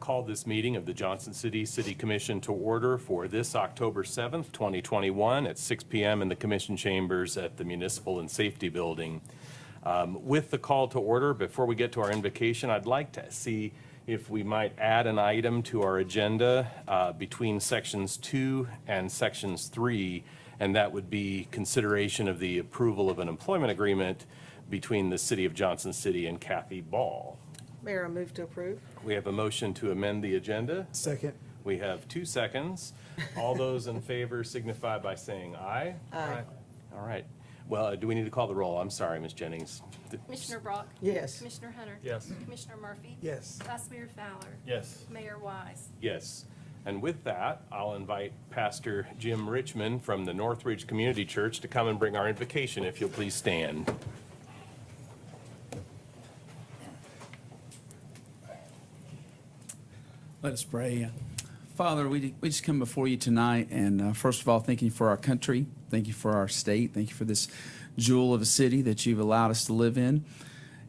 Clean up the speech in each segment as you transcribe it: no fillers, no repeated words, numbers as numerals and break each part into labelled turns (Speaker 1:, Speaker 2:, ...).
Speaker 1: call this meeting of the Johnson City City Commission to order for this October 7th, 2021 at 6 p.m. in the Commission chambers at the Municipal and Safety Building. With the call to order, before we get to our invocation, I'd like to see if we might add an item to our agenda between sections 2 and sections 3, and that would be consideration of the approval of an employment agreement between the City of Johnson City and Kathy Ball.
Speaker 2: Mayor, I move to approve.
Speaker 1: We have a motion to amend the agenda.
Speaker 3: Second.
Speaker 1: We have 2 seconds. All those in favor signify by saying aye.
Speaker 2: Aye.
Speaker 1: All right. Well, do we need to call the roll? I'm sorry, Ms. Jennings.
Speaker 4: Commissioner Brock?
Speaker 2: Yes.
Speaker 4: Commissioner Hunter?
Speaker 5: Yes.
Speaker 4: Commissioner Murphy?
Speaker 3: Yes.
Speaker 4: Vice Mayor Fowler?
Speaker 5: Yes.
Speaker 4: Mayor Wise?
Speaker 1: Yes. And with that, I'll invite Pastor Jim Richmond from the Northridge Community Church to come and bring our invocation, if you'll please stand.
Speaker 6: Let us pray. Father, we just come before you tonight, and first of all, thank you for our country. Thank you for our state. Thank you for this jewel of a city that you've allowed us to live in.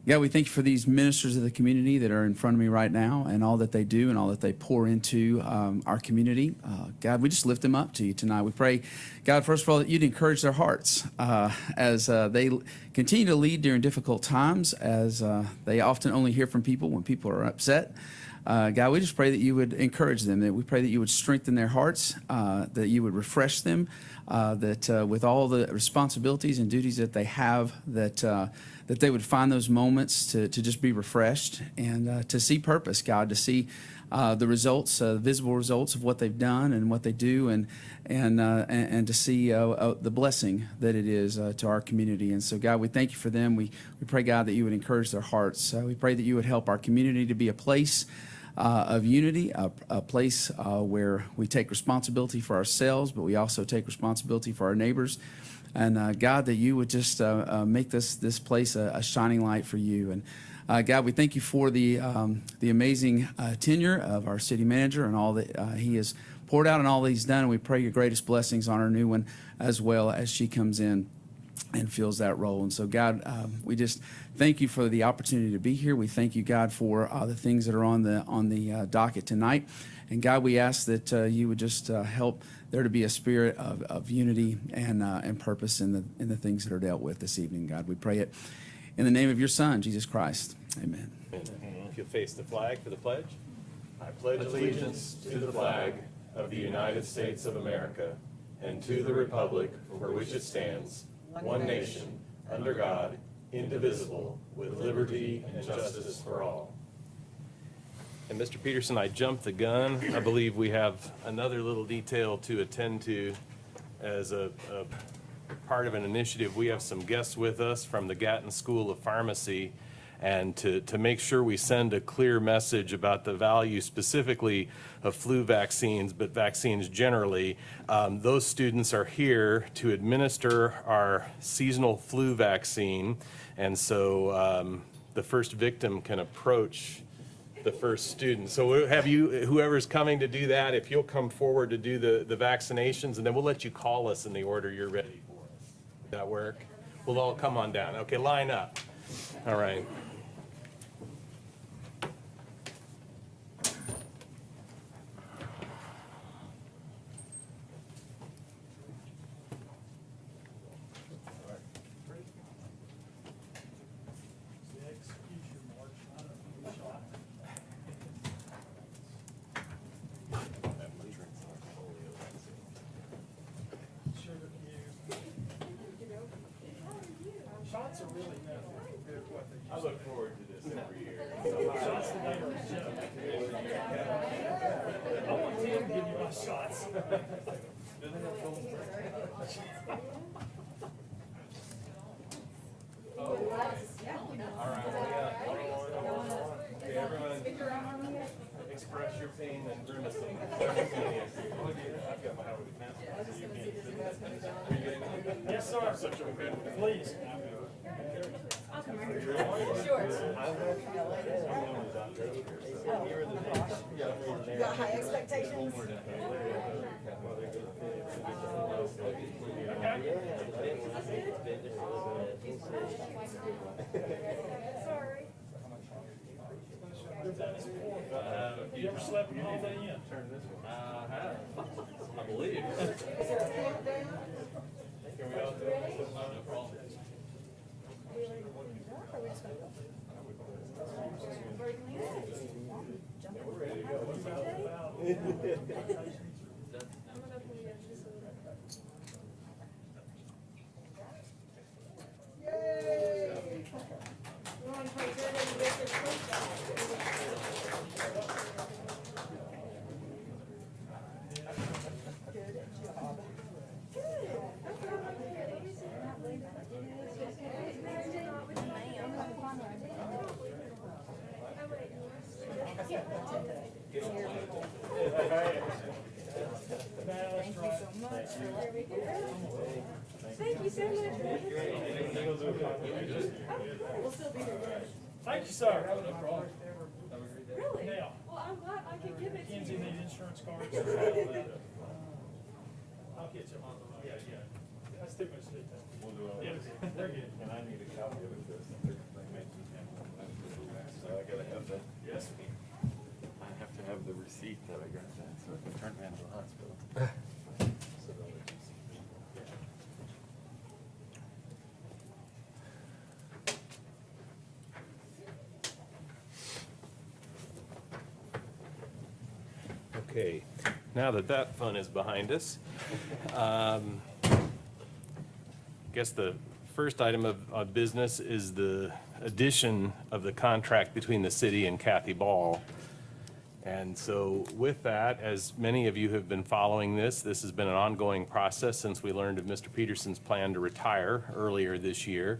Speaker 6: God, we thank you for these ministers of the community that are in front of me right now and all that they do and all that they pour into our community. God, we just lift them up to you tonight. We pray, God, first of all, that you'd encourage their hearts as they continue to lead during difficult times, as they often only hear from people when people are upset. God, we just pray that you would encourage them, that we pray that you would strengthen their hearts, that you would refresh them, that with all the responsibilities and duties that they have, that they would find those moments to just be refreshed and to see purpose, God, to see the results, visible results of what they've done and what they do, and to see the blessing that it is to our community. And so, God, we thank you for them. We pray, God, that you would encourage their hearts. We pray that you would help our community to be a place of unity, a place where we take responsibility for ourselves, but we also take responsibility for our neighbors. And God, that you would just make this place a shining light for you. And God, we thank you for the amazing tenure of our city manager and all that he has poured out and all that he's done. And we pray your greatest blessings on our new one as well as she comes in and fills that role. And so, God, we just thank you for the opportunity to be here. We thank you, God, for the things that are on the docket tonight. And God, we ask that you would just help there to be a spirit of unity and purpose in the things that are dealt with this evening. God, we pray it in the name of your Son, Jesus Christ. Amen.
Speaker 1: If you'll face the flag for the pledge. I pledge allegiance to the flag of the United States of America and to the republic for which it stands, one nation, under God, indivisible, with liberty and justice for all. And Mr. Peterson, I jumped the gun. I believe we have another little detail to attend to as a part of an initiative. We have some guests with us from the Gatton School of Pharmacy, and to make sure we send a clear message about the value specifically of flu vaccines, but vaccines generally, those students are here to administer our seasonal flu vaccine. And so the first victim can approach the first student. So we'll have you, whoever's coming to do that, if you'll come forward to do the vaccinations, and then we'll let you call us in the order you're ready for us. Does that work? We'll all come on down. Okay, line up. All right. I look forward to this every year.
Speaker 5: I want Tim to give you my shots.
Speaker 1: Okay, everyone, express your pain and grimacing.
Speaker 5: Yes, sir. Please.
Speaker 2: You got high expectations? Sorry.
Speaker 5: You ever slept in Holiday Inn?
Speaker 3: I have, I believe.
Speaker 2: Is there a countdown? Yay! We're on page 8. Good job.
Speaker 7: Thank you so much.
Speaker 2: We'll still be here.
Speaker 5: Thank you, sir.
Speaker 7: Really?
Speaker 5: Now,
Speaker 7: Well, I'm glad I could give it to
Speaker 5: Kenzie
Speaker 7: you.
Speaker 5: need insurance cards. I'll get you. Yeah, yeah. That's too much detail.
Speaker 1: We'll do all
Speaker 5: Yeah,
Speaker 1: this.
Speaker 5: they're good.
Speaker 1: And I need a copy of this. So I gotta have that.
Speaker 5: Yes.
Speaker 1: I have to have the receipt that I got that, so I can turn me into the hospital. Okay, now that that fun is behind us, I guess the first item of business is the addition of the contract between the city and Kathy Ball. And so with that, as many of you have been following this has been an ongoing process since we learned of Mr. Peterson's plan to retire earlier this year.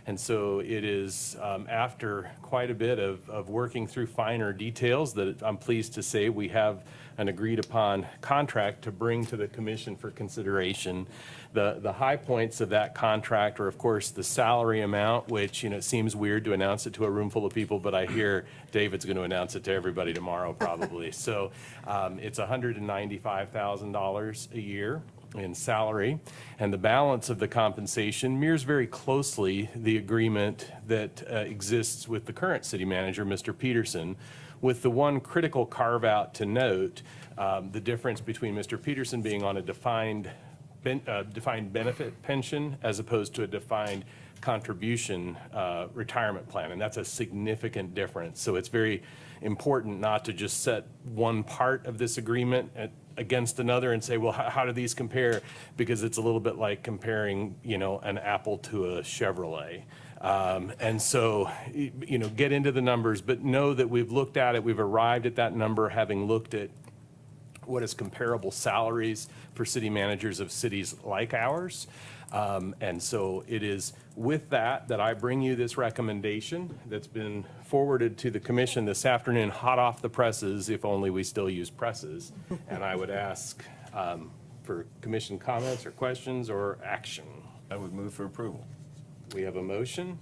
Speaker 1: And so it is after quite a bit of working through finer details that I'm pleased to say we have an agreed upon contract to bring to the commission for consideration. The high points of that contract are, of course, the salary amount, which, you know, it seems weird to announce it to a room full of people, but I hear David's going to announce it to everybody tomorrow probably. So it's $195,000 a year in salary, and the balance of the compensation mirrors very closely the agreement that exists with the current city manager, Mr. Peterson, with the one critical carve-out to note, the difference between Mr. Peterson being on a defined benefit pension as opposed to a defined contribution retirement plan, and that's a significant difference. So it's very important not to just set one part of this agreement against another and say, well, how do these compare? Because it's a little bit like comparing, you know, an Apple to a Chevrolet. And so, you know, get into the numbers, but know that we've looked at it, we've arrived at that number having looked at what is comparable salaries for city managers of cities like ours. And so it is with that I bring you this recommendation that's been forwarded to the commission this afternoon, hot off the presses, if only we still use presses. And I would ask for commission comments or questions or action.
Speaker 3: I would move for approval.
Speaker 1: We have a motion,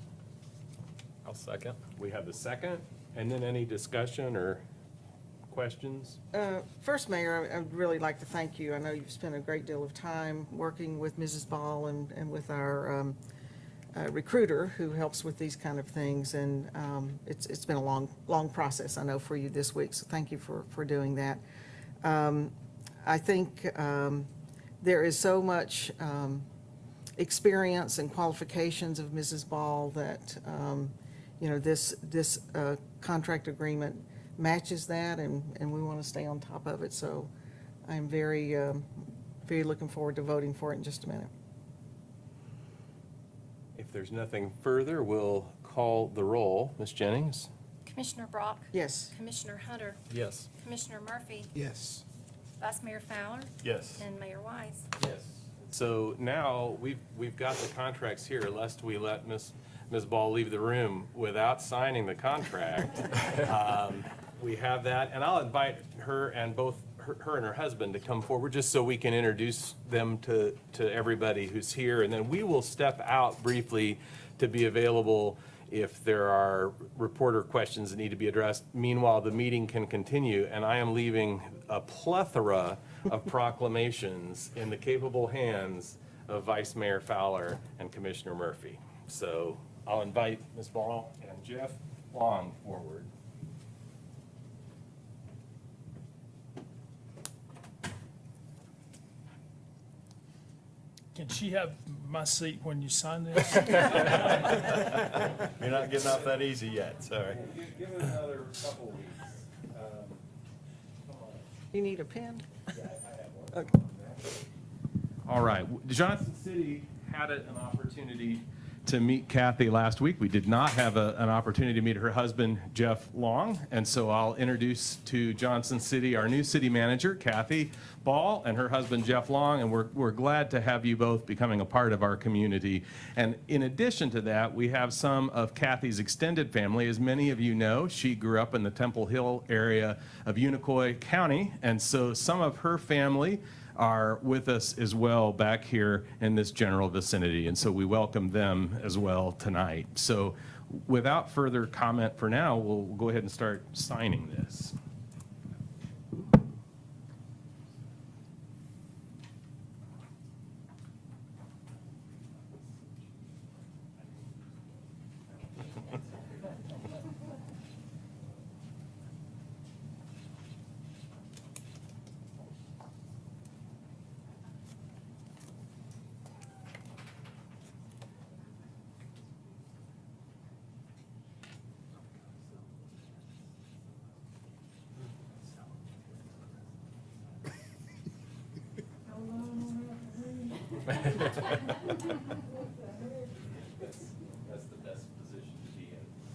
Speaker 3: I'll second.
Speaker 1: we have the second, and then any discussion or questions?
Speaker 2: First, Mayor, I'd really like to thank you. I know you've spent a great deal of time working with Mrs. Ball and with our recruiter who helps with these kind of things. And it's been a long process, I know, for you this week. So thank you for doing that. I think there is so much experience and qualifications of Mrs. Ball that, you know, this contract agreement matches that, and we want to stay on top of it. So I'm very looking forward to voting for it in just a minute.
Speaker 1: If there's nothing further, we'll call the roll. Ms. Jennings?
Speaker 4: Commissioner Brock?
Speaker 2: Yes.
Speaker 4: Commissioner Hunter?
Speaker 3: Yes.
Speaker 4: Commissioner Murphy?
Speaker 6: Yes.
Speaker 4: Vice Mayor Fowler?
Speaker 3: Yes.
Speaker 4: And Mayor Wise?
Speaker 1: Yes. So now we've got the contracts here, lest we let Ms. Ball leave the room without signing the contract. We have that, and I'll invite her and both her and her husband to come forward just so we can introduce them to everybody who's here, and then we will step out briefly to be available if there are reporter questions that need to be addressed. Meanwhile, the meeting can continue, and I am leaving a plethora of proclamations in the capable hands of Vice Mayor Fowler and Commissioner Murphy. So I'll invite Ms. Ball and Jeff Long forward.
Speaker 5: Can she have my seat when you sign this?
Speaker 1: You're not getting off that easy yet, sorry.
Speaker 3: Give it another couple weeks.
Speaker 2: You need a pen?
Speaker 1: All right, Johnson City had an opportunity to meet Kathy last week. We did not have an opportunity to meet her husband, Jeff Long, and so I'll introduce to Johnson City our new city manager, Kathy Ball, and her husband, Jeff Long, and we're glad to have you both becoming a part of our community. And in addition to that, we have some of Kathy's extended family. As many of you know, she grew up in the Temple Hill area of Unicoi County, and so some of her family are with us as well back here in this general vicinity, and so we welcome them as well tonight. So without further comment for now, we'll go ahead and start signing this. That's the best position to be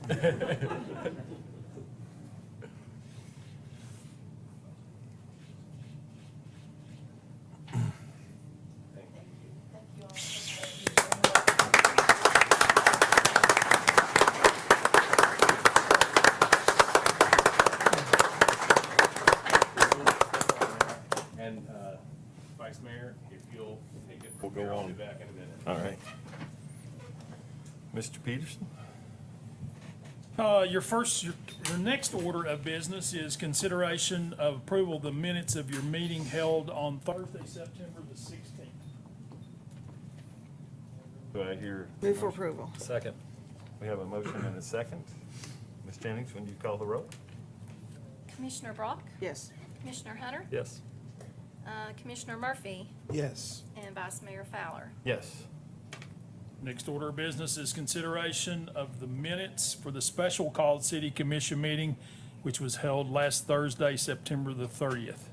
Speaker 1: in. And Vice Mayor, if you'll take it from here, I'll be back in a minute.
Speaker 8: All right. Mr. Peterson?
Speaker 5: Your next order of business is consideration of approval of the minutes of your meeting held on Thursday, September the 16th.
Speaker 8: Do I hear?
Speaker 2: Move for approval.
Speaker 3: Second.
Speaker 8: We have a motion and a second. Ms. Jennings, when you call the roll?
Speaker 4: Commissioner Brock,
Speaker 2: Yes.
Speaker 4: Commissioner Hunter,
Speaker 3: Yes.
Speaker 4: Commissioner Murphy,
Speaker 9: Yes.
Speaker 4: and Vice Mayor Fowler.
Speaker 8: Yes.
Speaker 5: Next order of business is consideration of the minutes for the special called city commission meeting, which was held last Thursday, September the 30th.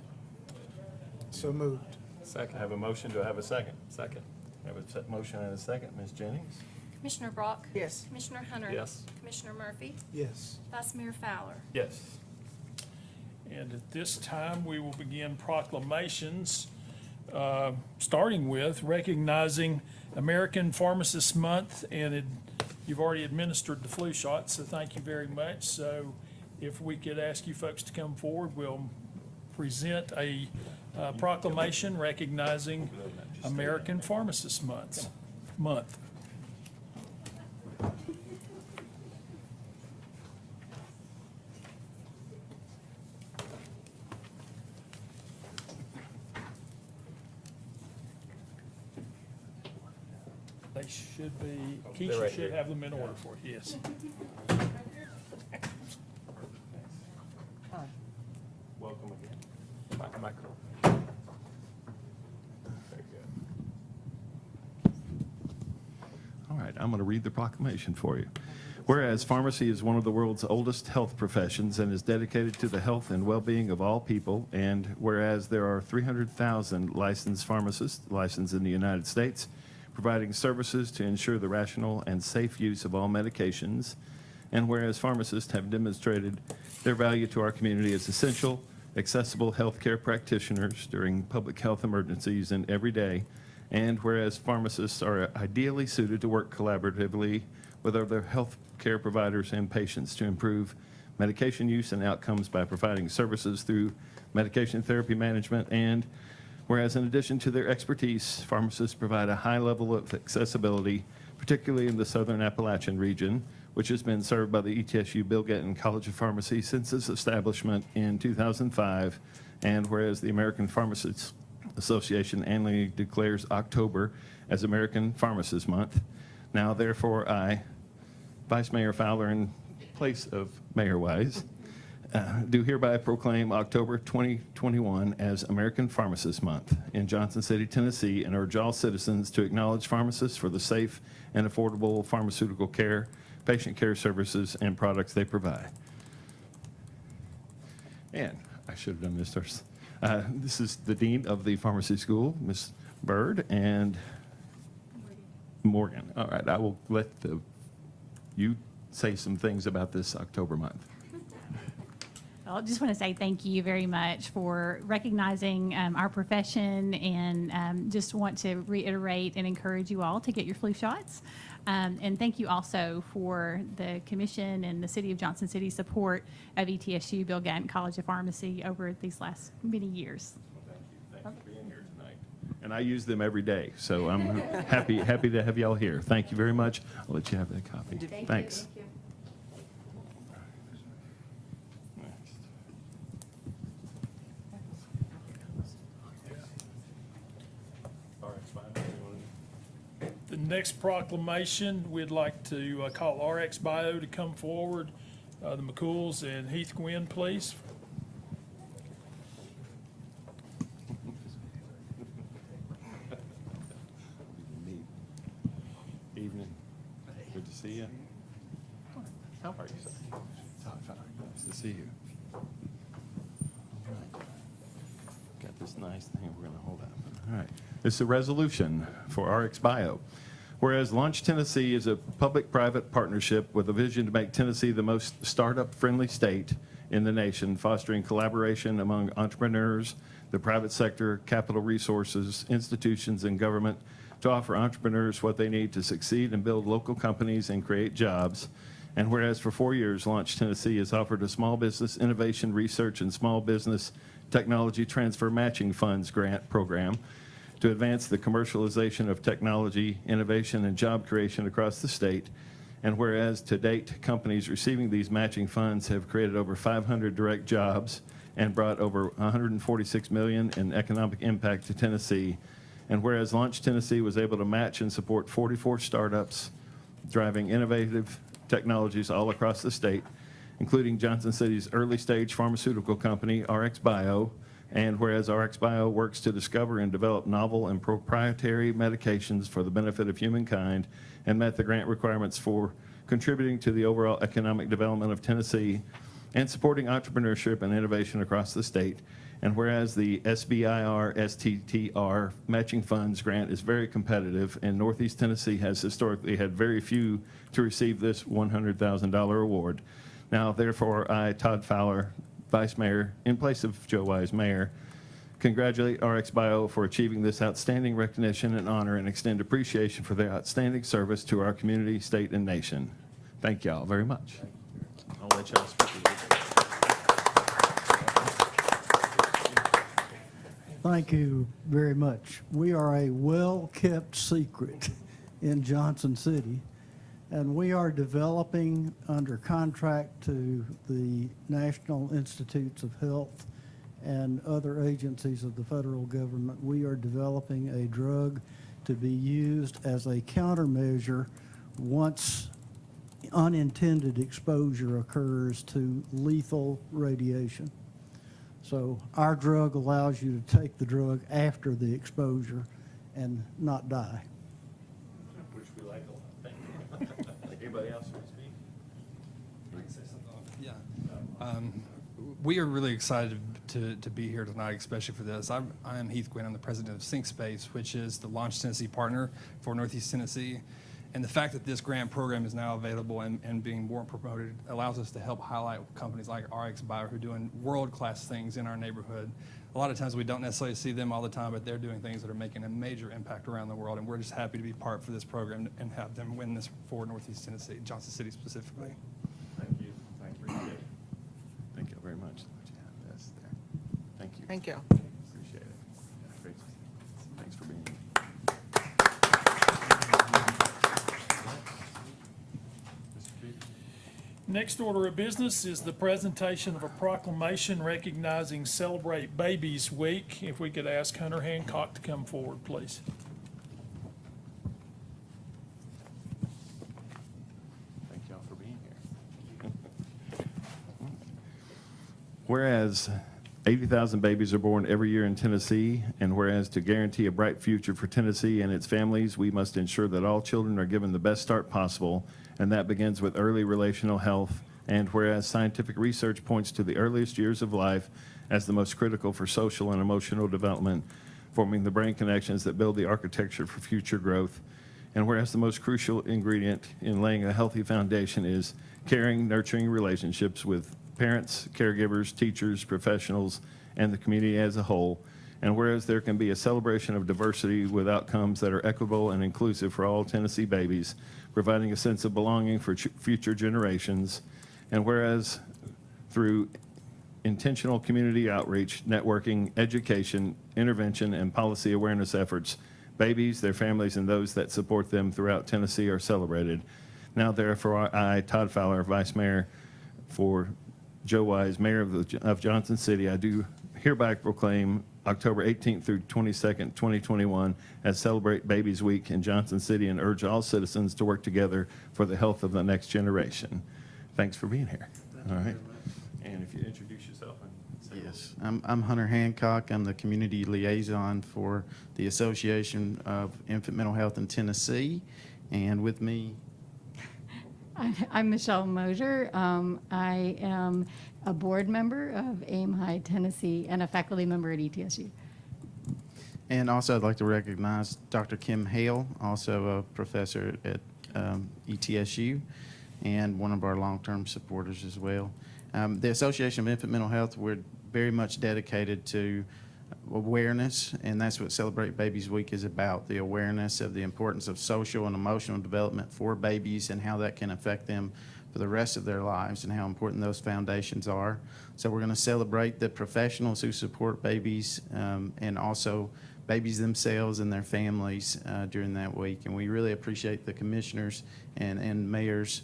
Speaker 9: So moved.
Speaker 8: I
Speaker 3: Second.
Speaker 8: have a motion. Do I have a second?
Speaker 3: Second.
Speaker 8: I have a motion and a second. Ms. Jennings?
Speaker 4: Commissioner Brock,
Speaker 2: Yes.
Speaker 4: Commissioner Hunter.
Speaker 3: Yes.
Speaker 4: Commissioner Murphy,
Speaker 9: Yes.
Speaker 4: Vice Mayor Fowler.
Speaker 8: Yes.
Speaker 5: And at this time, we will begin proclamations, starting with recognizing American Pharmacists Month, and you've already administered the flu shot, so thank you very much. So if we could ask you folks to come forward, we'll present a proclamation recognizing American Pharmacists Month. They should be,
Speaker 3: They're
Speaker 5: Keisha
Speaker 3: right
Speaker 5: should
Speaker 3: here.
Speaker 5: have them in order for you, yes.
Speaker 8: Welcome again.
Speaker 3: Micro.
Speaker 10: All right, I'm going to read the proclamation for you. Whereas pharmacy is one of the world's oldest health professions and is dedicated to the health and well-being of all people, and whereas there are 300,000 licensed pharmacists licensed in the United States, providing services to ensure the rational and safe use of all medications, and whereas pharmacists have demonstrated their value to our community as essential, accessible healthcare practitioners during public health emergencies and every day, and whereas pharmacists are ideally suited to work collaboratively with other healthcare providers and patients to improve medication use and outcomes by providing services through medication therapy management, and whereas in addition to their expertise, pharmacists provide a high level of accessibility, particularly in the Southern Appalachian region, which has been served by the ETSU Bill Gatton College of Pharmacy since its establishment in 2005, and whereas the American Pharmacists Association annually declares October as American Pharmacists Month. Now, therefore, I, Vice Mayor Fowler, in place of Mayor Wise, do hereby proclaim October 2021 as American Pharmacists Month in Johnson City, Tennessee, and urge all citizens to acknowledge pharmacists for the safe and affordable pharmaceutical care, patient care services, and products they provide. And I should have done this first. This is the Dean of the Pharmacy School, Ms. Bird, and Morgan. All right, I will let you say some things about this October month.
Speaker 11: I just want to say thank you very much for recognizing our profession, and just want to reiterate and encourage you all to get your flu shots. And thank you also for the commission and the City of Johnson City's support of ETSU Bill Gatton College of Pharmacy over these last many years.
Speaker 10: Thank you for being here tonight. And I use them every day, so I'm happy to have y'all here. Thank you very much. I'll let you have that copy. Thanks.
Speaker 5: The next proclamation, we'd like to call RxBio to come forward. The McCools and Heath Gwynn, please.
Speaker 10: Evening. Good to see you. How are you, sir? Fine. Nice to see you. All right. Got this nice thing we're going to hold up. All right. This is a resolution for RxBio. Whereas Launch Tennessee is a public-private partnership with a vision to make Tennessee the most startup-friendly state in the nation, fostering collaboration among entrepreneurs, the private sector, capital resources, institutions, and government to offer entrepreneurs what they need to succeed and build local companies and create jobs. And whereas for 4 years, Launch Tennessee has offered a small business innovation research and small business technology transfer matching funds grant program to advance the commercialization of technology, innovation, and job creation across the state. And whereas to date, companies receiving these matching funds have created over 500 direct jobs and brought over $146 million in economic impact to Tennessee. And whereas Launch Tennessee was able to match and support 44 startups driving innovative technologies all across the state, including Johnson City's early stage pharmaceutical company, RxBio. And whereas RxBio works to discover and develop novel and proprietary medications for the benefit of humankind and met the grant requirements for contributing to the overall economic development of Tennessee and supporting entrepreneurship and innovation across the state. And whereas the SBIR STTR matching funds grant is very competitive, and Northeast Tennessee has historically had very few to receive this $100,000 award. Now, therefore, I, Todd Fowler, Vice Mayor, in place of Joe Wise, Mayor, congratulate RxBio for achieving this outstanding recognition and honor, and extend appreciation for their outstanding service to our community, state, and nation. Thank y'all very much. I'll let y'all speak.
Speaker 9: Thank you very much. We are a well-kept secret in Johnson City, and we are developing under contract to the National Institutes of Health and other agencies of the federal government. We are developing a drug to be used as a countermeasure once unintended exposure occurs to lethal radiation. So our drug allows you to take the drug after the exposure and not die.
Speaker 10: Which we like a lot. Thank you. Anybody else want to speak?
Speaker 3: Yeah. We are really excited to be here tonight, especially for this. I am Heath Gwynn. I'm the president of Sync Space, which is the Launch Tennessee partner for Northeast Tennessee. And the fact that this grant program is now available and being more promoted allows us to help highlight companies like RxBio who are doing world-class things in our neighborhood. A lot of times we don't necessarily see them all the time, but they're doing things that are making a major impact around the world. And we're just happy to be part for this program and have them win this for Northeast Tennessee, Johnson City specifically.
Speaker 10: Thank you. Appreciate it. Thank you very much. That's there. Thank you.
Speaker 2: Thank you.
Speaker 10: Appreciate it. Great. Thanks for being here.
Speaker 5: Next order of business is the presentation of a proclamation recognizing Celebrate Babies Week. If we could ask Hunter Hancock to come forward, please.
Speaker 10: Thank y'all for being here. Whereas 80,000 babies are born every year in Tennessee, and whereas to guarantee a bright future for Tennessee and its families, we must ensure that all children are given the best start possible, and that begins with early relational health. And whereas scientific research points to the earliest years of life as the most critical for social and emotional development, forming the brain connections that build the architecture for future growth. And whereas the most crucial ingredient in laying a healthy foundation is caring, nurturing relationships with parents, caregivers, teachers, professionals, and the community as a whole. And whereas there can be a celebration of diversity with outcomes that are equitable and inclusive for all Tennessee babies, providing a sense of belonging for future generations. And whereas through intentional community outreach, networking, education, intervention, and policy awareness efforts, babies, their families, and those that support them throughout Tennessee are celebrated. Now therefore, I, Todd Fowler, Vice Mayor for Joe Wise, Mayor of Johnson City, I do hereby proclaim October 18th through 22nd, 2021 as Celebrate Babies Week in Johnson City and urge all citizens to work together for the health of the next generation. Thanks for being here. All right. And if you introduce yourself.
Speaker 12: Yes, I'm Hunter Hancock. I'm the community liaison for the Association of Infant Mental Health in Tennessee. And with me,
Speaker 13: I'm Michelle Mosier. I am a board member of AIM High Tennessee and a faculty member at ETSU.
Speaker 12: and also I'd like to recognize Dr. Kim Hale, also a professor at ETSU and one of our long-term supporters as well. The Association of Infant Mental Health, we're very much dedicated to awareness, and that's what Celebrate Babies Week is about, the awareness of the importance of social and emotional development for babies and how that can affect them for the rest of their lives and how important those foundations are. So we're going to celebrate the professionals who support babies and also babies themselves and their families during that week. And we really appreciate the commissioners and mayors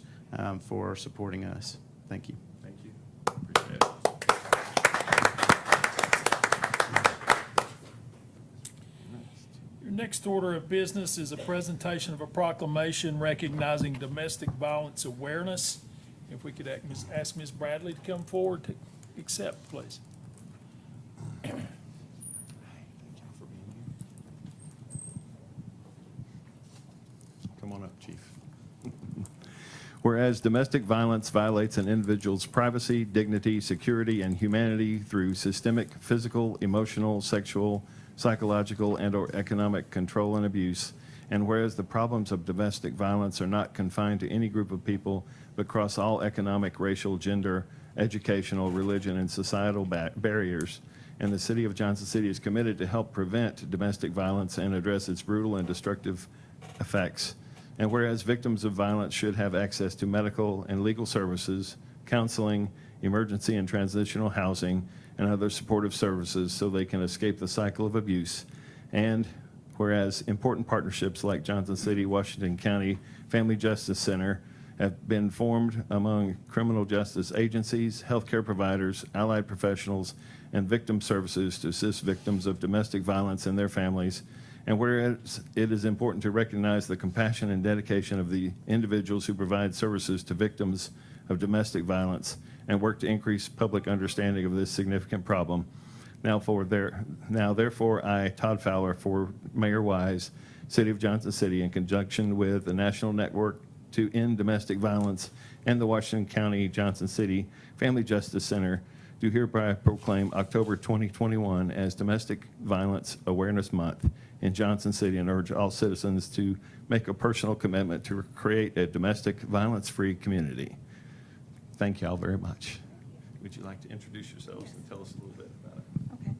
Speaker 12: for supporting us. Thank you.
Speaker 10: Thank you. Appreciate it.
Speaker 5: Your next order of business is a presentation of a proclamation recognizing domestic violence awareness. If we could ask Ms. Bradley to come forward to accept, please.
Speaker 10: Come on up, Chief. Whereas domestic violence violates an individual's privacy, dignity, security, and humanity through systemic physical, emotional, sexual, psychological, and/or economic control and abuse, and whereas the problems of domestic violence are not confined to any group of people, but cross all economic, racial, gender, educational, religion, and societal barriers, and the City of Johnson City is committed to help prevent domestic violence and address its brutal and destructive effects. And whereas victims of violence should have access to medical and legal services, counseling, emergency and transitional housing, and other supportive services so they can escape the cycle of abuse. And whereas important partnerships like Johnson City, Washington County Family Justice Center have been formed among criminal justice agencies, healthcare providers, allied professionals, and victim services to assist victims of domestic violence and their families. And whereas it is important to recognize the compassion and dedication of the individuals who provide services to victims of domestic violence and work to increase public understanding of this significant problem. Now therefore, I, Todd Fowler, for Mayor Wise, City of Johnson City, in conjunction with the National Network to End Domestic Violence and the Washington County Johnson City Family Justice Center, do hereby proclaim October 2021 as Domestic Violence Awareness Month in Johnson City and urge all citizens to make a personal commitment to create a domestic violence-free community. Thank you all very much. Would you like to introduce yourselves and tell us a little bit about it?
Speaker 14: Okay.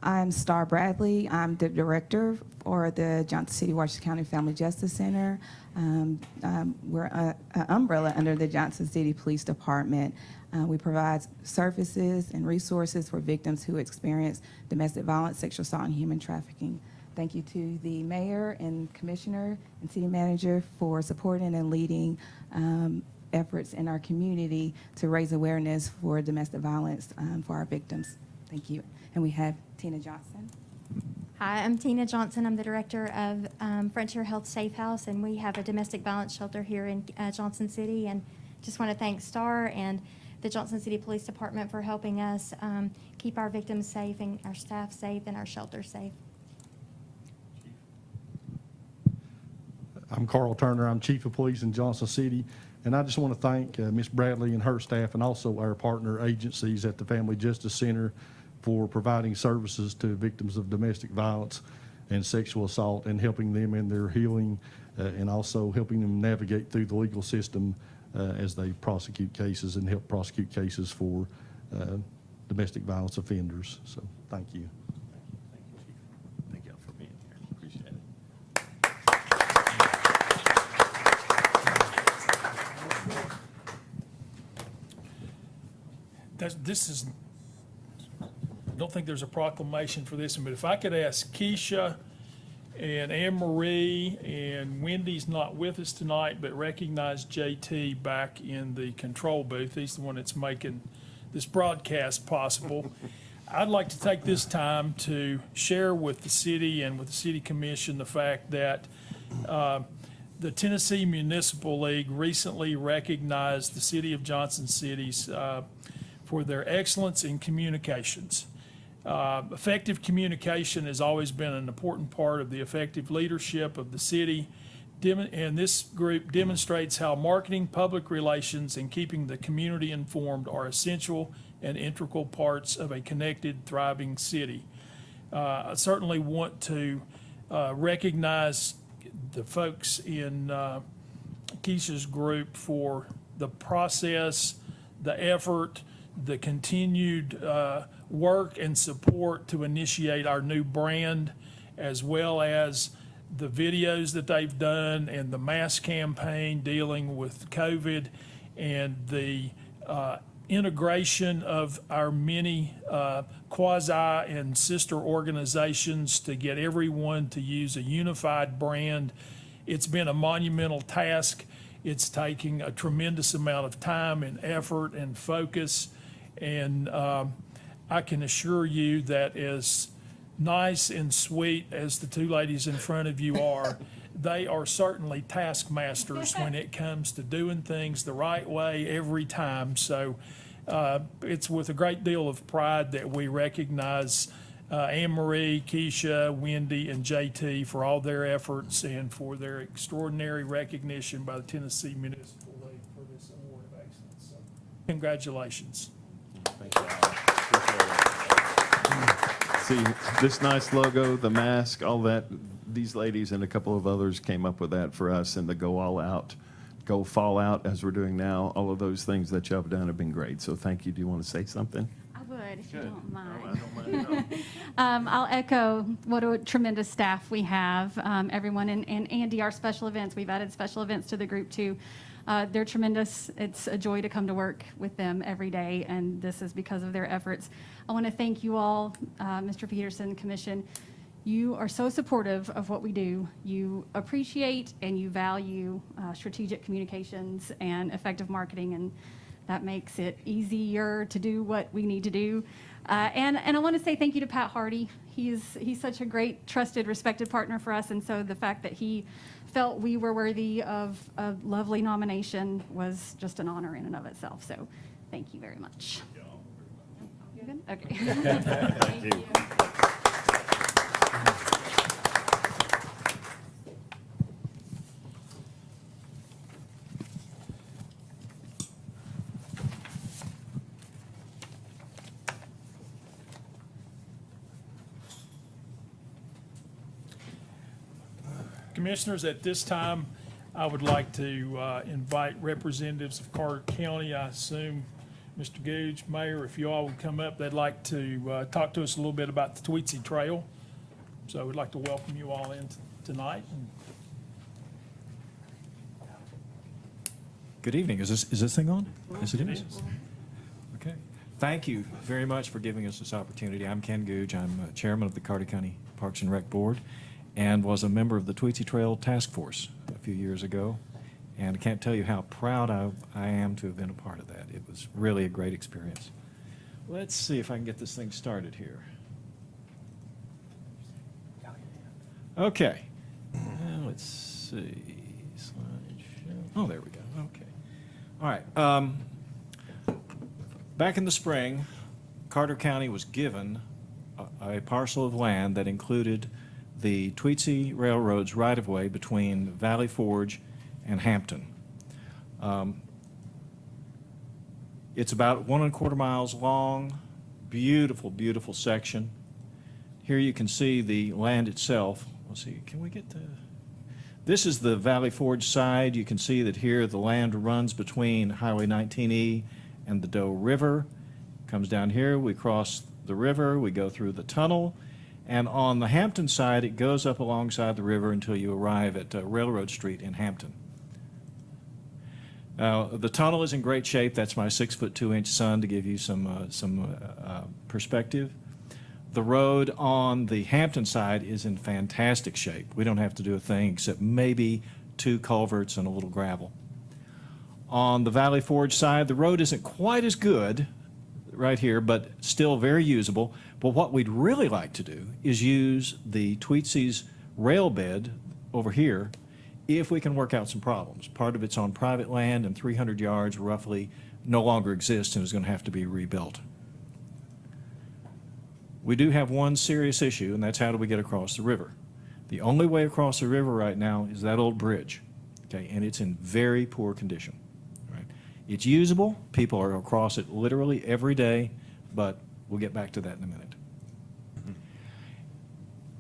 Speaker 14: I'm Star Bradley. I'm the director for the Johnson City, Washington County Family Justice Center. We're an umbrella under the Johnson City Police Department. We provide services and resources for victims who experience domestic violence, sexual assault, and human trafficking. Thank you to the mayor and commissioner and city manager for supporting and leading efforts in our community to raise awareness for domestic violence for our victims. Thank you. And we have Tina Johnson.
Speaker 15: Hi, I'm Tina Johnson. I'm the director of Frontier Health Safe House, and we have a domestic violence shelter here in Johnson City. And just want to thank Star and the Johnson City Police Department for helping us keep our victims safe and our staff safe and our shelters safe.
Speaker 16: I'm Carl Turner. I'm Chief of Police in Johnson City. And I just want to thank Ms. Bradley and her staff and also our partner agencies at the Family Justice Center for providing services to victims of domestic violence and sexual assault and helping them in their healing and also helping them navigate through the legal system as they prosecute cases and help prosecute cases for domestic violence offenders. So thank you.
Speaker 10: Thank y'all for being here. Appreciate it.
Speaker 5: I don't think there's a proclamation for this one, but if I could ask Keisha and Anne Marie, and Wendy's not with us tonight, but recognize JT back in the control booth. He's the one that's making this broadcast possible. I'd like to take this time to share with the city and with the city commission the fact that the Tennessee Municipal League recently recognized the city of Johnson City's for their excellence in communications. Effective communication has always been an important part of the effective leadership of the city, and this group demonstrates how marketing, public relations, and keeping the community informed are essential and integral parts of a connected, thriving city. I certainly want to recognize the folks in Keisha's group for the process, the effort, the continued work and support to initiate our new brand, as well as the videos that they've done and the mass campaign dealing with COVID and the integration of our many quasi and sister organizations to get everyone to use a unified brand. It's been a monumental task. It's taking a tremendous amount of time and effort and focus. And I can assure you that as nice and sweet as the two ladies in front of you are, they are certainly taskmasters when it comes to doing things the right way every time. So it's with a great deal of pride that we recognize Anne Marie, Keisha, Wendy, and JT for all their efforts and for their extraordinary recognition by the Tennessee Municipal League for this award of excellence. So, congratulations.
Speaker 10: Thank you. See, this nice logo, the mask, all that, these ladies and a couple of others came up with that for us, and the go all out, go fall out as we're doing now, all of those things that y'all have done have been great. So thank you. Do you want to say something?
Speaker 11: I would, if you don't mind.
Speaker 10: I don't mind at all.
Speaker 11: I'll echo what a tremendous staff we have. Everyone, and Andy, our special events, we've added special events to the group too. They're tremendous. It's a joy to come to work with them every day, and this is because of their efforts. I want to thank you all, Mr. Peterson, Commission. You are so supportive of what we do. You appreciate and you value strategic communications and effective marketing, and that makes it easier to do what we need to do. And I want to say thank you to Pat Hardy. He's such a great, trusted, respected partner for us, and so the fact that he felt we were worthy of a lovely nomination was just an honor in and of itself. So thank you very much. You good? Okay.
Speaker 10: Thank you.
Speaker 5: Commissioners, at this time, I would like to invite representatives of Carter County. I assume Mr. Googe, Mayor, if you all would come up, they'd like to talk to us a little bit about the Tweetsie Trail. So we'd like to welcome you all in tonight.
Speaker 17: Good evening. Is this thing on? Yes, it is. Okay. Thank you very much for giving us this opportunity. I'm Ken Googe. I'm chairman of the Carter County Parks and Rec Board, and was a member of the Tweetsie Trail Task Force a few years ago. And I can't tell you how proud I am to have been a part of that. It was really a great experience. Let's see if I can get this thing started here. Okay. Let's see. Slideshow. Oh, there we go. Okay. All right. Back in the spring, Carter County was given a parcel of land that included the Tweetsie Railroad's right-of-way between Valley Forge and Hampton. It's about 1¼ miles long, beautiful, beautiful section. Here you can see the land itself. Let's see, can we get the... This is the Valley Forge side. You can see that here the land runs between Highway 19E and the Doe River. Comes down here, we cross the river, we go through the tunnel, and on the Hampton side, it goes up alongside the river until you arrive at Railroad Street in Hampton. Now, the tunnel is in great shape. That's my 6'2" son to give you some perspective. The road on the Hampton side is in fantastic shape. We don't have to do a thing except maybe 2 culverts and a little gravel. On the Valley Forge side, the road isn't quite as good right here, but still very usable. But what we'd really like to do is use the Tweetsie's rail bed over here if we can work out some problems. Part of it's on private land, and 300 yards roughly no longer exists and is going to have to be rebuilt. We do have one serious issue, and that's how do we get across the river. The only way across the river right now is that old bridge, okay, and it's in very poor condition. Right? It's usable. People are across it literally every day, but we'll get back to that in a minute.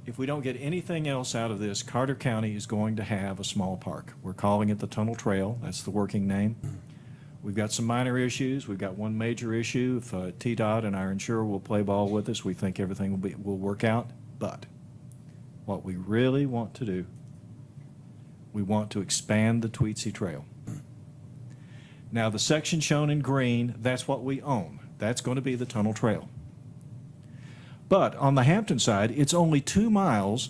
Speaker 17: If we don't get anything else out of this, Carter County is going to have a small park. We're calling it the Tunnel Trail. That's the working name. We've got some minor issues. We've got one major issue. If TDOT and our insurer will play ball with us, we think everything will work out. But what we really want to do, we want to expand the Tweetsie Trail. Now, the section shown in green, that's what we own. That's going to be the Tunnel Trail. But on the Hampton side, it's only 2 miles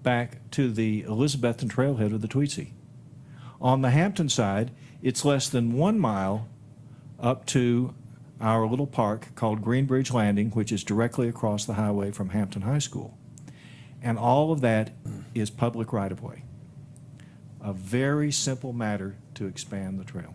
Speaker 17: back to the Elizabethton trailhead of the Tweetsie. On the Hampton side, it's less than 1 mile up to our little park called Greenbridge Landing, which is directly across the highway from Hampton High School. And all of that is public right-of-way. A very simple matter to expand the trail.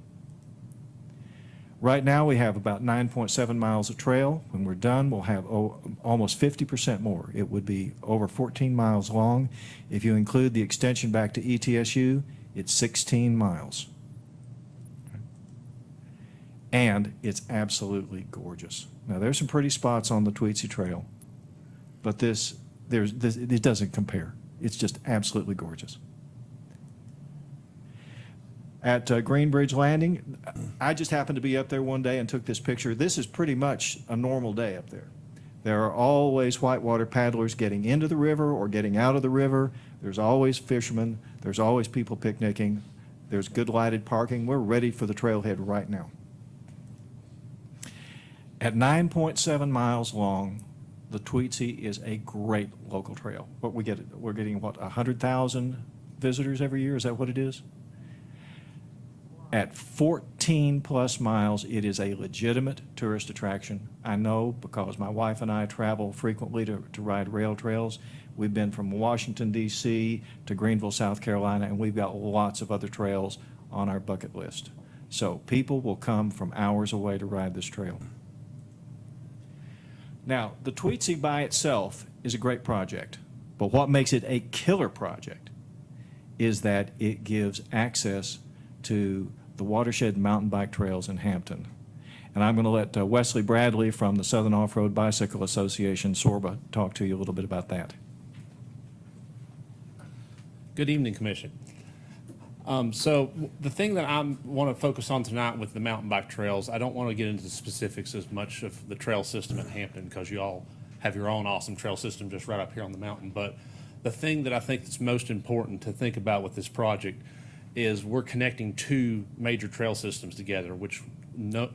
Speaker 17: Right now, we have about 9.7 miles of trail. When we're done, we'll have almost 50% more. It would be over 14 miles long. If you include the extension back to ETSU, it's 16 miles. And it's absolutely gorgeous. Now, there's some pretty spots on the Tweetsie Trail, but it doesn't compare. It's just absolutely gorgeous. At Greenbridge Landing, I just happened to be up there one day and took this picture. This is pretty much a normal day up there. There are always whitewater paddlers getting into the river or getting out of the river. There's always fishermen. There's always people picnicking. There's good lighted parking. We're ready for the trailhead right now. At 9.7 miles long, the Tweetsie is a great local trail. We're getting, what, 100,000 visitors every year? Is that what it is? At 14 plus miles, it is a legitimate tourist attraction. I know because my wife and I travel frequently to ride rail trails. We've been from Washington, D.C. to Greenville, South Carolina, and we've got lots of other trails on our bucket list. So people will come from hours away to ride this trail. Now, the Tweetsie by itself is a great project, but what makes it a killer project is that it gives access to the watershed mountain bike trails in Hampton. And I'm going to let Wesley Bradley from the Southern Off-Road Bicycle Association, SORBA, talk to you a little bit about that.
Speaker 18: Good evening, Commission. So the thing that I want to focus on tonight with the mountain bike trails, I don't want to get into the specifics as much of the trail system at Hampton because you all have your own awesome trail system just right up here on the mountain. But the thing that I think that's most important to think about with this project is we're connecting 2 major trail systems together, which no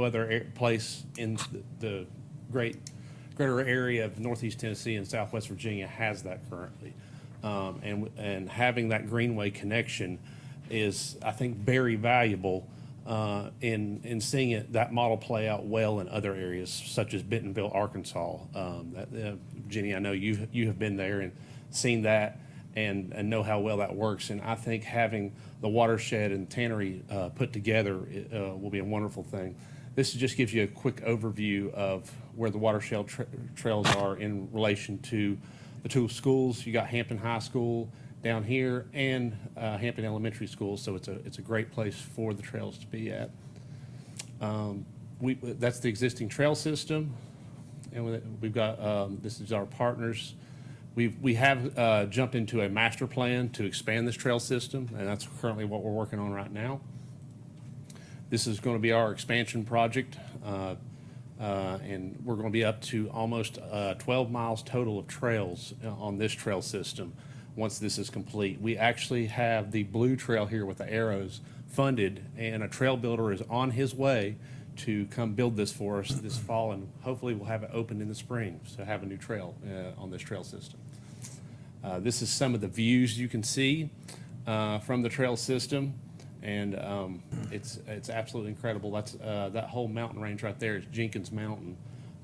Speaker 18: other place in the greater area of Northeast Tennessee and Southwest Virginia has that currently. And having that greenway connection is, I think, very valuable in seeing that model play out well in other areas, such as Bentonville, Arkansas. Jenny, I know you have been there and seen that and know how well that works. And I think having the watershed and tannery put together will be a wonderful thing. This just gives you a quick overview of where the watershed trails are in relation to the two schools. You got Hampton High School down here and Hampton Elementary School, so it's a great place for the trails to be at. That's the existing trail system, and we've got this is our partners. We have jumped into a master plan to expand this trail system, and that's currently what we're working on right now. This is going to be our expansion project, and we're going to be up to almost 12 miles total of trails on this trail system once this is complete. We actually have the blue trail here with the arrows funded, and a trail builder is on his way to come build this for us this fall, and hopefully we'll have it open in the spring to have a new trail on this trail system. This is some of the views you can see from the trail system. And it's absolutely incredible. That's that whole mountain range right there is Jenkins Mountain,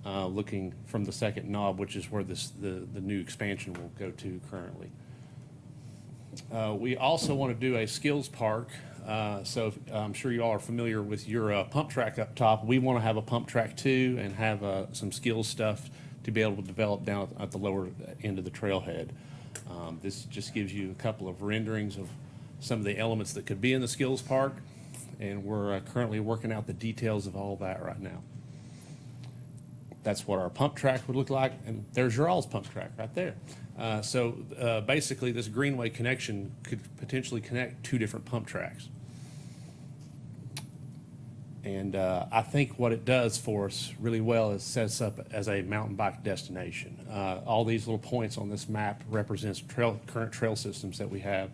Speaker 18: looking from the second knob, which is where the new expansion will go to currently. We also want to do a skills park. So I'm sure you all are familiar with your pump track up top. We want to have a pump track too, and have some skills stuff to be able to develop down at the lower end of the trailhead. This just gives you a couple of renderings of some of the elements that could be in the skills park, and we're currently working out the details of all that right now. That's what our pump track would look like, and there's your all's pump track right there. So basically this greenway connection could potentially connect two different pump tracks. And I think what it does for us really well is sets up as a mountain bike destination. All these little points on this map represents current trail systems that we have.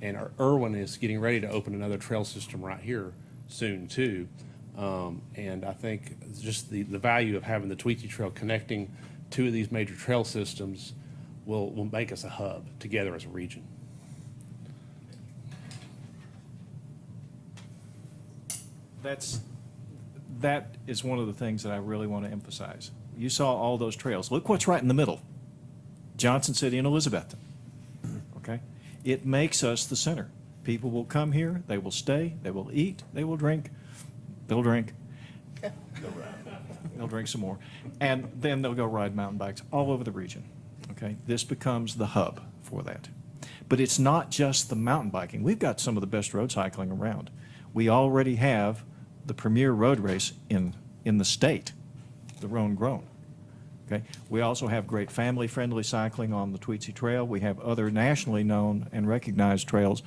Speaker 18: And our Irwin is getting ready to open another trail system right here soon too. And I think just the value of having the Tweetsie Trail connecting two of these major trail systems will make us a hub together as a region.
Speaker 17: That is one of the things that I really want to emphasize. You saw all those trails. Look what's right in the middle. Johnson City and Elizabethton. Okay? It makes us the center. People will come here, they will stay, they will eat, they will drink. They'll drink. They'll drink some more. And then they'll go ride mountain bikes all over the region. Okay? This becomes the hub for that. But it's not just the mountain biking. We've got some of the best road cycling around. We already have the premier road race in the state, the Roan Grown. Okay? We also have great family-friendly cycling on the Tweetsie Trail. We have other nationally known and recognized trails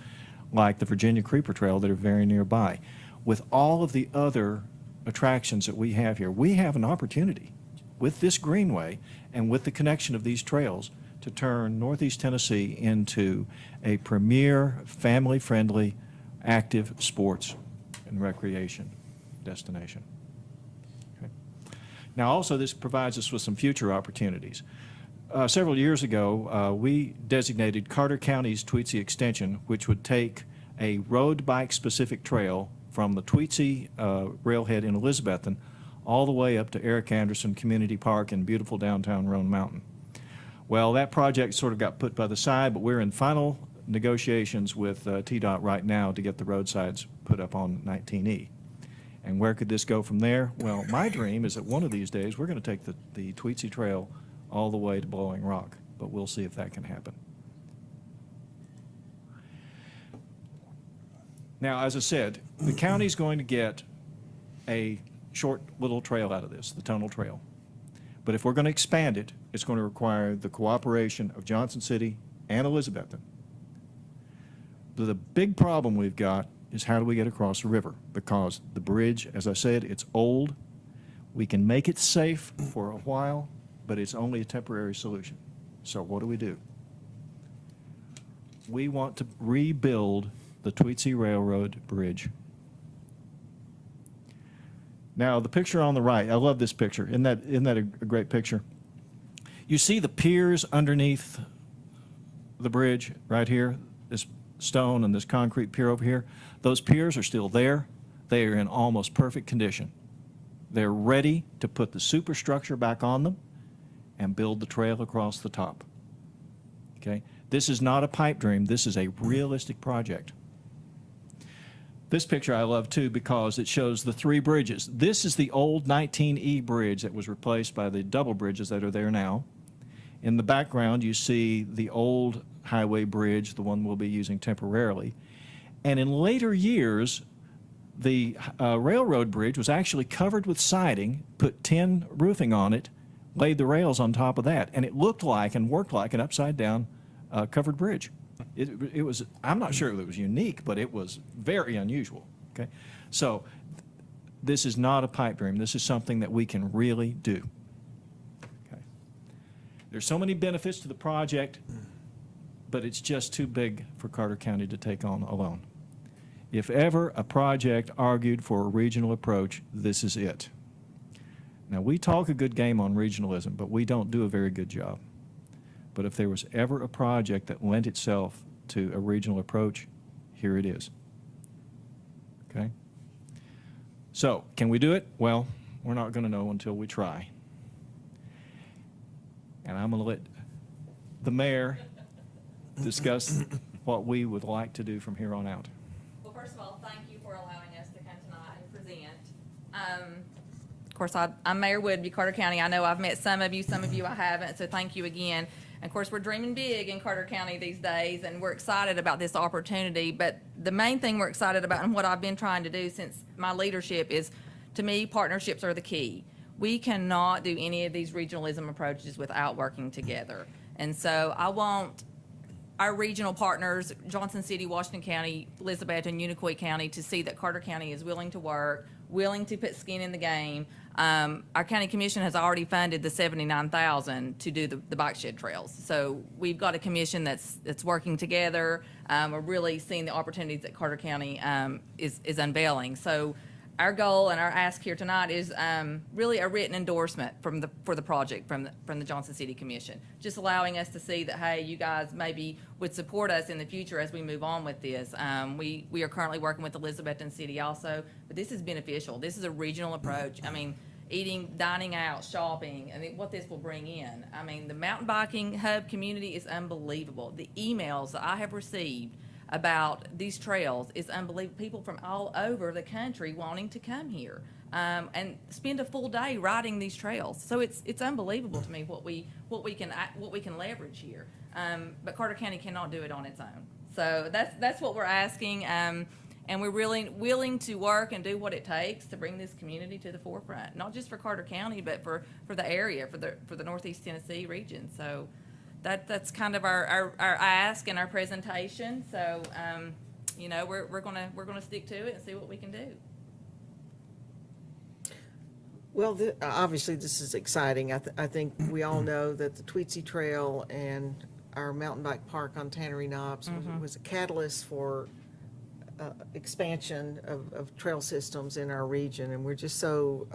Speaker 17: like the Virginia Creeper Trail that are very nearby. With all of the other attractions that we have here, we have an opportunity with this greenway and with the connection of these trails to turn Northeast Tennessee into a premier, family-friendly, active sports and recreation destination. Okay. Now, also, this provides us with some future opportunities. Several years ago, we designated Carter County's Tweetsie Extension, which would take a road bike specific trail from the Tweetsie railhead in Elizabethton all the way up to Eric Anderson Community Park in beautiful downtown Roan Mountain. Well, that project sort of got put by the side, but we're in final negotiations with TDOT right now to get the roadsides put up on 19E. And where could this go from there? Well, my dream is that one of these days we're going to take the Tweetsie Trail all the way to Blowing Rock, but we'll see if that can happen. Now, as I said, the county's going to get a short little trail out of this, the Tunnel Trail. But if we're going to expand it, it's going to require the cooperation of Johnson City and Elizabethton. The big problem we've got is how do we get across the river? Because the bridge, as I said, it's old. We can make it safe for a while, but it's only a temporary solution. So what do? We want to rebuild the Tweetsie Railroad Bridge. Now, the picture on the right, I love this picture. Isn't that a great picture? You see the piers underneath the bridge right here, this stone and this concrete pier over here. Those piers are still there. They are in almost perfect condition. They're ready to put the superstructure back on them and build the trail across the top. Okay? This is not a pipe dream. This is a realistic project. This picture I love too because it shows the three bridges. This is the old 19E bridge that was replaced by the double bridges that are there now. In the background, you see the old highway bridge, the one we'll be using temporarily. And in later years, the railroad bridge was actually covered with siding, put tin roofing on it, laid the rails on top of that, and it looked like and worked like an upside-down covered bridge. It was, I'm not sure it was unique, but it was very unusual, okay? So this is not a pipe dream. This is something that we can really do. Okay. There's so many benefits to the project, but it's just too big for Carter County to take on alone. If ever a project argued for a regional approach, this is it. Now, we talk a good game on regionalism, but we don't do a very good job. But if there was ever a project that lent itself to a regional approach, here it is. Okay? So, can we do it? Well, we're not going to know until we try. And I'm going to let the mayor discuss what we would like to do from here on out.
Speaker 19: Well, first of all, thank you for allowing us to come tonight and present. Of course, I'm Mayor Woodby, Carter County. I know I've met some of you I haven't, so thank you again. And of course, we're dreaming big in Carter County these days, and we're excited about this opportunity. But the main thing we're excited about, and what I've been trying to do since my leadership, is, to me, partnerships are the key. We cannot do any of these regionalism approaches without working together. And so I want our regional partners, Johnson City, Washington County, Elizabeth, and Unicoi County, to see that Carter County is willing to work, willing to put skin in the game. Our county commission has already funded the $79,000 to do the bike shed trails. So we've got a commission that's working together. We're really seeing the opportunities that Carter County is unveiling. So our goal and our ask here tonight is really a written endorsement for the project from the Johnson City Commission, just allowing us to see that, hey, you guys maybe would support us in the future as we move on with this. We are currently working with Elizabethton City also, but this is beneficial. This is a regional approach. I mean, eating, dining out, shopping, and what this will bring in. I mean, the mountain biking hub community is unbelievable. The emails that I have received about these trails is unbelievable. People from all over the country wanting to come here and spend a full day riding these trails. So it's unbelievable to me what we can leverage here. But Carter County cannot do it on its own. So that's what we're asking. And we're really willing to work and do what it takes to bring this community to the forefront, not just for Carter County, but for the area, for the Northeast Tennessee region. So that's kind of our ask and our presentation. So you know, we're gonna stick to it and see what we can do.
Speaker 2: Well, obviously this is exciting. I think we all know that the Tweetsie Trail and our mountain bike park on Tannery Knobs was a catalyst for expansion of trail systems in our region, and we're just so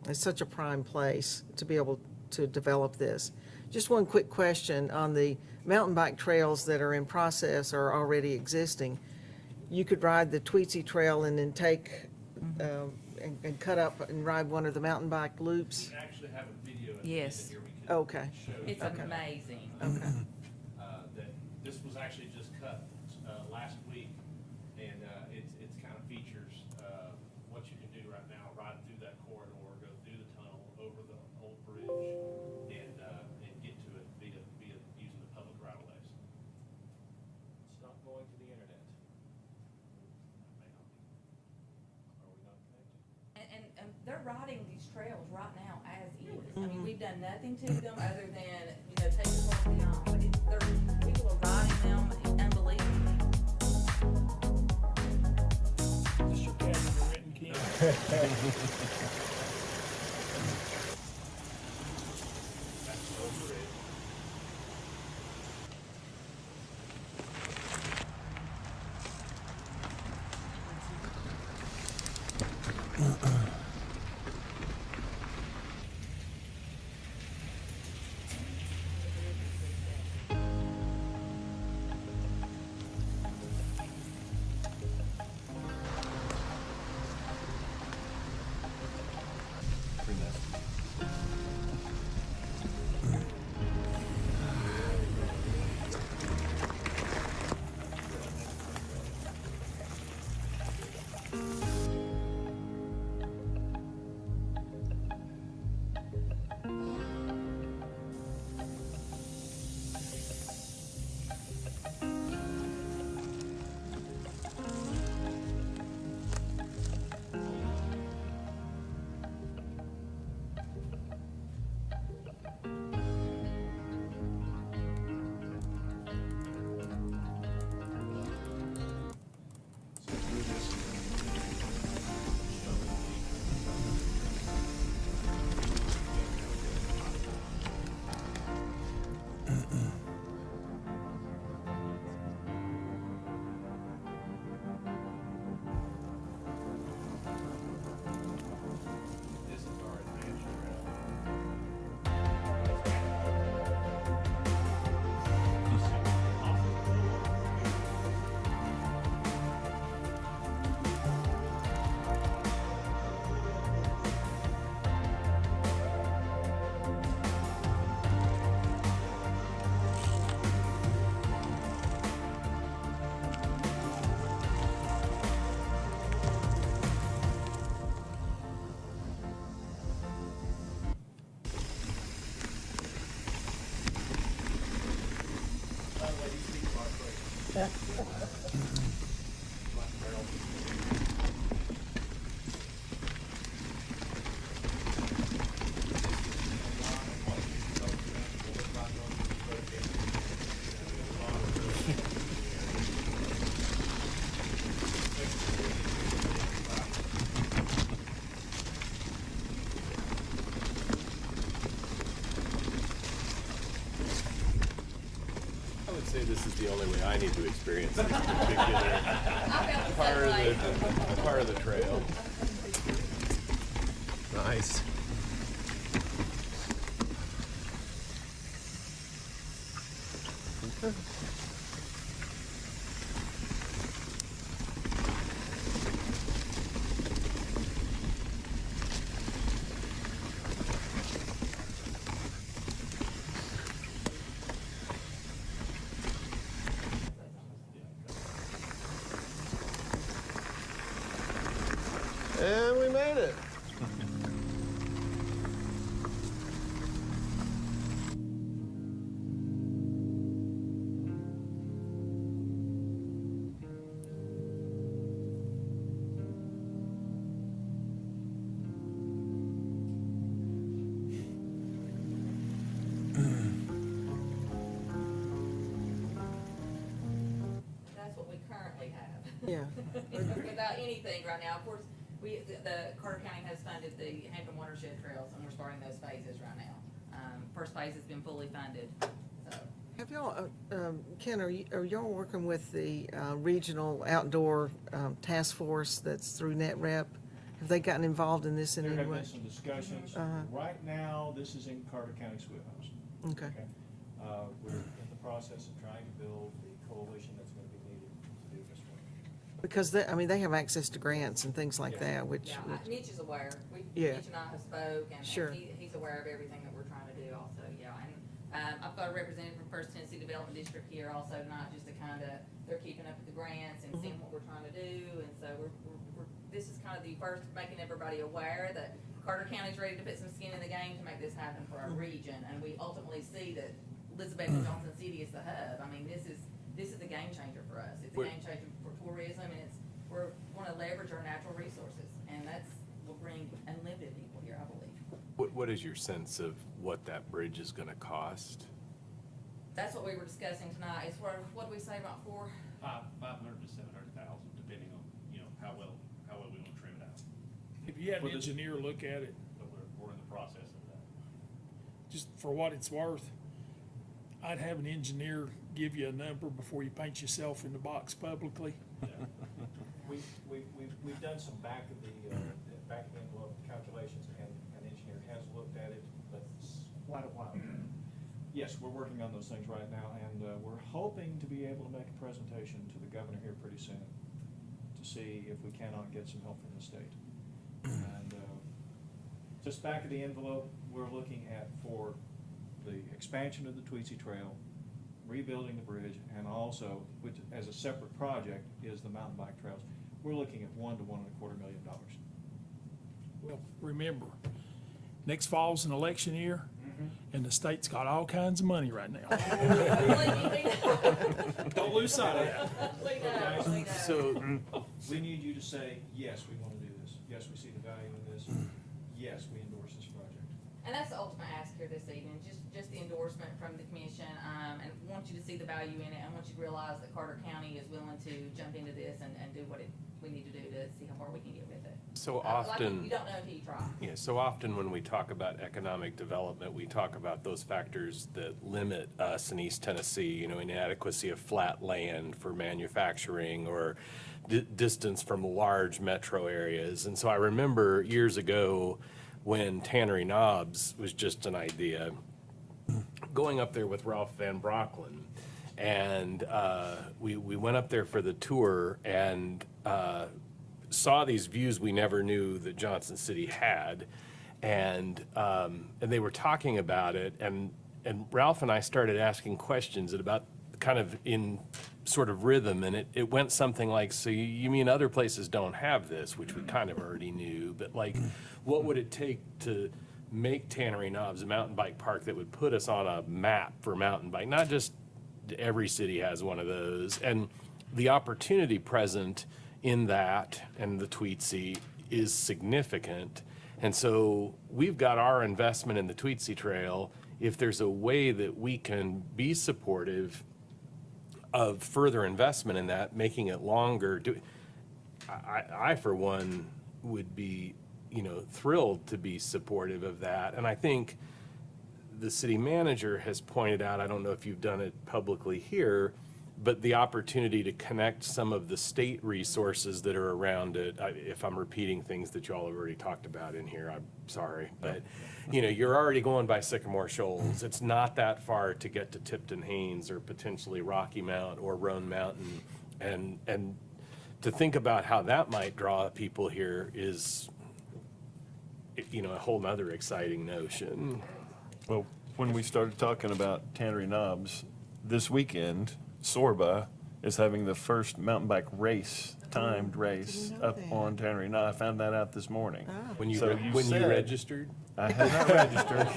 Speaker 2: it's such a prime place to be able to develop this. Just one quick question on the mountain bike trails that are in process or already existing. You could ride the Tweetsie Trail and then take and cut up and ride one of the mountain bike loops.
Speaker 18: We actually have a video at
Speaker 19: Yes.
Speaker 18: the end here we can
Speaker 2: Okay.
Speaker 18: show.
Speaker 19: It's amazing.
Speaker 2: Okay.
Speaker 18: That this was actually just cut last week, and it's kind of features what you can do right now, ride through that corridor, go through the tunnel, over the old bridge, and get to it via using the public right of ways. It's not going to the internet. Are we not connected?
Speaker 19: And they're riding these trails right now as is. I mean, we've done nothing to them other than, take the property on. But people are riding them. It's unbelievable.
Speaker 5: Just your cat in the written key.
Speaker 1: say this is the only way I need to experience this particular part of the trail. Nice. Okay. And we made it.
Speaker 19: That's what we currently have.
Speaker 2: Yeah.
Speaker 19: Without anything right now. Of course, the Carter County has funded the Hampton Watershed Trails, and we're starting those phases right now. First phase has been fully funded, so.
Speaker 2: Have y'all, Ken, are y'all working with the regional outdoor task force that's through NetRep? Have they gotten involved in this in
Speaker 5: There
Speaker 2: any
Speaker 5: have
Speaker 2: way?
Speaker 5: been some discussions.
Speaker 2: Uh-huh.
Speaker 5: Right now, this is in Carter County Schoolhouse.
Speaker 2: Okay.
Speaker 5: We're in the process of trying to build the coalition that's going to be needed to do this work.
Speaker 2: Because they have access to grants and things like that, which.
Speaker 19: Yeah, Mitch is aware.
Speaker 2: Yeah.
Speaker 19: Mitch and I have spoke, and
Speaker 2: Sure.
Speaker 19: he's aware of everything that we're trying to do also, yeah. And I've got a representative from First Tennessee Development District here also tonight, just to kind of, they're keeping up with the grants and seeing what we're trying to do. And so this is kind of the first, making everybody aware that Carter County's ready to put some skin in the game to make this happen for our region. And we ultimately see that Elizabeth and Johnson City is the hub. I mean, this is a game changer for us. It's a game changer for tourism, and we want to leverage our natural resources, and will bring unlimited people here, I believe.
Speaker 1: What is your sense of what that bridge is gonna cost?
Speaker 19: That's what we were discussing tonight. It's what do we say about $500
Speaker 18: to $700,000, depending on, how well we want to trim it out.
Speaker 5: If you had an engineer look at it,
Speaker 18: But we're in the process of that.
Speaker 5: just for what it's worth, I'd have an engineer give you a number before you paint yourself in the box publicly. We've done some back of the envelope calculations, and an engineer has looked at it, but it's quite a while. Yes, we're working on those things right now, and we're hoping to be able to make a presentation to the governor here pretty soon to see if we cannot get some help from the state. And just back of the envelope, we're looking at for the expansion of the Tweetsie Trail, rebuilding the bridge, and also, which as a separate project, is the mountain bike trails. We're looking at $1 to $1.25 million. Well, remember, next fall's an election year, and the state's got all kinds of money right now. Don't lose sight of that.
Speaker 19: We know.
Speaker 1: So,
Speaker 5: We need you to say, yes, we want to do this. Yes, we see the value in this. Yes, we endorse this project.
Speaker 19: And that's the ultimate ask here this evening, just the endorsement from the commission, and want you to see the value in it, and want you to realize that Carter County is willing to jump into this and do what we need to do to see how far we can get with it.
Speaker 1: So
Speaker 19: Like,
Speaker 1: often.
Speaker 19: you don't know until you try.
Speaker 1: Yeah, so often when we talk about economic development, we talk about those factors that limit us in East Tennessee, inadequacy of flat land for manufacturing or distance from large metro areas. And so I remember years ago when Tannery Knobs was just an idea, going up there with Ralph Van Brocklin. And we went up there for the tour and saw these views we never knew that Johnson City had, and they were talking about it, and Ralph and I started asking questions about kind of in sort of rhythm, and it went something like, so you mean other places don't have this, which we kind of already knew, but like, what would it take to make Tannery Knobs a mountain bike park that would put us on a map for mountain bike? Not just every city has one of those, and the opportunity present in that and the Tweetsie is significant. And so we've got our investment in the Tweetsie Trail. If there's a way that we can be supportive of further investment in that, making it longer, I for one would be, thrilled to be supportive of that. And I think the city manager has pointed out, I don't know if you've done it publicly here, but the opportunity to connect some of the state resources that are around it. If I'm repeating things that you all have already talked about in here, I'm sorry. But, you know, you're already going by Sycamore Shoals. It's not that far to get to Tipton Haynes or potentially Rocky Mount or Roan Mountain. And to think about how that might draw people here is, you know, a whole nother exciting notion.
Speaker 10: Well, when we started talking about Tannery Knobs, this weekend, Sorba is having the first mountain bike race, timed race, up on Tannery Knob. I found that out this morning.
Speaker 1: When you
Speaker 10: So
Speaker 1: when you
Speaker 10: said-
Speaker 1: registered?
Speaker 10: I have not registered.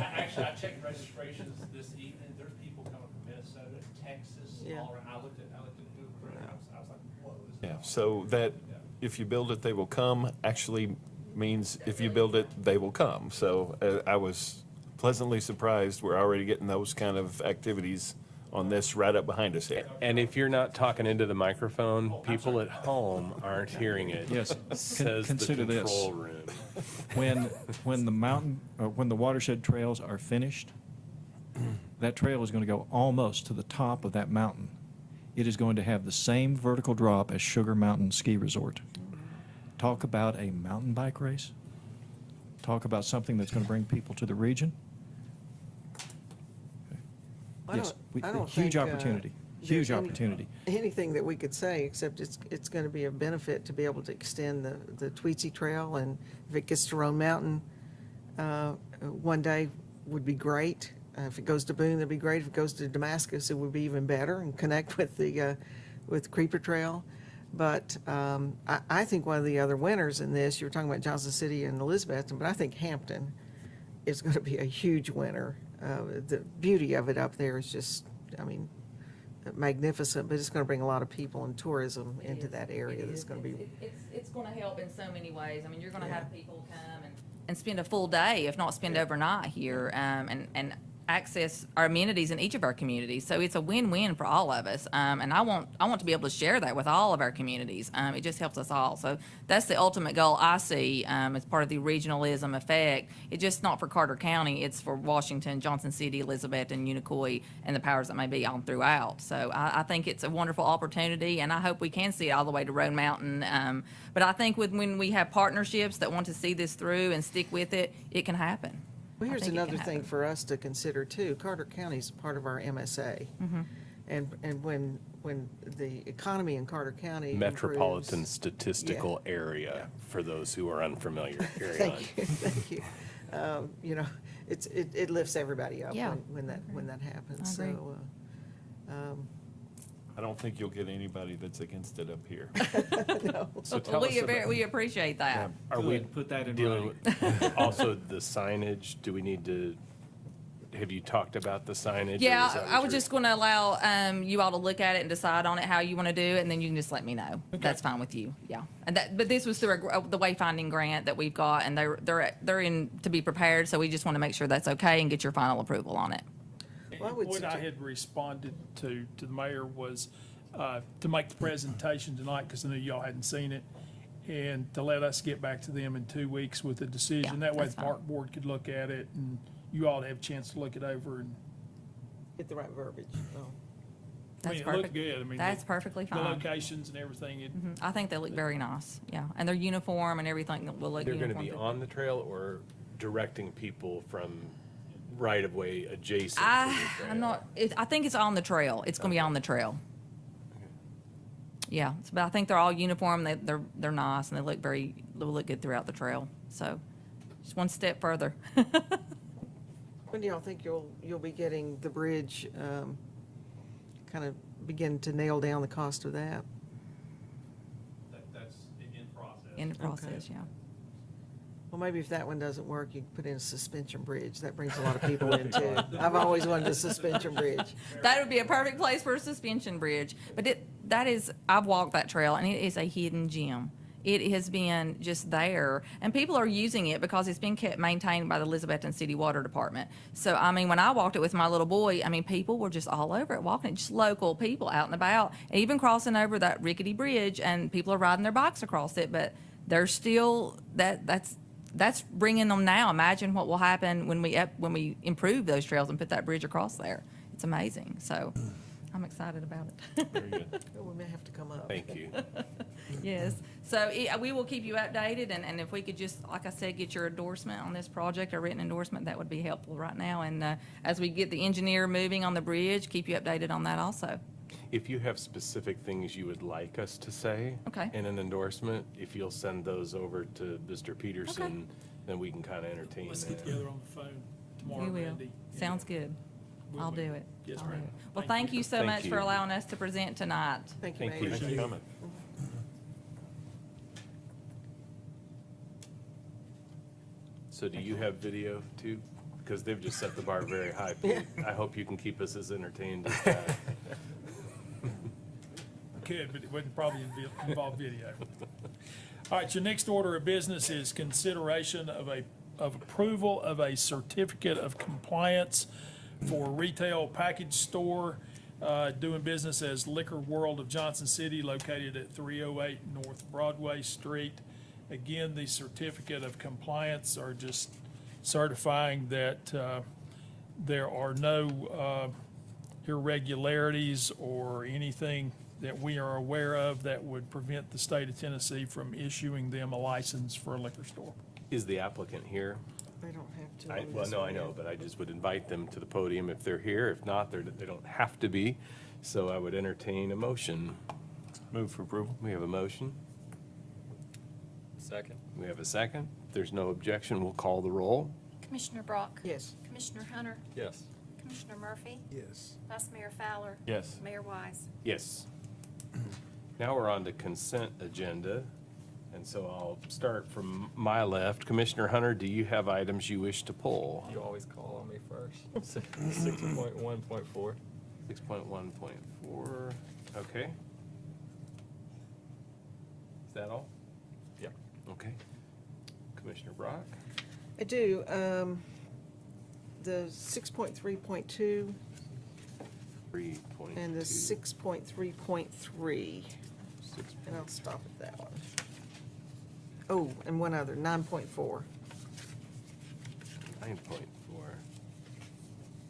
Speaker 18: Actually, I checked registrations this evening. There's people coming from Minnesota, Texas,
Speaker 2: Yeah.
Speaker 18: all around. I looked at Google, and I was like, whoa. This is
Speaker 10: Yeah, so that if you build it, they will come actually means if you build it, they will come. So I was pleasantly surprised. We're already getting those kind of activities on this right up behind us here.
Speaker 1: And if you're not talking into the microphone, people at home aren't hearing it.
Speaker 17: Yes.
Speaker 1: Says the
Speaker 17: Consider this.
Speaker 1: control room.
Speaker 17: When the watershed trails are finished, that trail is going to go almost to the top of that mountain. It is going to have the same vertical drop as Sugar Mountain Ski Resort. Talk about a mountain bike race. Talk about something that's going to bring people to the region. Yes,
Speaker 2: I don't
Speaker 17: huge
Speaker 2: think,
Speaker 17: opportunity,
Speaker 2: there's
Speaker 17: huge
Speaker 2: any-
Speaker 17: opportunity.
Speaker 2: Anything that we could say, except it's going to be a benefit to be able to extend the Tweetsie Trail, and if it gets to Roan Mountain, one day would be great. If it goes to Boone, that'd be great. If it goes to Damascus, it would be even better, and connect with the Creeper Trail. But I think one of the other winners in this, you were talking about Johnson City and Elizabethton, but I think Hampton is going to be a huge winner. The beauty of it up there is just, I mean, magnificent, but it's going to bring a lot of people and tourism into that area. That's going to be.
Speaker 19: It's going to help in so many ways. I mean, you're going to have people come and spend a full day, if not spend overnight here, and access our amenities in each of our communities. So it's a win-win for all of us. And I want to be able to share that with all of our communities. It just helps us all. So that's the ultimate goal I see as part of the regionalism effect. It's just not for Carter County. It's for Washington, Johnson City, Elizabeth, and Unicoi, and the powers that may be on throughout. So I think it's a wonderful opportunity, and I hope we can see it all the way to Roan Mountain. But I think when we have partnerships that want to see this through and stick with it, it can happen.
Speaker 2: Well, here's
Speaker 19: I think it
Speaker 2: another
Speaker 19: can
Speaker 2: thing
Speaker 19: happen.
Speaker 2: for us to consider too. Carter County is part of our MSA. And when the economy in Carter County
Speaker 1: Metropolitan
Speaker 2: improves-
Speaker 1: Statistical Area, for those who are unfamiliar. Carry on.
Speaker 2: Thank you, thank you. You know, it lifts everybody up
Speaker 19: Yeah.
Speaker 2: when that happens.
Speaker 19: I agree.
Speaker 2: So,
Speaker 10: I don't think you'll get anybody that's against it up here.
Speaker 2: no.
Speaker 1: So tell us about.
Speaker 19: We appreciate that.
Speaker 1: Are we
Speaker 17: Good. Put that in
Speaker 1: dealing with also the signage? Do we need to, have you talked about the signage? or is
Speaker 19: Yeah,
Speaker 1: that
Speaker 19: I
Speaker 1: what
Speaker 19: was
Speaker 1: you're-
Speaker 19: just going to allow you all to look at it and decide on it how you want to do it, and then you can just let me know. That's fine with you. Yeah, and but this was through the wayfinding grant that we've got, and they're in to be prepared. So we just want to make sure that's okay and get your final approval on it.
Speaker 2: Well, I would
Speaker 5: What I
Speaker 2: suggest-
Speaker 5: had responded to the mayor was to make the presentation tonight, because I knew y'all hadn't seen it, and to let us get back to them in 2 weeks with a decision.
Speaker 19: Yeah,
Speaker 5: That way
Speaker 19: that's
Speaker 5: the
Speaker 19: fine.
Speaker 5: park board could look at it, and you all have a chance to look it over. And
Speaker 2: Get the right verbiage. Oh.
Speaker 5: I
Speaker 19: That's
Speaker 5: mean, it
Speaker 19: perfect.
Speaker 5: looked good. I mean,
Speaker 19: That's perfectly
Speaker 5: the
Speaker 19: fine.
Speaker 5: locations and everything.
Speaker 19: I think they look very nice. Yeah, and their uniform and everything will look
Speaker 1: They're going to
Speaker 19: uniform.
Speaker 1: be
Speaker 19: too.
Speaker 1: on the trail or directing people from right-of-way adjacent to the trail?
Speaker 19: I'm not. I think it's on the trail. It's going to be on the trail. Yeah, but I think they're all uniform. They're nice and they look good throughout the trail. So, just one step further.
Speaker 2: When do y'all think you'll be getting the bridge, kind of begin to nail down the cost of that?
Speaker 18: That's in process.
Speaker 19: In the process, yeah.
Speaker 2: Well, maybe if that one doesn't work, you can put in a suspension bridge. That brings a lot of people in too. I've always wanted a suspension bridge.
Speaker 19: That would be a perfect place for a suspension bridge. But I've walked that trail, and it is a hidden gem. It has been just there, and people are using it because it's been kept maintained by the Elizabethton City Water Department. So, I mean, when I walked it with my little boy, I mean, people were just all over it, walking it, just local people out and about, even crossing over that rickety bridge, and people are riding their bikes across it, but there's still, that's that's bringing them now. Imagine what will happen when we improve those trails and put that bridge across there. It's amazing. So I'm excited about it.
Speaker 1: Very good.
Speaker 2: Oh, we may have to come up.
Speaker 1: Thank you.
Speaker 19: Yes. So we will keep you updated, and if we could just, like I said, get your endorsement on this project, a written endorsement, that would be helpful right now. And as we get the engineer moving on the bridge, keep you updated on that also.
Speaker 1: If you have specific things you would like us to say
Speaker 19: Okay.
Speaker 1: in an endorsement, if you'll send those over to Mr. Peterson, then we can kind of entertain
Speaker 5: Let's get
Speaker 1: that.
Speaker 5: together on the phone tomorrow,
Speaker 19: We will.
Speaker 5: Randy.
Speaker 19: Sounds good.
Speaker 5: Will
Speaker 19: I'll
Speaker 5: we?
Speaker 19: do it.
Speaker 5: Yes,
Speaker 19: I'll do
Speaker 5: ma'am.
Speaker 19: it. Well,
Speaker 5: Thank
Speaker 19: thank you so
Speaker 1: Thank
Speaker 19: much for
Speaker 1: you.
Speaker 19: allowing us to present tonight.
Speaker 2: Thank you,
Speaker 1: Thank you
Speaker 2: Mayor.
Speaker 1: for coming. So do you have video too? Because they've just set the bar very high. Pete. I hope you can keep us as entertained as that.
Speaker 5: Could, but it wouldn't probably involve video. All right, your next order of business is consideration of approval of a certificate of compliance for retail package store doing business as Liquor World of Johnson City, located at 308 North Broadway Street. Again, the certificate of compliance are just certifying that there are no irregularities or anything that we are aware of that would prevent the state of Tennessee from issuing them a license for a liquor store.
Speaker 1: Is the applicant here?
Speaker 2: They don't have to. on
Speaker 1: Well,
Speaker 2: this
Speaker 1: no, I
Speaker 2: one.
Speaker 1: know, but I just would invite them to the podium if they're here. If not, they don't have to be. So I would entertain a motion.
Speaker 8: Move for approval.
Speaker 1: We have a motion.
Speaker 8: Second.
Speaker 1: We have a second. If there's no objection, we'll call the roll.
Speaker 4: Commissioner Brock?
Speaker 2: Yes.
Speaker 4: Commissioner Hunter?
Speaker 8: Yes.
Speaker 4: Commissioner Murphy?
Speaker 16: Yes.
Speaker 4: Vice Mayor Fowler?
Speaker 8: Yes.
Speaker 4: Mayor Wise?
Speaker 1: Yes. Now we're on to consent agenda. And so I'll start from my left. Commissioner Hunter, do you have items you wish to pull?
Speaker 8: You always call on me first. 6.1.4.
Speaker 1: 6.1.4, okay. Is that all?
Speaker 8: Yeah.
Speaker 1: Okay. Commissioner Brock?
Speaker 2: I do. The 6.3.2
Speaker 1: 3.2.
Speaker 2: and the 6.3.3. And I'll stop at that one. Oh, and one other, 9.4.
Speaker 1: 9.4.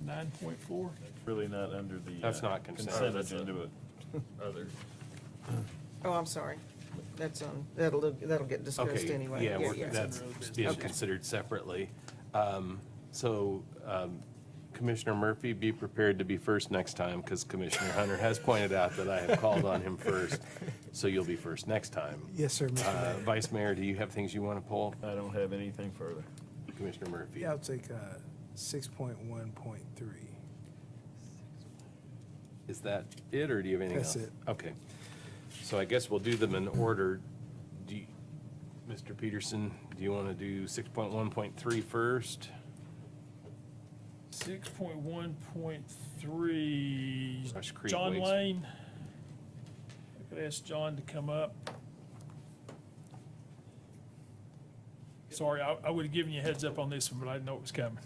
Speaker 5: 9.4?
Speaker 8: Really not under the.
Speaker 1: That's not consent. That's
Speaker 8: agenda, but other.
Speaker 2: Oh, I'm sorry. That's on, that'll get discussed
Speaker 1: Okay,
Speaker 2: anyway.
Speaker 1: yeah, that's being
Speaker 2: Okay.
Speaker 1: considered separately. So Commissioner Murphy, be prepared to be first next time, because Commissioner Hunter has pointed out that I have called on him first, so you'll be first next time.
Speaker 16: Yes, sir, Mr. Mayor.
Speaker 1: Vice Mayor, do you have things you want to pull?
Speaker 8: I don't have anything further.
Speaker 1: Commissioner Murphy?
Speaker 16: Yeah, I'll take 6.1.3.
Speaker 1: Is that it, or do you have anything else?
Speaker 16: That's it.
Speaker 1: Okay. So I guess we'll do them in order. Mr. Peterson, do you want to do 6.1.3 first?
Speaker 5: 6.1.3,
Speaker 1: Brush Creek
Speaker 5: John
Speaker 1: waste.
Speaker 5: Lane. I could ask John to come up. Sorry, I would have given you a heads up on this one, but I didn't know it was coming.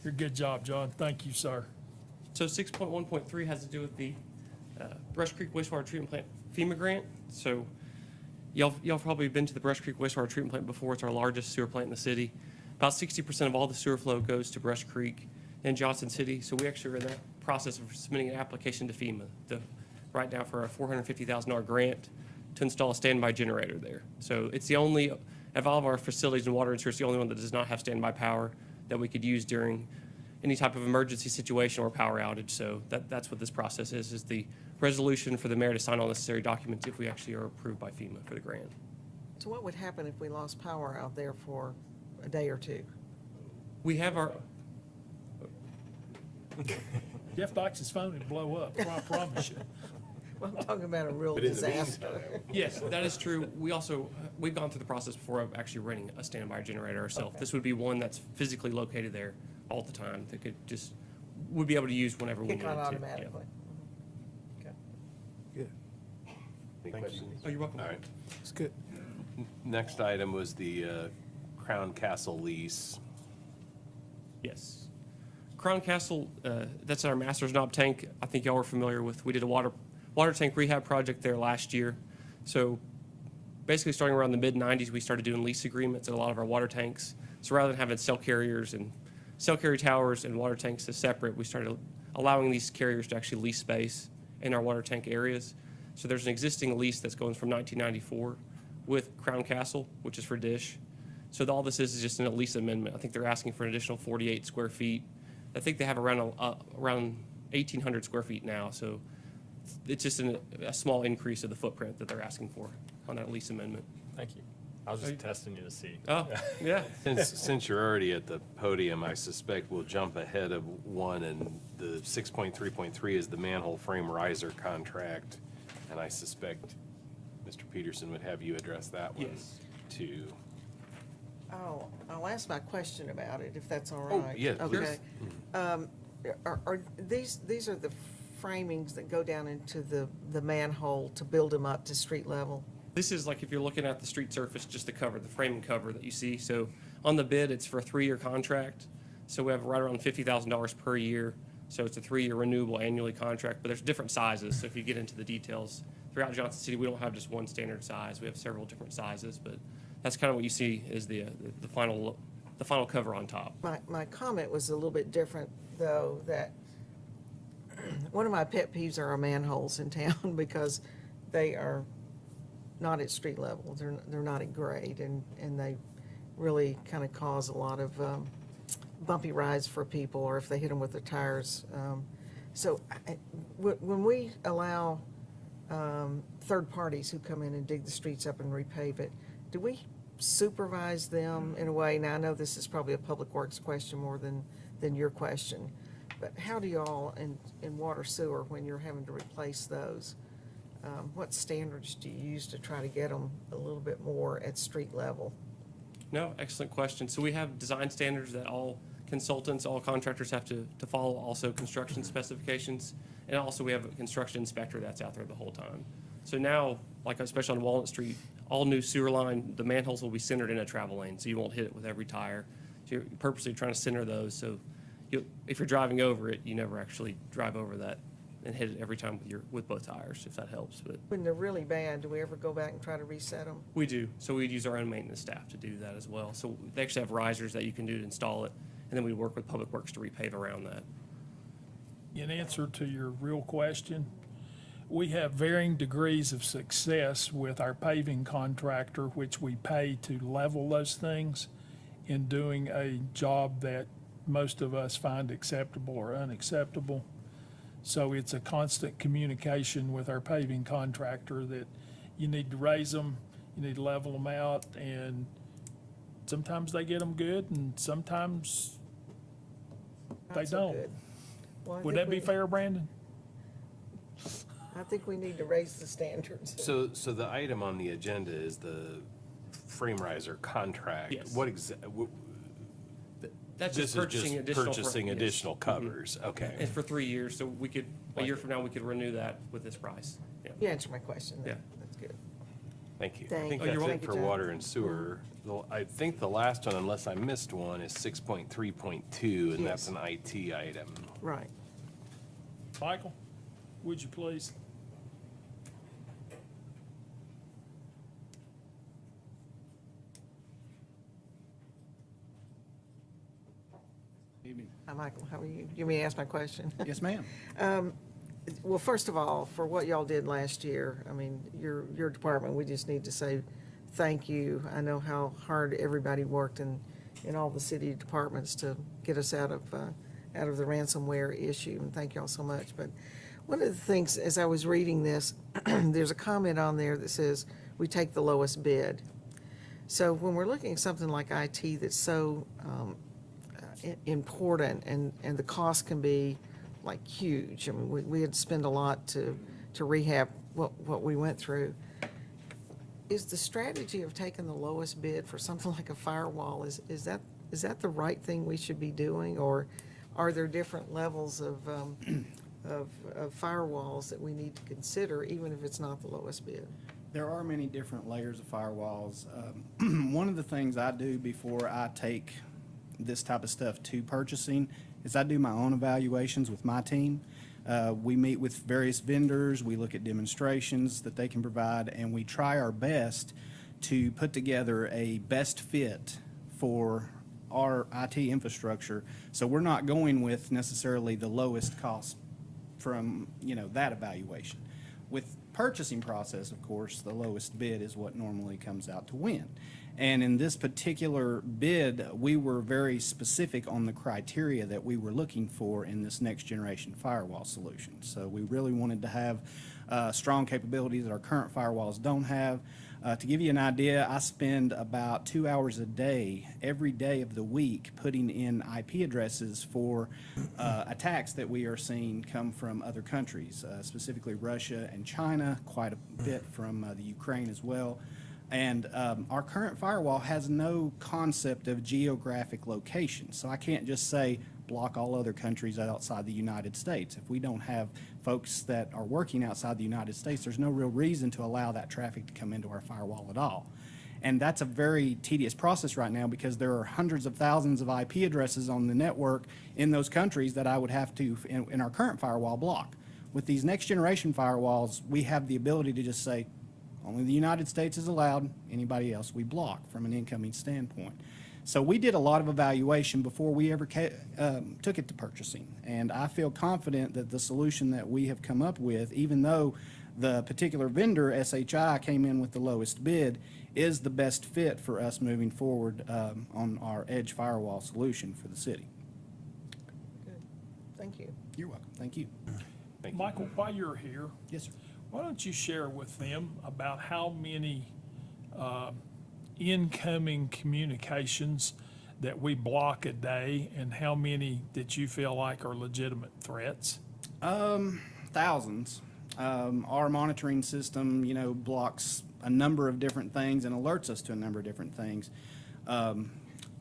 Speaker 5: Your good job, John. Thank you, sir.
Speaker 20: So 6.1.3 has to do with the Brush Creek wastewater treatment plant FEMA grant. So y'all probably been to the Brush Creek wastewater treatment plant before. It's our largest sewer plant in the city. About 60% of all the sewer flow goes to Brush Creek in Johnson City. So we actually are in that process of submitting an application to FEMA right now for a $450,000 grant to install a standby generator there. So it's the only, of all of our facilities in water and sewer, it's the only one that does not have standby power that we could use during any type of emergency situation or power outage. So that's what this process is the resolution for the mayor to sign all necessary documents if we actually are approved by FEMA for the grant.
Speaker 2: So what would happen if we lost power out there for a day or two?
Speaker 20: We have our,
Speaker 5: Jeff Dykes' phone would blow up, I promise you.
Speaker 2: Well, I'm talking about a real
Speaker 1: But in the
Speaker 2: disaster.
Speaker 20: yes, that is true. We've gone through the process before of actually renting a standby generator ourselves.
Speaker 2: Okay.
Speaker 20: This would be one that's physically located there all the time that would be able to use whenever we
Speaker 2: Kick
Speaker 20: needed
Speaker 2: on
Speaker 20: to. Yeah.
Speaker 2: automatically. Okay.
Speaker 16: Good.
Speaker 1: Any questions?
Speaker 20: Oh, you're welcome.
Speaker 1: All right.
Speaker 16: It's good.
Speaker 1: Next item was the Crown Castle lease.
Speaker 20: Yes. Crown Castle, that's our Master's Knob tank. I think y'all are familiar with. We did a water tank rehab project there last year. So basically starting around the mid-90s, we started doing lease agreements in a lot of our water tanks. So rather than having cell carriers and cell carrier towers and water tanks as separate, we started allowing these carriers to actually lease space in our water tank areas. So there's an existing lease that's going from 1994 with Crown Castle, which is for Dish. So all this is just a lease amendment. I think they're asking for an additional 48 square feet. I think they have around 1,800 square feet now. So it's just a small increase of the footprint that they're asking for on that lease amendment.
Speaker 8: Thank you. I was just testing you to see.
Speaker 20: Oh, yeah.
Speaker 1: Since you're already at the podium, I suspect we'll jump ahead of one, and the 6.3.3 is the manhole frame riser contract. And I suspect Mr. Peterson would have you address that one too.
Speaker 2: Oh, I'll ask my question about it, if that's all
Speaker 1: Oh,
Speaker 2: right.
Speaker 1: yeah, please.
Speaker 2: Okay. Are these are the framings that go down into the manhole to build them up to street level?
Speaker 20: This is like if you're looking at the street surface, just the cover, the frame and cover that you see. So on the bid, it's for a 3-year contract. So we have right around $50,000 per year. So it's a 3-year renewable annually contract, but there's different sizes. So if you get into the details, throughout Johnson City, we don't have just one standard size. We have several different sizes, but that's kind of what you see is the final cover on top.
Speaker 2: My comment was a little bit different, though, that one of my pet peeves are our manholes in town because they are not at street level. They're not at grade, and they really kind of cause a lot of bumpy rides for people, or if they hit them with their tires. So when we allow third parties who come in and dig the streets up and repave it, do we supervise them in a way? Now, I know this is probably a public works question more than your question, but how do y'all in water sewer, when you're having to replace those, what standards do you use to try to get them a little bit more at street level?
Speaker 20: No, excellent question. So we have design standards that all consultants, all contractors have to follow, also construction specifications, and also we have a construction inspector that's out there the whole time. So now, like especially on Walnut Street, all new sewer line, the manholes will be centered in a travel lane, so you won't hit it with every tire. So you're purposely trying to center those, so if you're driving over it, you never actually drive over that and hit it every time with both tires, if that helps. But
Speaker 2: When they're really bad, do we ever go back and try to reset them?
Speaker 20: we do. So we'd use our own maintenance staff to do that as well. So they actually have risers that you can do to install it, and then we work with Public Works to repave around that.
Speaker 5: In answer to your real question, we have varying degrees of success with our paving contractor, which we pay to level those things, in doing a job that most of us find acceptable or unacceptable. So it's a constant communication with our paving contractor that you need to raise them, you need to level them out, and sometimes they get them good and sometimes they
Speaker 2: Not so
Speaker 5: don't.
Speaker 2: good. Well, I
Speaker 5: Would
Speaker 2: think
Speaker 5: that be fair, Brandon?
Speaker 2: I think we need to raise the standards.
Speaker 1: So the item on the agenda is the frame riser contract.
Speaker 20: Yes.
Speaker 1: What
Speaker 20: That's
Speaker 1: this
Speaker 20: just purchasing
Speaker 1: is
Speaker 20: additional.
Speaker 1: just purchasing
Speaker 20: yes.
Speaker 1: additional
Speaker 20: Mhm.
Speaker 1: covers. Okay.
Speaker 20: And for 3 years, so we could, a year from now, we could renew that with this price. Yeah.
Speaker 2: You answered my question.
Speaker 20: Yeah.
Speaker 2: That's good.
Speaker 1: Thank you. I
Speaker 2: Thank
Speaker 1: think
Speaker 2: you.
Speaker 1: that's
Speaker 20: you're
Speaker 1: it
Speaker 2: welcome.
Speaker 1: for
Speaker 2: John.
Speaker 1: water and sewer. I think the last one, unless I missed one, is 6.3.2, and that's
Speaker 2: Yes.
Speaker 1: an IT item.
Speaker 2: Right.
Speaker 5: Michael, would you please?
Speaker 2: Hi, Michael. How are you? You mean to ask my question?
Speaker 21: Yes, ma'am.
Speaker 2: Well, first of all, for what y'all did last year, I mean, your department, we just need to say thank you. I know how hard everybody worked in all the city departments to get us out of the ransomware issue, and thank y'all so much. But one of the things, as I was reading this, there's a comment on there that says, we take the lowest bid. So when we're looking at something like IT that's so important, and the cost can be like huge. I mean, we had to spend a lot to rehab what we went through. Is the strategy of taking the lowest bid for something like a firewall, is that the right thing we should be doing, or are there different levels of firewalls that we need to consider, even if it's not the lowest bid?
Speaker 21: There are many different layers of firewalls. One of the things I do before I take this type of stuff to purchasing is I do my own evaluations with my team. We meet with various vendors, we look at demonstrations that they can provide, and we try our best to put together a best fit for our IT infrastructure. So we're not going with necessarily the lowest cost from, that evaluation. With purchasing process, of course, the lowest bid is what normally comes out to win. And in this particular bid, we were very specific on the criteria that we were looking for in this next generation firewall solution. So we really wanted to have strong capabilities that our current firewalls don't have. To give you an idea, I spend about 2 hours a day, every day of the week, putting in IP addresses for attacks that we are seeing come from other countries, specifically Russia and China, quite a bit from the Ukraine as well. And our current firewall has no concept of geographic location. So I can't just say block all other countries outside the United States. If we don't have folks that are working outside the United States, there's no real reason to allow that traffic to come into our firewall at all. And that's a very tedious process right now because there are hundreds of thousands of IP addresses on the network in those countries that I would have to, in our current firewall, block. With these next generation firewalls, we have the ability to just say, only the United States is allowed, anybody else we block from an incoming standpoint. So we did a lot of evaluation before we ever took it to purchasing. And I feel confident that the solution that we have come up with, even though the particular vendor, SHI, came in with the lowest bid, is the best fit for us moving forward on our edge firewall solution for the city.
Speaker 2: Good. Thank you.
Speaker 21: You're welcome. Thank you.
Speaker 1: Thank you.
Speaker 5: Michael, while you're here,
Speaker 21: Yes, sir.
Speaker 5: why don't you share with them about how many incoming communications that we block a day and how many that you feel like are legitimate threats?
Speaker 21: Thousands. Our monitoring system, blocks a number of different things and alerts us to a number of different things.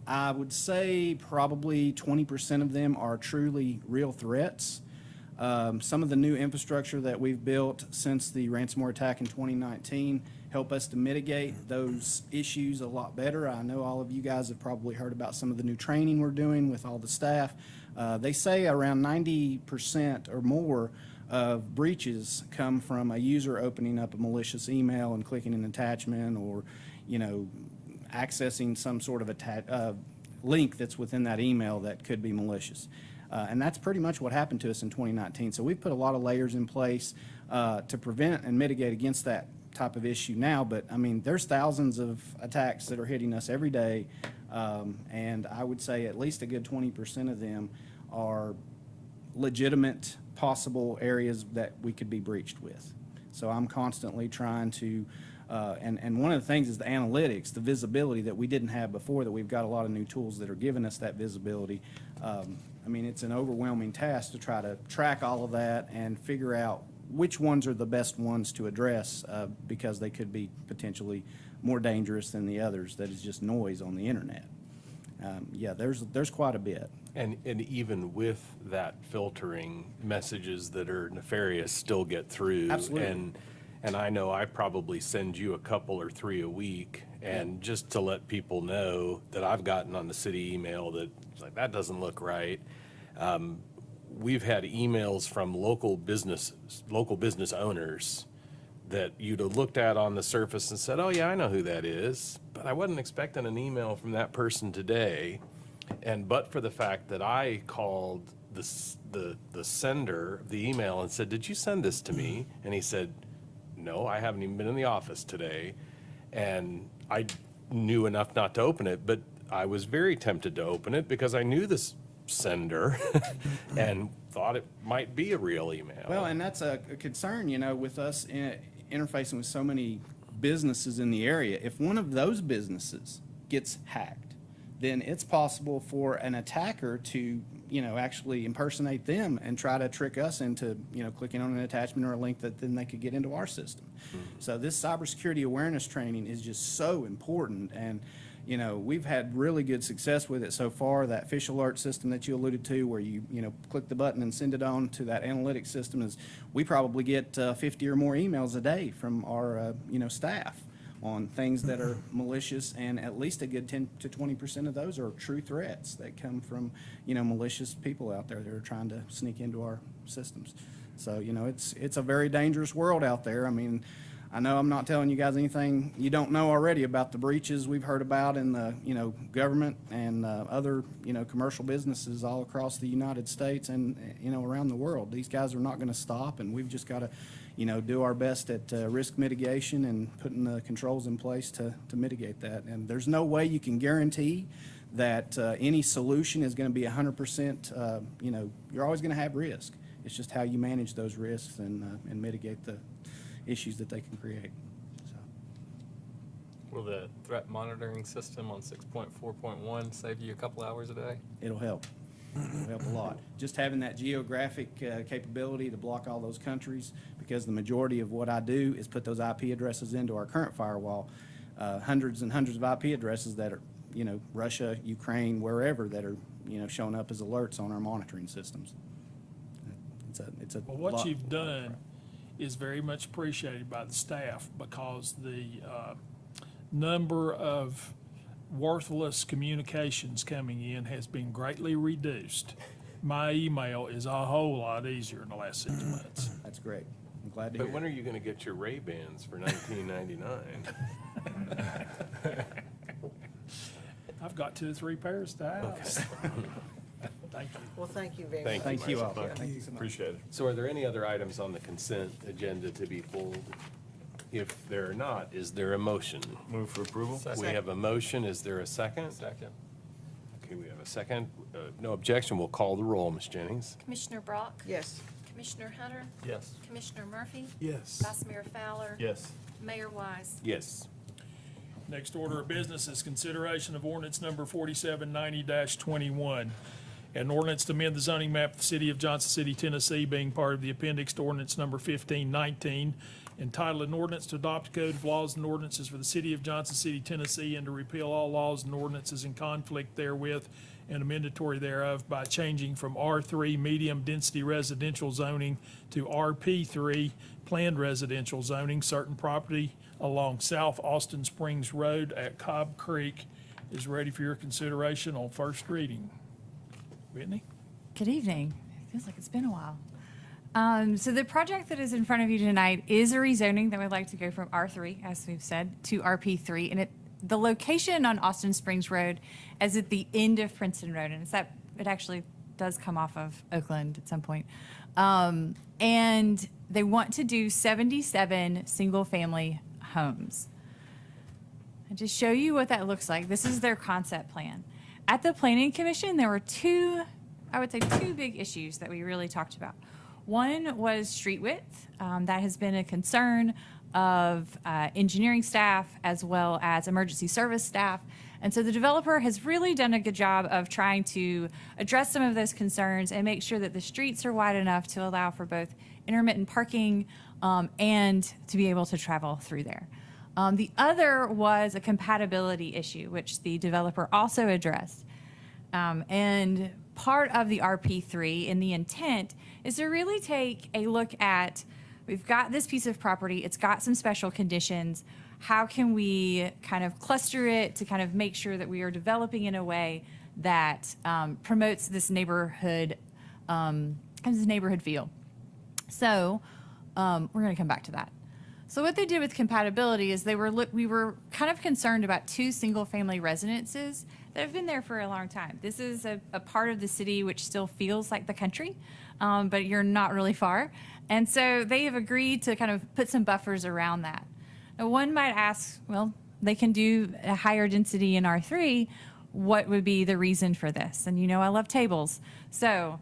Speaker 21: I would say probably 20% of them are truly real threats. Some of the new infrastructure that we've built since the ransomware attack in 2019 help us to mitigate those issues a lot better. I know all of you guys have probably heard about some of the new training we're doing with all the staff. They say around 90% or more of breaches come from a user opening up a malicious email and clicking an attachment or, accessing some sort of link that's within that email that could be malicious. And that's pretty much what happened to us in 2019. So we've put a lot of layers in place to prevent and mitigate against that type of issue now. But, there's thousands of attacks that are hitting us every day. And I would say at least a good 20% of them are legitimate possible areas that we could be breached with. So I'm constantly trying to, and one of the things is the analytics, the visibility that we didn't have before, that we've got a lot of new tools that are giving us that visibility. It's an overwhelming task to try to track all of that and figure out which ones are the best ones to address because they could be potentially more dangerous than the others that is just noise on the internet. There's quite a bit.
Speaker 1: And even with that filtering, messages that are nefarious still get through.
Speaker 21: Absolutely.
Speaker 1: And I know I probably send you a couple or three a week, and just to let people know that I've gotten on the city email that it's like, that doesn't look right. We've had emails from local business owners that you'd have looked at on the surface and said, oh yeah, I know who that is, but I wasn't expecting an email from that person today. And but for the fact that I called the sender of the email and said, did you send this to me? And he said, no, I haven't even been in the office today. And I knew enough not to open it, but I was very tempted to open it because I knew this sender and thought it might be a real email.
Speaker 21: Well, and that's a concern, with us interfacing with so many businesses in the area. If one of those businesses gets hacked, then it's possible for an attacker to, actually impersonate them and try to trick us into, clicking on an attachment or a link that then they could get into our system. So this cybersecurity awareness training is just so important. And, we've had really good success with it so far. That fish alert system that you alluded to, where you click the button and send it on to that analytics system, is we probably get 50 or more emails a day from our, staff on things that are malicious, and at least a good 10 to 20% of those are true threats that come from, malicious people out there that are trying to sneak into our systems. So, it's a very dangerous world out there. I know I'm not telling you guys anything you don't know already about the breaches we've heard about in the, government and other, commercial businesses all across the United States and, around the world. These guys are not going to stop, and we've just got to, do our best at risk mitigation and putting the controls in place to mitigate that. And there's no way you can guarantee that any solution is going to be 100%, you're always going to have risk. It's just how you manage those risks and mitigate the issues that they can create. So.
Speaker 8: Will the threat monitoring system on 6.4.1 save you a couple hours a day?
Speaker 21: It'll help. It'll help a lot. Just having that geographic capability to block all those countries, because the majority of what I do is put those IP addresses into our current firewall. Hundreds and hundreds of IP addresses that are, Russia, Ukraine, wherever, that are, showing up as alerts on our monitoring systems. It's a
Speaker 5: Well, what
Speaker 21: lot.
Speaker 5: you've done is very much appreciated by the staff, because the number of worthless communications coming in has been greatly reduced. My email is a whole lot easier in the last 6 months.
Speaker 21: That's great. I'm glad to hear
Speaker 1: But when
Speaker 21: it.
Speaker 1: are you going to get your Ray-Bans for $19.99?
Speaker 5: I've got 2 or 3 pairs to house. Thank you.
Speaker 2: Well, thank you very much.
Speaker 21: Thank you all.
Speaker 1: Thank
Speaker 21: Thank you so much.
Speaker 8: Appreciate it.
Speaker 1: So are there any other items on the consent agenda to be pulled? If there are not, is there a motion?
Speaker 8: Move for approval?
Speaker 1: We have a motion. Is there a second?
Speaker 8: Second.
Speaker 1: Okay, we have a second. No objection. We'll call the roll, Ms. Jennings.
Speaker 4: Commissioner Brock?
Speaker 2: Yes.
Speaker 4: Commissioner Hunter?
Speaker 8: Yes.
Speaker 4: Commissioner Murphy?
Speaker 5: Yes.
Speaker 4: Vice Mayor Fowler?
Speaker 8: Yes.
Speaker 4: Mayor Wise?
Speaker 1: Yes.
Speaker 5: Next order of business is consideration of ordinance number 4790-21. An ordinance to amend the zoning map of the city of Johnson City, Tennessee, being part of the appendix to ordinance number 1519, entitled an ordinance to adopt a code of laws and ordinances for the city of Johnson City, Tennessee, and to repeal all laws and ordinances in conflict therewith and amendatory thereof by changing from R3 medium density residential zoning to RP3 planned residential zoning. Certain property along South Austin Springs Road at Cobb Creek is ready for your consideration on first reading. Whitney?
Speaker 7: Good evening. It feels like it's been a while. So the project that is in front of you tonight is a rezoning that would like to go from R3, as we've said, to RP3. And the location on Austin Springs Road is at the end of Princeton Road. And it actually does come off of Oakland at some point. And they want to do 77 single-family homes. And to show you what that looks like, this is their concept plan. At the Planning Commission, there were two big issues that we really talked about. One was street width. That has been a concern of engineering staff as well as emergency service staff. And so the developer has really done a good job of trying to address some of those concerns and make sure that the streets are wide enough to allow for both intermittent parking and to be able to travel through there. The other was a compatibility issue, which the developer also addressed. And part of the RP3 in the intent is to really take a look at, we've got this piece of property, it's got some special conditions. How can we kind of cluster it to kind of make sure that we are developing in a way that promotes this neighborhood, feel? So we're going to come back to that. So what they did with compatibility is we were kind of concerned about 2 single-family residences that have been there for a long time. This is a part of the city which still feels like the country, but you're not really far. And so they have agreed to kind of put some buffers around that. Now, one might ask, well, they can do a higher density in R3. What would be the reason for this? And I love tables. So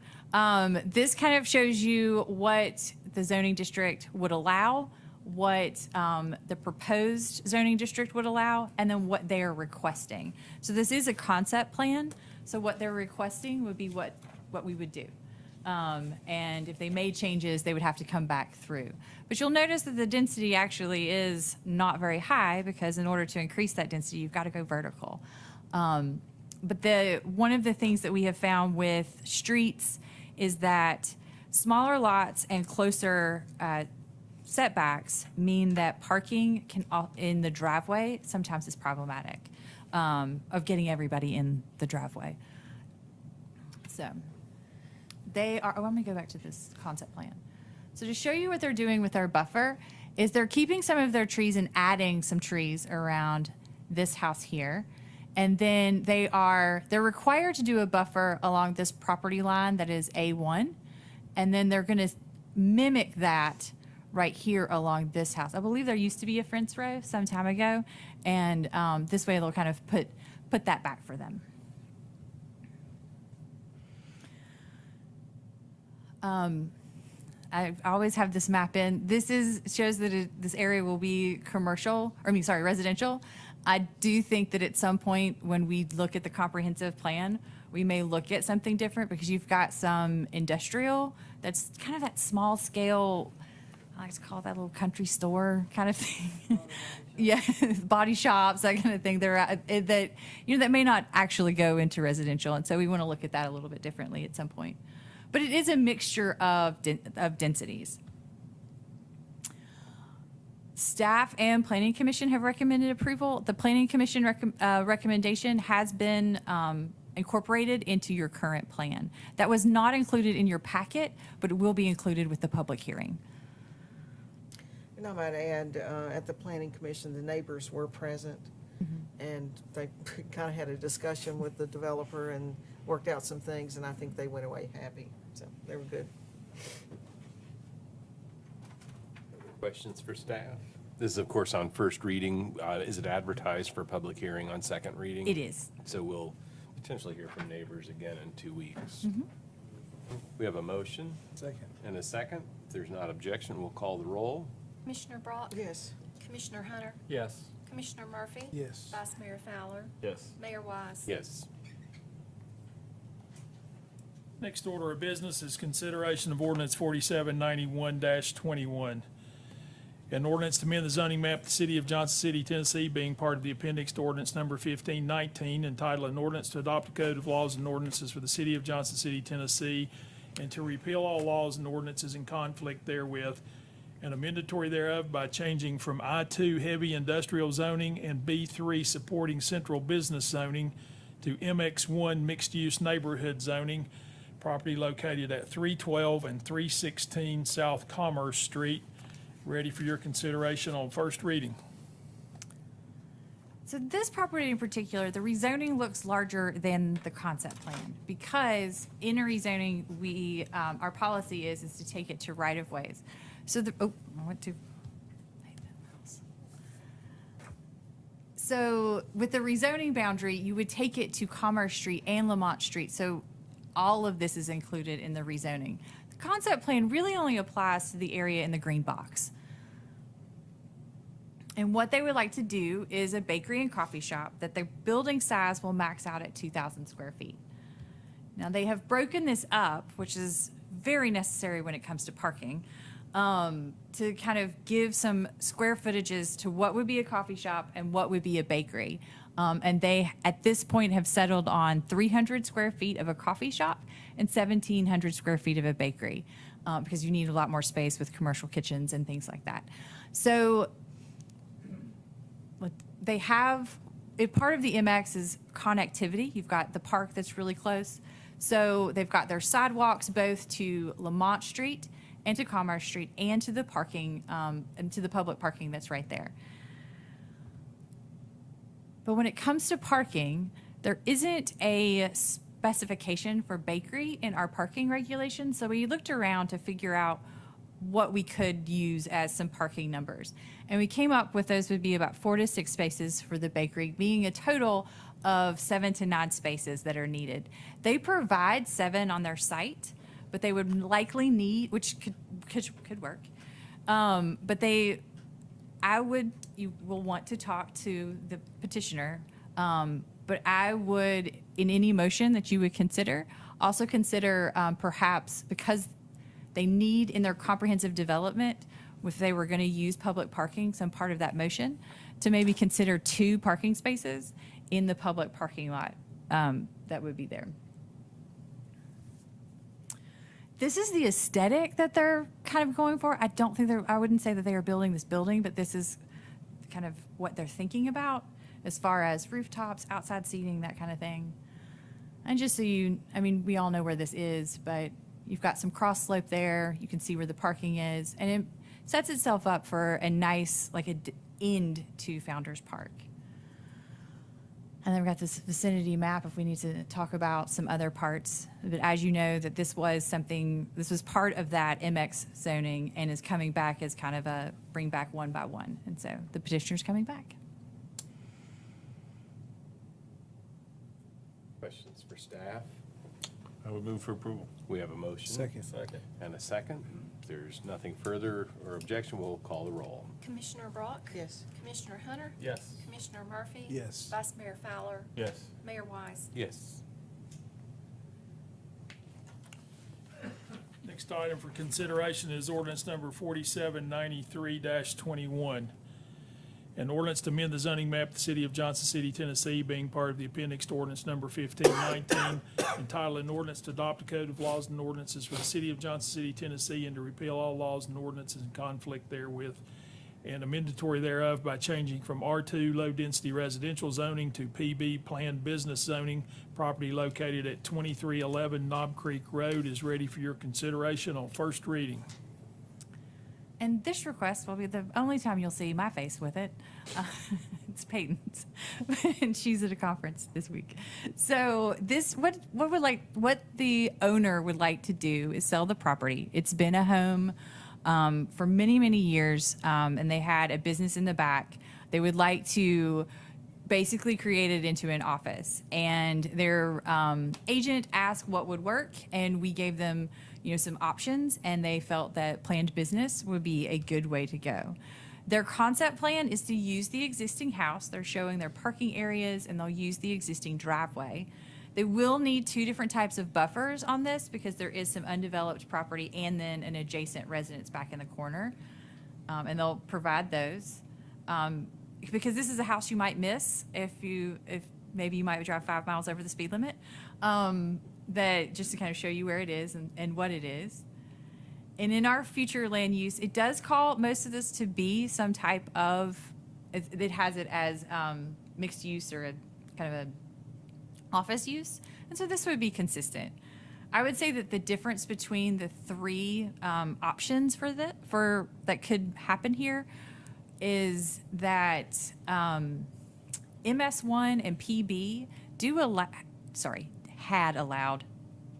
Speaker 7: this kind of shows you what the zoning district would allow, what the proposed zoning district would allow, and then what they are requesting. So this is a concept plan. So what they're requesting would be what we would do. And if they made changes, they would have to come back through. But you'll notice that the density actually is not very high, because in order to increase that density, you've got to go vertical. But one of the things that we have found with streets is that smaller lots and closer setbacks mean that parking in the driveway sometimes is problematic of getting everybody in the driveway. So I'm going to go back to this concept plan. So to show you what they're doing with our buffer is they're keeping some of their trees and adding some trees around this house here. And then they're required to do a buffer along this property line that is A1. And then they're going to mimic that right here along this house. I believe there used to be a fence row some time ago. And this way they'll kind of put that back for them. I always have this map in. This shows that this area will be residential. I do think that at some point when we look at the comprehensive plan, we may look at something different because you've got some industrial that's kind of that small scale, I like to call it that little country store kind of thing. Yeah, body shops, that kind of thing. That may not actually go into residential, and so we want to look at that a little bit differently at some point. But it is a mixture of densities. Staff and Planning Commission have recommended approval. The Planning Commission recommendation has been incorporated into your current plan. That was not included in your packet, but it will be included with the public hearing.
Speaker 2: And I might add, at the Planning Commission, the neighbors were present, and they kind of had a discussion with the developer and worked out some things, and I think they went away happy. So they were good.
Speaker 1: Questions for staff? This is, of course, on first reading. Is it advertised for public hearing on second reading?
Speaker 7: It is.
Speaker 1: So we'll potentially hear from neighbors again in 2 weeks. We have a motion.
Speaker 21: Second.
Speaker 1: And a second. If there's not objection, we'll call the roll.
Speaker 4: Commissioner Brock?
Speaker 2: Yes.
Speaker 4: Commissioner Hunter?
Speaker 8: Yes.
Speaker 4: Commissioner Murphy?
Speaker 21: Yes.
Speaker 4: Vice Mayor Fowler?
Speaker 8: Yes.
Speaker 4: Mayor Wise?
Speaker 1: Yes.
Speaker 5: Next order of business is consideration of ordinance 4791-21. An ordinance to amend the zoning map of the city of Johnson City, Tennessee, being part of the appendix to ordinance number 1519, entitled An Ordinance to Adopt a Code of Laws and Ordinances for the City of Johnson City, Tennessee, and to repeal all laws and ordinances in conflict therewith, and amendatory thereof by changing from I-2 heavy industrial zoning and B3 supporting central business zoning to MX1 mixed-use neighborhood zoning, property located at 312 and 316 South Commerce Street. Ready for your consideration on first reading.
Speaker 7: So this property in particular, the rezoning looks larger than the concept plan because in a rezoning, our policy is to take it to right-of-ways. So So with the rezoning boundary, you would take it to Commerce Street and Lamont Street. So all of this is included in the rezoning. The concept plan really only applies to the area in the green box. And what they would like to do is a bakery and coffee shop that the building size will max out at 2,000 square feet. Now they have broken this up, which is very necessary when it comes to parking, to kind of give some square footages to what would be a coffee shop and what would be a bakery. And they, at this point, have settled on 300 square feet of a coffee shop and 1,700 square feet of a bakery, because you need a lot more space with commercial kitchens and things like that. So they have, part of the MX is connectivity. You've got the park that's really close. So they've got their sidewalks both to Lamont Street and to Commerce Street and to the parking, and to the public parking that's right there. But when it comes to parking, there isn't a specification for bakery in our parking regulations. So we looked around to figure out what we could use as some parking numbers. And we came up with those would be about 4 to 6 spaces for the bakery, being a total of 7 to 9 spaces that are needed. They provide 7 on their site, but they would likely need, which could work. But you will want to talk to the petitioner, but I would, in any motion that you would consider, also consider perhaps, because they need in their comprehensive development, if they were going to use public parking, some part of that motion, to maybe consider 2 parking spaces in the public parking lot that would be there. This is the aesthetic that they're kind of going for. I wouldn't say that they are building this building, but this is kind of what they're thinking about as far as rooftops, outside seating, that kind of thing. And just so we all know where this is, but you've got some cross slope there. You can see where the parking is. And sets itself up for a nice, like end to Founders Park. And then we've got this vicinity map if we need to talk about some other parts. But as you know, that this was part of that MX zoning and is coming back as kind of a bring back one by one. And so the petitioner's coming back.
Speaker 1: Questions for staff?
Speaker 8: I would move for approval.
Speaker 1: We have a motion.
Speaker 21: Second.
Speaker 1: And a second. If there's nothing further or objection, we'll call the roll.
Speaker 4: Commissioner Brock?
Speaker 2: Yes.
Speaker 4: Commissioner Hunter?
Speaker 8: Yes.
Speaker 4: Commissioner Murphy?
Speaker 21: Yes.
Speaker 4: Vice Mayor Fowler?
Speaker 8: Yes.
Speaker 4: Mayor Wise?
Speaker 1: Yes.
Speaker 5: Next item for consideration is ordinance number 4793-21. An ordinance to amend the zoning map of the city of Johnson City, Tennessee, being part of the appendix to ordinance number 1519, entitled an ordinance to adopt a code of laws and ordinances for the city of Johnson City, Tennessee, and to repeal all laws and ordinances in conflict therewith, and amendatory thereof by changing from R2 low-density residential zoning to PB planned business zoning. Property located at 2311 Knob Creek Road is ready for your consideration on first reading.
Speaker 7: And this request will be the only time you'll see my face with it. It's Peyton's, and she's at a conference this week. So this, what the owner would like to do is sell the property. It's been a home for many, many years, and they had a business in the back. They would like to basically create it into an office, and their agent asked what would work, and we gave them some options, and they felt that planned business would be a good way to go. Their concept plan is to use the existing house. They're showing their parking areas, and they'll use the existing driveway. They will need two different types of buffers on this because there is some undeveloped property and then an adjacent residence back in the corner, and they'll provide those. Because this is a house you might miss if maybe you might drive 5 miles over the speed limit. That just to kind of show you where it is and what it is. And in our future land use, it does call most of this to be some type of, it has it as mixed use or a kind of a office use. And so this would be consistent. I would say that the difference between the three options that could happen here is that MS1 and PB had allowed,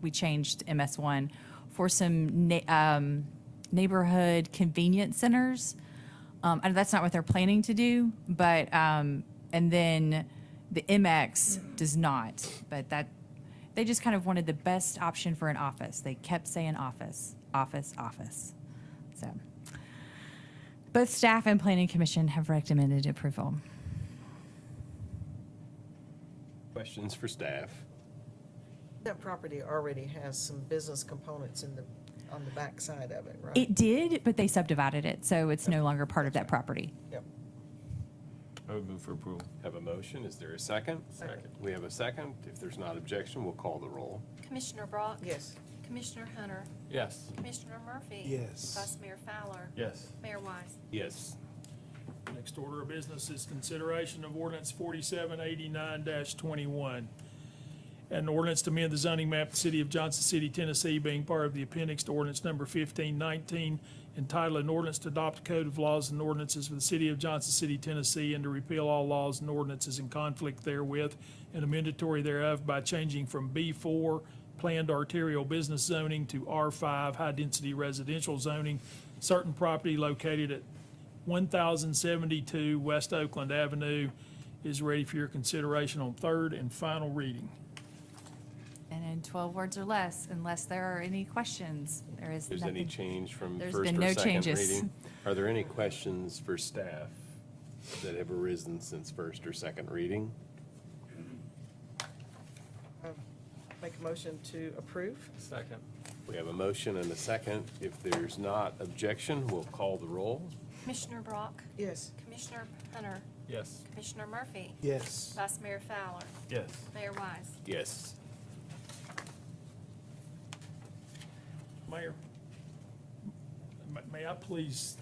Speaker 7: we changed MS1 for some neighborhood convenience centers. And that's not what they're planning to do, but, and then the MX does not, but they just kind of wanted the best option for an office. They kept saying office, office, office. So both staff and planning commission have recommended approval.
Speaker 1: Questions for staff?
Speaker 2: That property already has some business components on the back side of it, right?
Speaker 7: It did, but they subdivided it, so it's no longer part of that property.
Speaker 2: Yep.
Speaker 8: I would move for approval.
Speaker 1: Have a motion. Is there a second?
Speaker 2: Second.
Speaker 1: We have a second. If there's not objection, we'll call the roll.
Speaker 4: Commissioner Brock?
Speaker 2: Yes.
Speaker 4: Commissioner Hunter?
Speaker 8: Yes.
Speaker 4: Commissioner Murphy?
Speaker 21: Yes.
Speaker 4: Vice Mayor Fowler?
Speaker 8: Yes.
Speaker 4: Mayor Wise?
Speaker 1: Yes.
Speaker 5: Next order of business is consideration of ordinance 4789-21. An ordinance to amend the zoning map of the city of Johnson City, Tennessee, being part of the appendix to ordinance number 1519, entitled an ordinance to adopt a code of laws and ordinances for the city of Johnson City, Tennessee, and to repeal all laws and ordinances in conflict therewith, and amendatory thereof by changing from B4 planned arterial business zoning to R5 high-density residential zoning, certain property located at 1072 West Oakland Avenue is ready for your consideration on third and final reading.
Speaker 7: And in 12 words or less, unless there are any questions, there is
Speaker 1: There's any
Speaker 7: nothing.
Speaker 1: change from
Speaker 7: There's
Speaker 1: first
Speaker 7: been
Speaker 1: or
Speaker 7: no
Speaker 1: second
Speaker 7: changes.
Speaker 1: reading? Are there any questions for staff that have arisen since first or second reading?
Speaker 2: Make a motion to approve?
Speaker 8: Second.
Speaker 1: We have a motion and a second. If there's not objection, we'll call the roll.
Speaker 4: Commissioner Brock?
Speaker 2: Yes.
Speaker 4: Commissioner Hunter?
Speaker 8: Yes.
Speaker 4: Commissioner Murphy?
Speaker 21: Yes.
Speaker 4: Vice Mayor Fowler?
Speaker 8: Yes.
Speaker 4: Mayor Wise?
Speaker 1: Yes.
Speaker 5: Mayor, may I please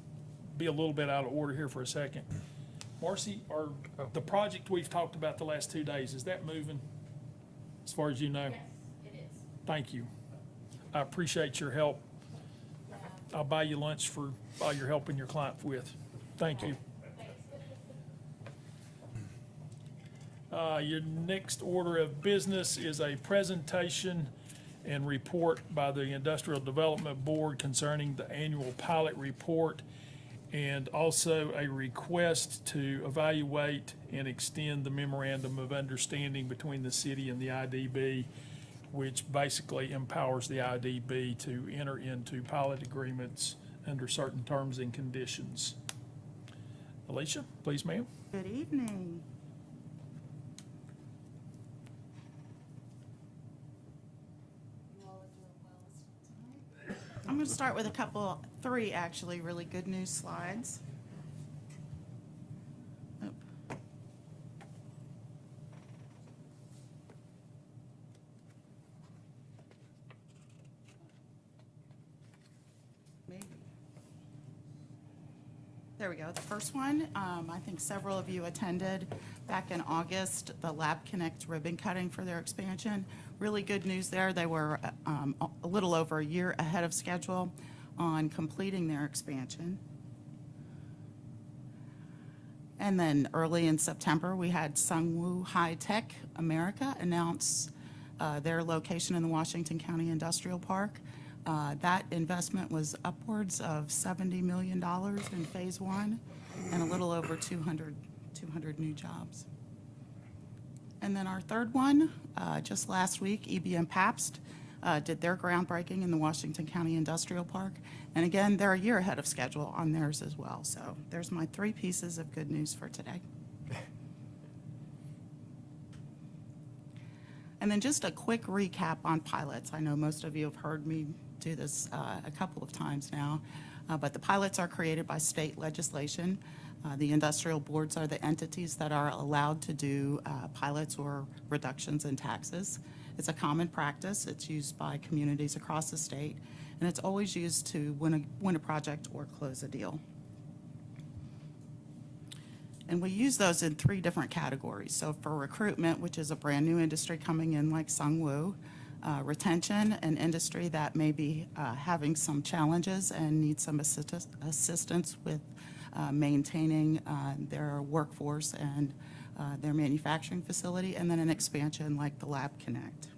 Speaker 5: be a little bit out of order here for a second? Marcy, the project we've talked about the last 2 days, is that moving as far as you know?
Speaker 11: Yes, it is.
Speaker 5: Thank you. I appreciate your help. I'll buy you lunch for all you're helping your client with. Thank you. Your next order of business is a presentation and report by the Industrial Development Board concerning the annual pilot report, and also a request to evaluate and extend the memorandum of understanding between the city and the IDB, which basically empowers the IDB to enter into pilot agreements under certain terms and conditions. Alicia, please, ma'am.
Speaker 6: Good evening. I'm going to start with three actually really good news slides. Oop. Maybe. There we go. The first one, I think several of you attended back in August, the Lab Connect ribbon cutting for their expansion. Really good news there. They were a little over a year ahead of schedule on completing their expansion. And then early in September, we had Sungwoo High Tech America announce their location in the Washington County Industrial Park. That investment was upwards of $70 million in phase one and a little over 200 new jobs. And then our third one, just last week, EBM Pabst did their groundbreaking in the Washington County Industrial Park. And again, they're a year ahead of schedule on theirs as well. So there's my three pieces of good news for today. And then just a quick recap on pilots. I know most of you have heard me do this a couple of times now, but the pilots are created by state legislation. The industrial boards are the entities that are allowed to do pilots or reductions in taxes. It's a common practice. It's used by communities across the state, and it's always used to win a project or close a deal. And we use those in three different categories. So for recruitment, which is a brand new industry coming in like Sungwoo, retention, an industry that may be having some challenges and needs some assistance with maintaining their workforce and their manufacturing facility, and then an expansion like the Lab Connect.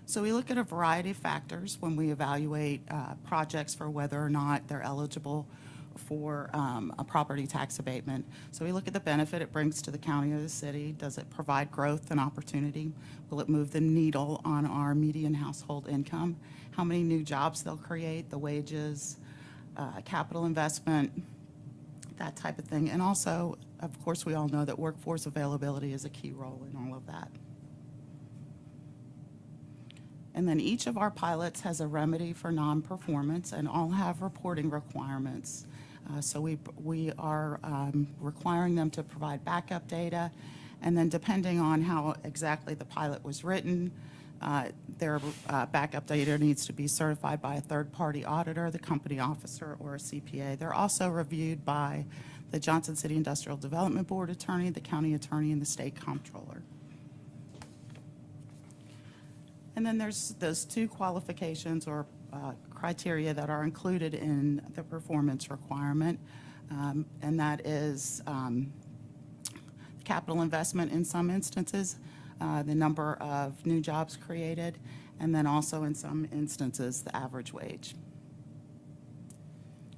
Speaker 6: So we look at a variety of factors when we evaluate projects for whether or not they're eligible for a property tax abatement. So we look at the benefit it brings to the county or the city. Does it provide growth and opportunity? Will it move the needle on our median household income? How many new jobs they'll create, the wages, capital investment, that type of thing. And also, of course, we all know that workforce availability is a key role in all of that. And then each of our pilots has a remedy for non-performance, and all have reporting requirements. So we are requiring them to provide backup data, and then depending on how exactly the pilot was written, their backup data needs to be certified by a third-party auditor, the company officer, or a CPA. They're also reviewed by the Johnson City Industrial Development Board attorney, the county attorney, and the state comptroller. And then there's those two qualifications or criteria that are included in the performance requirement, and that is capital investment in some instances, the number of new jobs created, and then also in some instances, the average wage.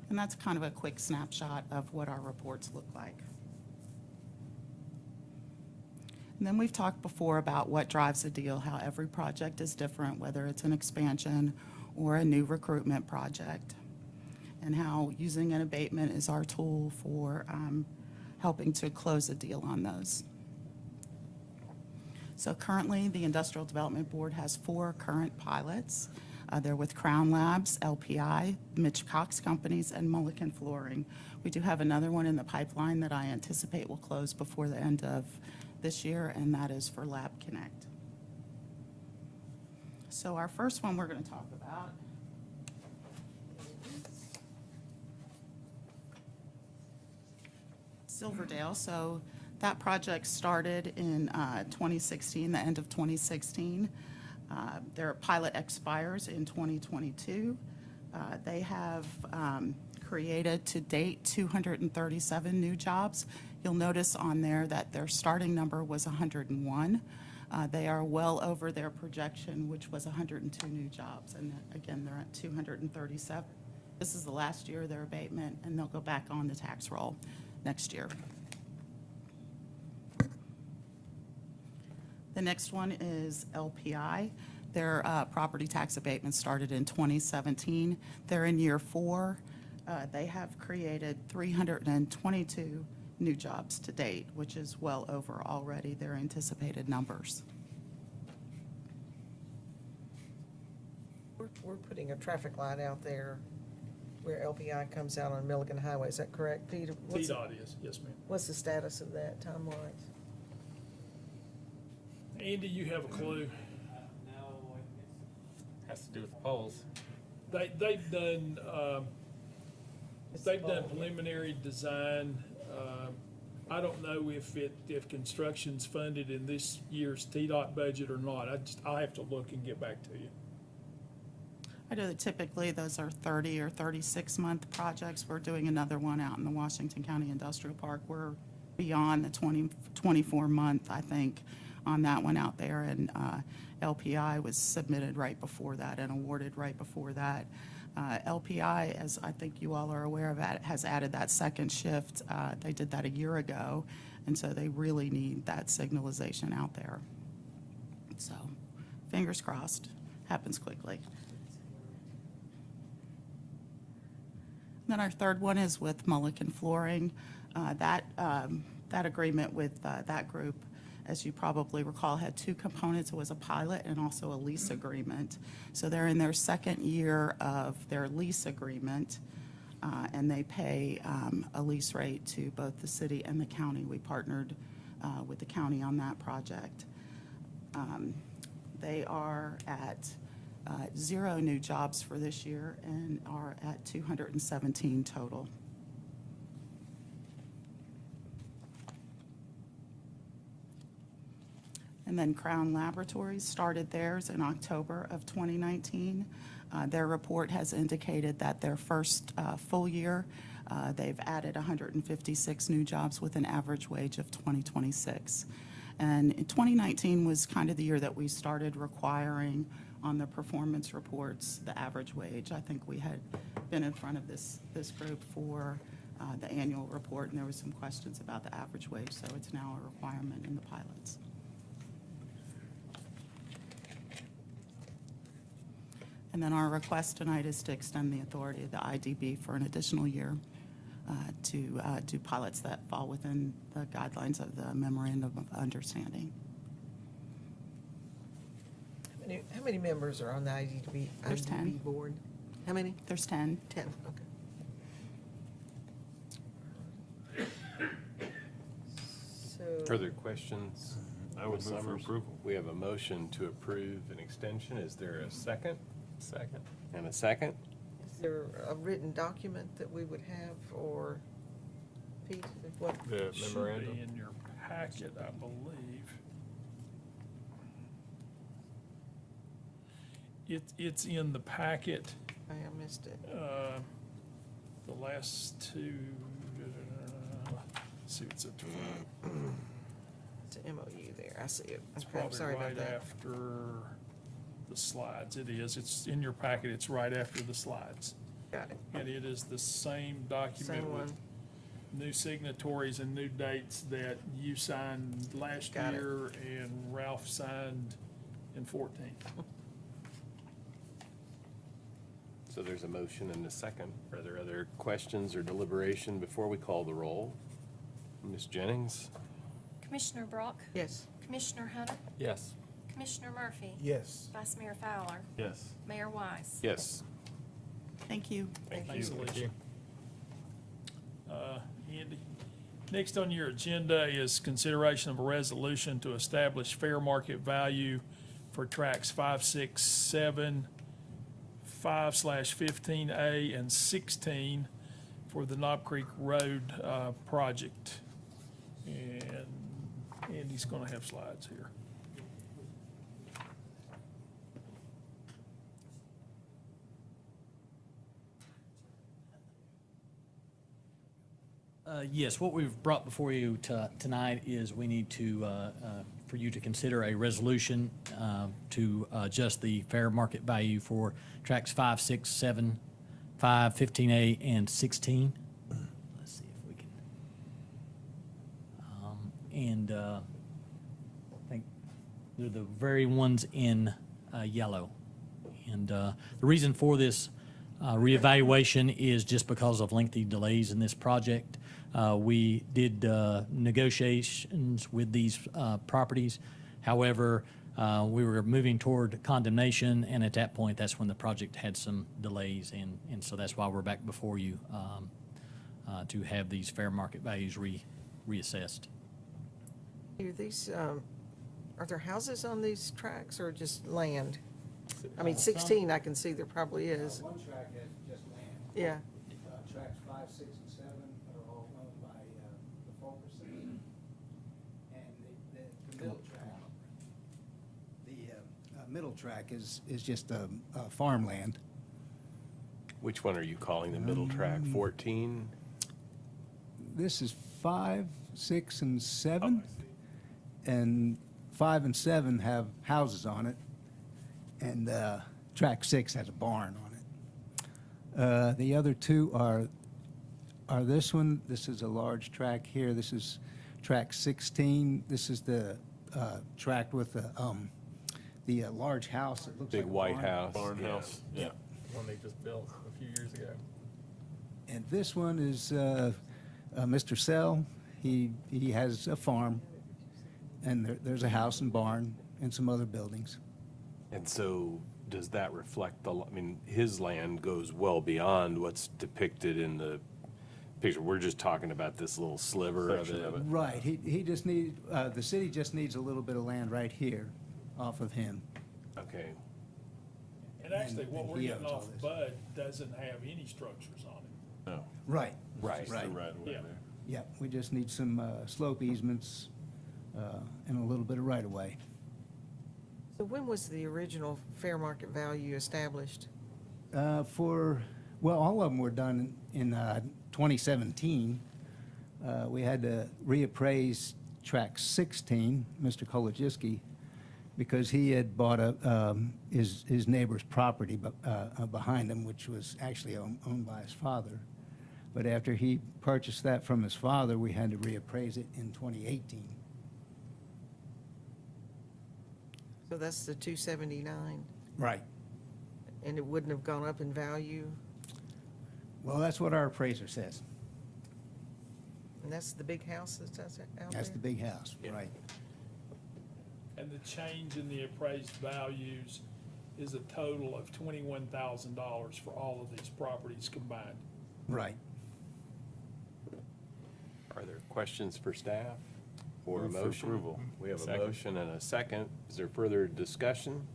Speaker 6: And that's kind of a quick snapshot of what our reports look like. And then we've talked before about what drives a deal, how every project is different, whether it's an expansion or a new recruitment project, and how using an abatement is our tool for helping to close a deal on those. So currently, the Industrial Development Board has 4 current pilots. They're with Crown Labs, LPI, Mitch Cox Companies, and Mullican Flooring. We do have another one in the pipeline that I anticipate will close before the end of this year, and that is for Lab Connect. So our first one we're going to talk about is Silverdale. So that project started in 2016, the end of 2016. Their pilot expires in 2022. They have created to date 237 new jobs. You'll notice on there that their starting number was 101. They are well over their projection, which was 102 new jobs, and again, they're at 237. This is the last year of their abatement, and they'll go back on the tax roll next year. The next one is LPI. Their property tax abatement started in 2017. They're in year 4. They have created 322 new jobs to date, which is well over already their anticipated numbers.
Speaker 2: We're putting a traffic light out there where LPI comes out on Milligan Highway. Is that correct, Peter?
Speaker 5: TDOT is, yes, ma'am.
Speaker 2: What's the status of that time-wise?
Speaker 5: Andy, you have a clue?
Speaker 8: Has to do with the polls.
Speaker 5: They've done preliminary design. I don't know if construction's funded in this year's TDOT budget or not. I'll have to look and get back to you.
Speaker 6: I know that typically those are 30 or 36-month projects. We're doing another one out in the Washington County Industrial Park. We're beyond the 24-month, I think, on that one out there. And LPI was submitted right before that and awarded right before that. LPI, as I think you all are aware of, has added that second shift. They did that a year ago, and so they really need that signalization out there. So, fingers crossed, happens quickly. Then our third one is with Mullican Flooring. That agreement with that group, as you probably recall, had two components. It was a pilot and also a lease agreement. So they're in their second year of their lease agreement, and they pay a lease rate to both the city and the county. We partnered with the county on that project. They are at 0 new jobs for this year and are at 217 total. And then Crown Laboratories started theirs in October of 2019. Their report has indicated that their first full year, they've added 156 new jobs with an average wage of $20.26. And in 2019 was kind of the year that we started requiring on the performance reports the average wage. I think we had been in front of this group for the annual report, and there was some questions about the average wage, so it's now a requirement in the pilots. And then our request tonight is to extend the authority of the IDB for an additional year to do pilots that fall within the guidelines of the Memorandum of Understanding.
Speaker 2: How many members are on the IDB,
Speaker 6: There's 10.
Speaker 2: board? How many?
Speaker 6: There's 10.
Speaker 2: 10, okay. So,
Speaker 1: Further questions?
Speaker 8: I would
Speaker 1: Ms.
Speaker 8: move for
Speaker 1: Summers?
Speaker 8: approval.
Speaker 1: We have a motion to approve an extension. Is there a second?
Speaker 8: Second.
Speaker 1: And a second?
Speaker 2: is there a written document that we would have, or Pete, what?
Speaker 8: The
Speaker 5: Should
Speaker 8: memorandum.
Speaker 5: be in your packet, I believe. It's in the packet,
Speaker 2: I missed it.
Speaker 5: the last two, let's see what's at the front.
Speaker 2: It's an MOU there, I see it.
Speaker 5: It's
Speaker 2: Okay, I'm
Speaker 5: probably
Speaker 2: sorry about
Speaker 5: right
Speaker 2: that.
Speaker 5: after the slides. It is. It's in your packet. It's right after the slides.
Speaker 2: Got it.
Speaker 5: And it is the same document
Speaker 2: Same
Speaker 5: with
Speaker 2: one.
Speaker 5: new signatories and new dates that you signed last
Speaker 2: Got it.
Speaker 5: year and Ralph signed in 14.
Speaker 1: So there's a motion and a second. Are there other questions or deliberation before we call the roll? Ms. Jennings?
Speaker 4: Commissioner Brock?
Speaker 2: Yes.
Speaker 4: Commissioner Hunter?
Speaker 8: Yes.
Speaker 4: Commissioner Murphy?
Speaker 21: Yes.
Speaker 4: Vice Mayor Fowler?
Speaker 8: Yes.
Speaker 4: Mayor Wise?
Speaker 1: Yes.
Speaker 6: Thank you.
Speaker 5: Thanks, Alicia. Andy, next on your agenda is consideration of a resolution to establish fair market value for tracks 5, 6, 7, 5/15A and 16 for the Knob Creek Road project. And Andy's going to have slides here.
Speaker 9: Yes, what we've brought before you tonight is we need to, for you to consider a resolution to adjust the fair market value for tracks 5, 6, 7, 5, 15A, and 16. Let's see if we can. I think they're the very ones in yellow. And the reason for this reevaluation is just because of lengthy delays in this project. We did negotiations with these properties. However, we were moving toward condemnation, and at that point, that's when the project had some delays, and so that's why we're back before you to have these fair market values reassessed.
Speaker 2: Are these, are there houses on these tracks or just land? I mean, 16, I can see there probably is.
Speaker 22: One track has just land.
Speaker 2: Yeah.
Speaker 22: Tracks 5, 6, and 7 are all owned by the Fulkerson. And the middle track, the middle track is just farmland.
Speaker 1: Which one are you calling the middle track? 14?
Speaker 22: This is 5, 6, and 7. And 5 and 7 have houses on it. And track 6 has a barn on it. The other two are this one. This is a large track here. This is track 16. This is the track with the large house that looks
Speaker 1: Big
Speaker 22: like a
Speaker 1: white
Speaker 22: barn.
Speaker 1: house.
Speaker 8: Barn
Speaker 1: Yeah.
Speaker 8: house. Yeah. One they just built a few years ago.
Speaker 22: And this one is Mr. Sell. He has a farm, and there's a house and barn and some other buildings.
Speaker 1: And so does that reflect I mean, his land goes well beyond what's depicted in the picture. We're just talking about this little sliver of it.
Speaker 22: Right. He just need the city just needs a little bit of land right here off of him.
Speaker 1: Okay.
Speaker 5: And actually, what
Speaker 22: and
Speaker 5: we're
Speaker 22: he
Speaker 5: getting
Speaker 22: owns all
Speaker 5: off
Speaker 22: this.
Speaker 5: Bud doesn't have any structures on it.
Speaker 1: No.
Speaker 22: Right.
Speaker 1: Right.
Speaker 22: Right.
Speaker 5: Yeah.
Speaker 22: Yeah. We just need some slope easements and a little bit of right of way.
Speaker 2: So when was the original fair market value established?
Speaker 22: Well, all of them were done in 2017. We had to reappraise track 16, Mr. Kolodziejski, because he had bought his neighbor's property behind him, which was actually owned by his father. But after he purchased that from his father, we had to reappraise it in 2018.
Speaker 2: So that's the 279,
Speaker 22: Right.
Speaker 2: and it wouldn't have gone up in value?
Speaker 22: Well, that's what our appraiser says.
Speaker 2: And that's the big house that's out there?
Speaker 22: That's the big house, right.
Speaker 5: And the change in the appraised values is a total of $21,000 for all of these properties combined.
Speaker 22: Right.
Speaker 1: Are there questions for staff or a
Speaker 8: Move for
Speaker 1: motion?
Speaker 8: approval.
Speaker 1: We have a
Speaker 8: Second.
Speaker 1: motion and a second. Is there further discussion?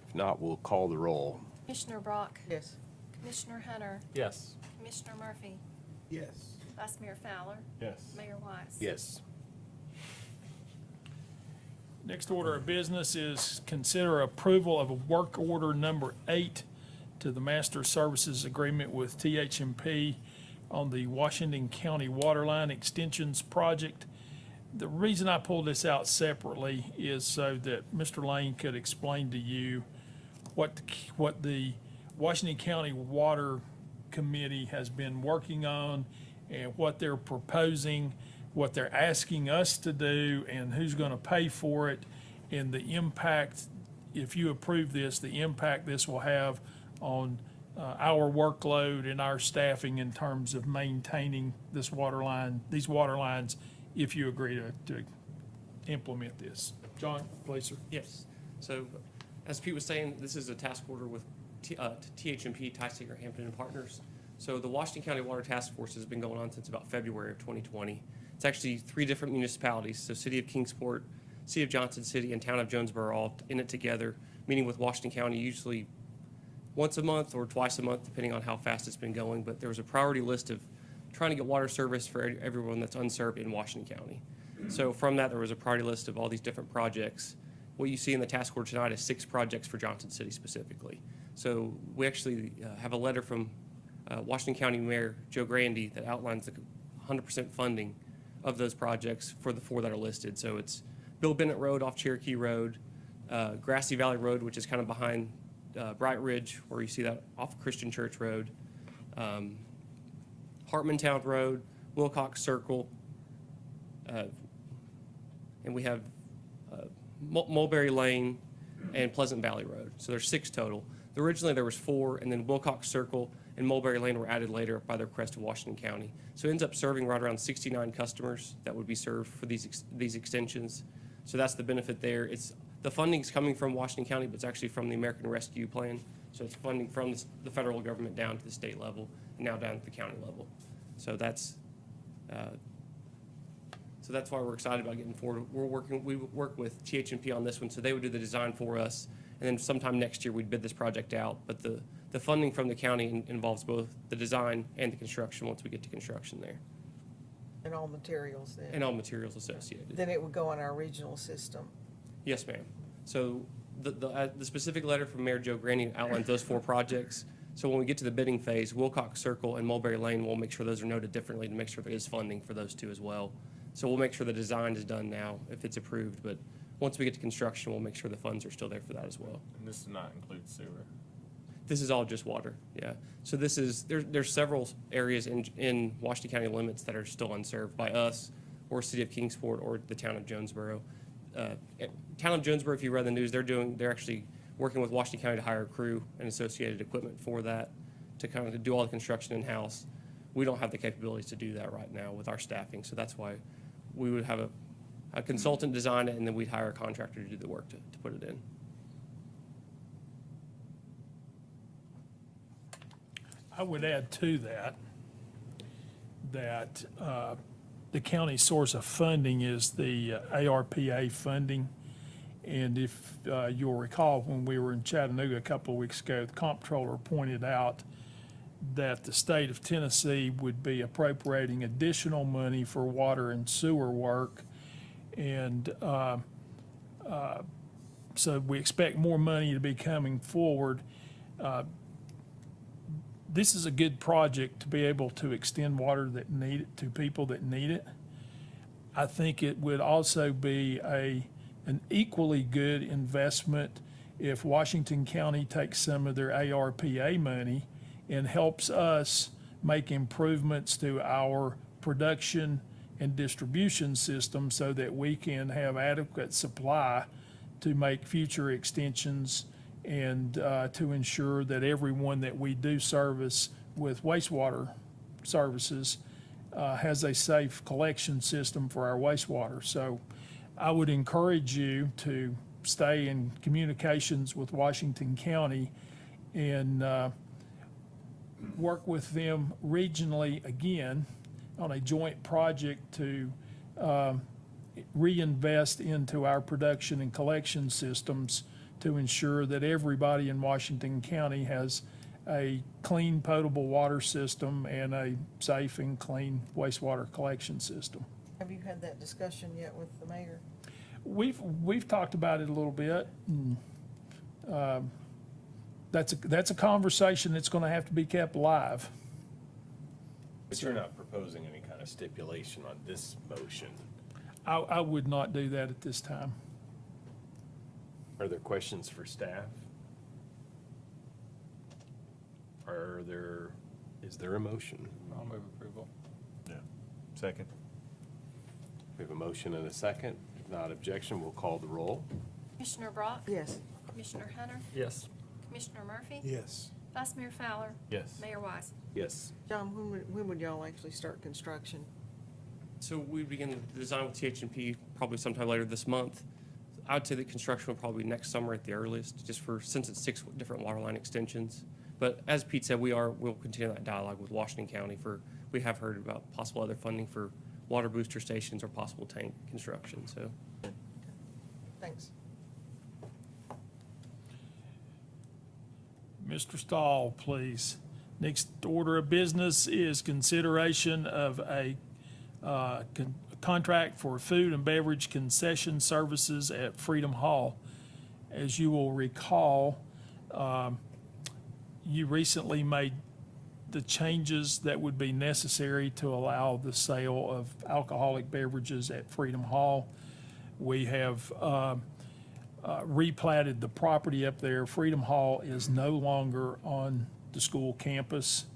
Speaker 1: If not, we'll call the roll.
Speaker 4: Commissioner Brock?
Speaker 2: Yes.
Speaker 4: Commissioner Hunter?
Speaker 8: Yes.
Speaker 4: Commissioner Murphy?
Speaker 22: Yes.
Speaker 4: Vice Mayor Fowler?
Speaker 8: Yes.
Speaker 4: Mayor Wise?
Speaker 1: Yes.
Speaker 5: Next order of business is consider approval of a work order number 8 to the Master Services Agreement with THMP on the Washington County Waterline Extensions Project. The reason I pulled this out separately is so that Mr. Lane could explain to you what the Washington County Water Committee has been working on and what they're proposing, what they're asking us to do, and who's going to pay for it, and the impact, if you approve this, the impact this will have on our workload and our staffing in terms of maintaining this water line, these water lines, if you agree to implement this. John, please, sir.
Speaker 20: Yes. So, as Pete was saying, this is a task order with THMP, Ty Singer, Hampton and Partners. So the Washington County Water Task Force has been going on since about February of 2020. It's actually 3 different municipalities, so City of Kingsport, City of Johnson City, and Town of Jonesboro all in it together, meeting with Washington County usually once a month or twice a month, depending on how fast it's been going. But there was a priority list of trying to get water service for everyone that's unserved in Washington County. So from that, there was a priority list of all these different projects. What you see in the task order tonight is 6 projects for Johnson City specifically. So we actually have a letter from Washington County Mayor Joe Grandy that outlines 100% funding of those projects for the 4 that are listed. So it's Bill Bennett Road off Cherokee Road, Grassy Valley Road, which is kind of behind Bright Ridge, where you see that off Christian Church Road, Hartmantown Road, Wilcox Circle, and we have Mulberry Lane and Pleasant Valley Road. So there's 6 total. Originally there was 4, and then Wilcox Circle and Mulberry Lane were added later by the request of Washington County. So it ends up serving right around 69 customers that would be served for these extensions. So that's the benefit there. The funding's coming from Washington County, but it's actually from the American Rescue Plan. So it's funding from the federal government down to the state level and now down to the county level. So that's why we're excited about getting forward. We work with THMP on this one, so they would do the design for us, and then sometime next year we'd bid this project out. But the funding from the county involves both the design and the construction once we get to construction there.
Speaker 2: And all materials then?
Speaker 20: And all materials associated.
Speaker 2: Then it would go on our regional system?
Speaker 20: Yes, ma'am. So the specific letter from Mayor Joe Graney outlines those 4 projects. So when we get to the bidding phase, Wilcox Circle and Mulberry Lane, we'll make sure those are noted differently to make sure there is funding for those 2 as well. So we'll make sure the design is done now if it's approved, but once we get to construction, we'll make sure the funds are still there for that as well.
Speaker 1: And this does not include sewer.
Speaker 20: This is all just water, yeah. So there's several areas in Washington County limits that are still unserved by us or City of Kingsport or the town of Jonesboro. Town of Jonesboro, if you read the news, they're actually working with Washington County to hire a crew and associated equipment for that to kind of do all the construction in-house. We don't have the capabilities to do that right now with our staffing, so that's why we would have a consultant design it, and then we'd hire a contractor to do the work to put it in.
Speaker 5: I would add to that the county source of funding is the ARPA funding. And if you'll recall, when we were in Chattanooga a couple of weeks ago, the comptroller pointed out that the state of Tennessee would be appropriating additional money for water and sewer work. And so we expect more money to be coming forward. This is a good project to be able to extend water that need it to people that need it. I think it would also be an equally good investment if Washington County takes some of their ARPA money and helps us make improvements to our production and distribution system so that we can have adequate supply to make future extensions and to ensure that everyone that we do service with wastewater services has a safe collection system for our wastewater. So I would encourage you to stay in communications with Washington County and work with them regionally again on a joint project to reinvest into our production and collection systems to ensure that everybody in Washington County has a clean potable water system and a safe and clean wastewater collection system.
Speaker 2: Have you had that discussion yet with the mayor?
Speaker 5: We've talked about it a little bit. That's a conversation that's going to have to be kept alive.
Speaker 1: But you're not proposing any kind of stipulation on this motion.
Speaker 5: I would not do that at this time.
Speaker 1: Are there questions for staff? Is there a motion?
Speaker 8: I'll move approval.
Speaker 1: Yeah. Second. We have a motion and a second. If not objection, we'll call the roll.
Speaker 4: Commissioner Brock?
Speaker 2: Yes.
Speaker 4: Commissioner Hunter?
Speaker 8: Yes.
Speaker 4: Commissioner Murphy?
Speaker 16: Yes.
Speaker 4: Vice Mayor Fowler?
Speaker 1: Yes.
Speaker 4: Mayor Wise?
Speaker 1: Yes.
Speaker 2: John, when would y'all actually start construction?
Speaker 20: So we begin the design with THMP probably sometime later this month. I would say that construction will probably be next summer at the earliest, since it's 6 different water line extensions. But as Pete said, we'll continue that dialogue with Washington County we have heard about possible other funding for water booster stations or possible tank construction, so.
Speaker 2: Thanks.
Speaker 5: Mr. Stahl, please. Next order of business is consideration of a contract for food and beverage concession services at Freedom Hall. As you will recall, you recently made the changes that would be necessary to allow the sale of alcoholic beverages at Freedom Hall. We have replatted the property up there. Freedom Hall is no longer on the school campus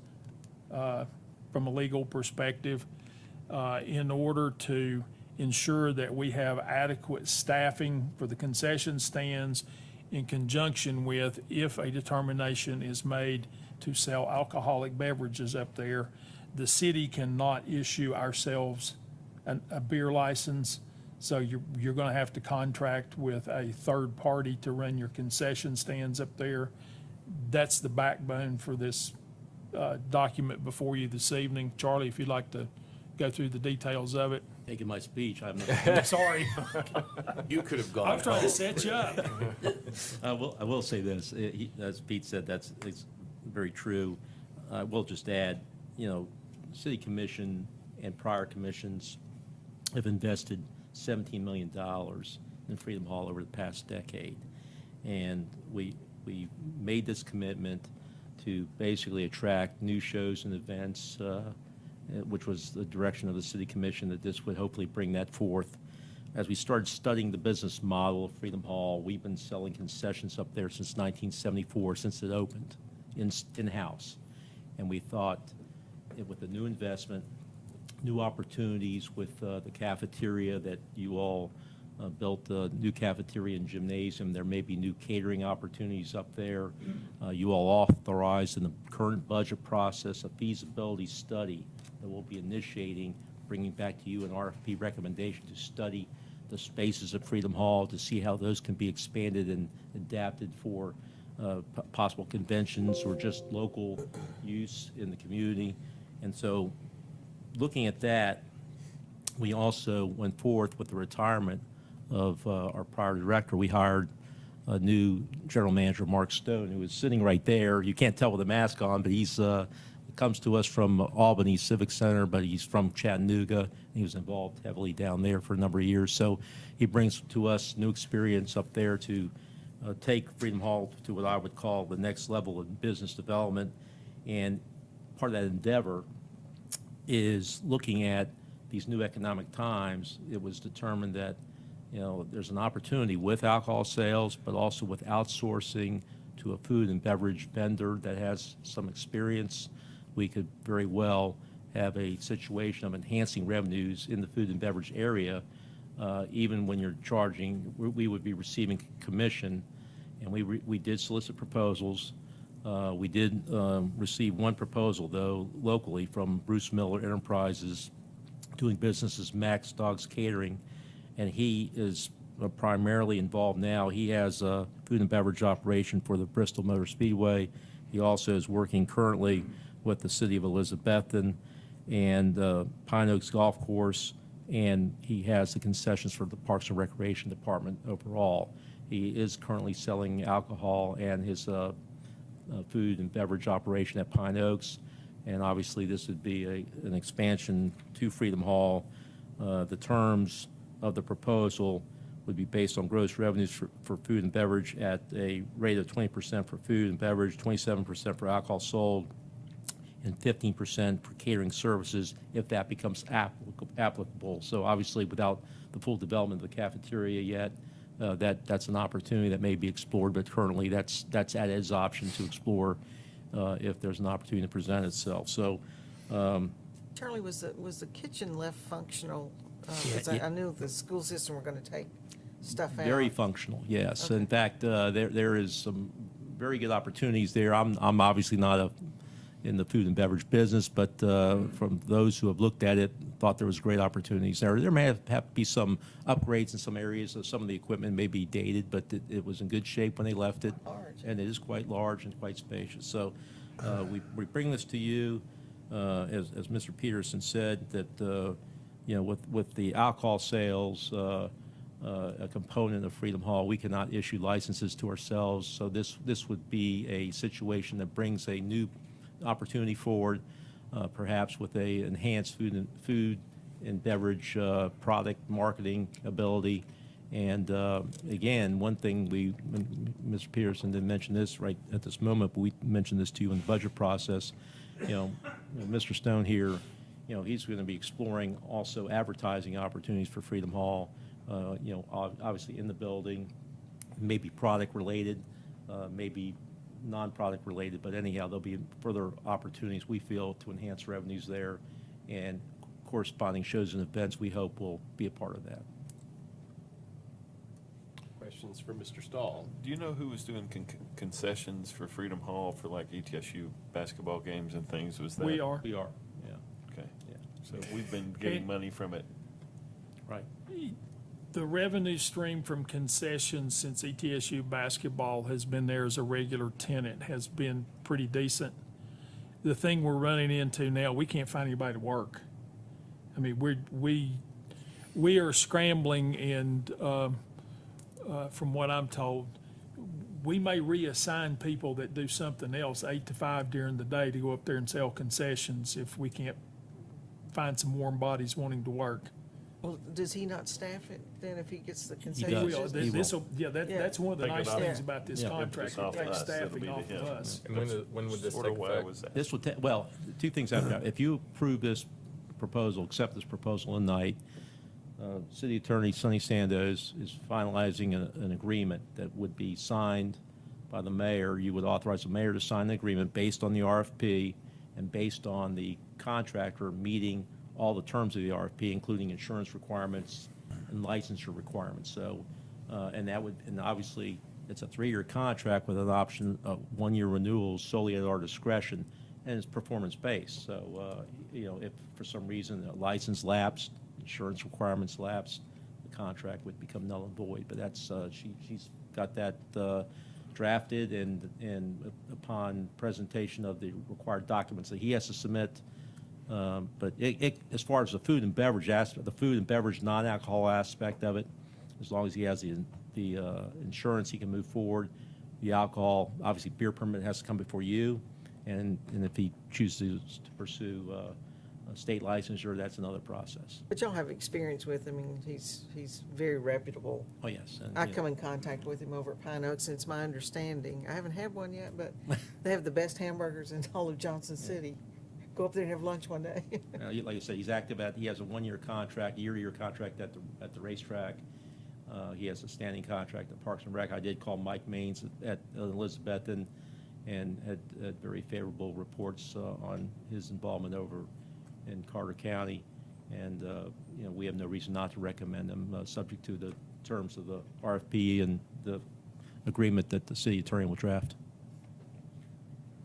Speaker 5: from a legal perspective. In order to ensure that we have adequate staffing for the concession stands in conjunction with if a determination is made to sell alcoholic beverages up there, the city cannot issue ourselves a beer license. So you're going to have to contract with a third party to run your concession stands up there. That's the backbone for this document before you this evening. Charlie, if you'd like to go through the details of it.
Speaker 3: Making my speech, I'm
Speaker 5: Sorry.
Speaker 1: You could have gone.
Speaker 5: I'm trying to set you up.
Speaker 3: I will say this, as Pete said, it's very true. I will just add, City Commission and prior commissions have invested $17 million in Freedom Hall over the past decade. And we made this commitment to basically attract new shows and events, which was the direction of the City Commission, that this would hopefully bring that forth. As we started studying the business model of Freedom Hall, we've been selling concessions up there since 1974, since it opened in-house. And we thought with the new investment, new opportunities with the cafeteria that you all built, a new cafeteria and gymnasium, there may be new catering opportunities up there. You all authorized in the current budget process a feasibility study that we'll be initiating, bringing back to you an RFP recommendation to study the spaces at Freedom Hall to see how those can be expanded and adapted for possible conventions or just local use in the community. And so looking at that, we also went forth with the retirement of our prior director. We hired a new general manager, Mark Stone, who is sitting right there. You can't tell with a mask on, but he's comes to us from Albany Civic Center, but he's from Chattanooga. He was involved heavily down there for a number of years. So he brings to us new experience up there to take Freedom Hall to what I would call the next level of business development. And part of that endeavor is looking at these new economic times. It was determined that there's an opportunity with alcohol sales, but also with outsourcing to a food and beverage vendor that has some experience. We could very well have a situation of enhancing revenues in the food and beverage area. Even when you're charging, we would be receiving commission, and we did solicit proposals. We did receive one proposal, though, locally from Bruce Miller Enterprises, doing business as Max Dogs Catering, and he is primarily involved now. He has a food and beverage operation for the Bristol Motor Speedway. He also is working currently with the city of Elizabethton and Pine Oaks Golf Course, and he has the concessions for the Parks and Recreation Department overall. He is currently selling alcohol and his food and beverage operation at Pine Oaks, and obviously this would be an expansion to Freedom Hall. The terms of the proposal would be based on gross revenues for food and beverage at a rate of 20% for food and beverage, 27% for alcohol sold, and 15% for catering services if that becomes applicable. So obviously without the full development of the cafeteria yet, that's an opportunity that may be explored, but currently that's at his option to explore if there's an opportunity to present itself. So,
Speaker 2: Charlie, was the kitchen left functional?
Speaker 3: Yeah,
Speaker 2: 'Cause I knew the school system were going to take stuff out.
Speaker 3: very functional, yes.
Speaker 2: Okay.
Speaker 3: In fact, there is some very good opportunities there. I'm obviously not in the food and beverage business, but from those who have looked at it, thought there was great opportunities there. There may have to be some upgrades in some areas. Some of the equipment may be dated, but it was in good shape when they left it.
Speaker 2: Large.
Speaker 3: And it is quite large and quite spacious. So we bring this to you, as Mr. Peterson said, that with the alcohol sales, a component of Freedom Hall, we cannot issue licenses to ourselves. So this would be a situation that brings a new opportunity forward, perhaps with a enhanced food and beverage product marketing ability. And again, one thing Mr. Peterson didn't mention this right at this moment, but we mentioned this to you in the budget process. Mr. Stone here, he's going to be exploring also advertising opportunities for Freedom Hall, obviously in the building, maybe product related, maybe non-product related, but anyhow, there'll be further opportunities, we feel, to enhance revenues there, and corresponding shows and events we hope will be a part of that.
Speaker 1: Questions for Mr. Stahl?
Speaker 12: Do you know who was doing concessions for Freedom Hall for like ETSU basketball games and things? Was that?
Speaker 5: We are.
Speaker 3: We are, yeah.
Speaker 12: Okay.
Speaker 3: Yeah.
Speaker 12: So we've been getting money from it.
Speaker 3: Right.
Speaker 5: The revenue stream from concessions since ETSU basketball has been there as a regular tenant has been pretty decent. The thing we're running into now, we can't find anybody to work. I mean, we are scrambling, and from what I'm told, we may reassign people that do something else 8 to 5 during the day to go up there and sell concessions if we can't find some warm bodies wanting to work.
Speaker 2: Well, does he not staff it then if he gets the
Speaker 3: does.
Speaker 2: concessions?
Speaker 3: He will.
Speaker 5: That's one of the
Speaker 12: Think
Speaker 5: nice
Speaker 12: about
Speaker 5: things
Speaker 12: it.
Speaker 5: about this
Speaker 3: Yeah.
Speaker 5: contract.
Speaker 12: It's off
Speaker 5: It takes
Speaker 12: us. It'll
Speaker 5: staffing
Speaker 12: be to
Speaker 5: off of
Speaker 12: him.
Speaker 5: us.
Speaker 8: And when would this
Speaker 12: Sort
Speaker 8: take
Speaker 12: of why
Speaker 8: effect?
Speaker 12: was that?
Speaker 3: This would, well, two things I've got. If you approve this proposal, accept this proposal tonight, City Attorney Sonny Sandoz is finalizing an agreement that would be signed by the mayor. You would authorize the mayor to sign the agreement based on the RFP and based on the contractor meeting all the terms of the RFP, including insurance requirements and licensure requirements. So, and obviously, it's a 3-year contract with an option of 1-year renewals solely at our discretion, and it's performance-based. So, if for some reason a license lapsed, insurance requirements lapsed, the contract would become null and void. But that's, she's got that drafted, and upon presentation of the required documents that he has to submit. But as far as the food and beverage aspect, the food and beverage non-alcohol aspect of it, as long as he has the insurance, he can move forward. The alcohol, obviously, beer permit has to come before you, and if he chooses to pursue a state licensure, that's another process.
Speaker 2: But y'all have experience with him, and he's very reputable.
Speaker 3: Oh, yes. And,
Speaker 2: I come in contact with him over at Pine Oaks, and it's my understanding, I haven't had one yet, but they have the best hamburgers in all of Johnson City. Go up there and have lunch one day.
Speaker 3: Like I said, he's active he has a 1-year contract, year-to-year contract at the racetrack. He has a standing contract at Parks and Rec. I did call Mike Maines at Elizabethton and had very favorable reports on his involvement over in Carter County. And, we have no reason not to recommend him, subject to the terms of the RFP and the agreement that the city attorney will draft.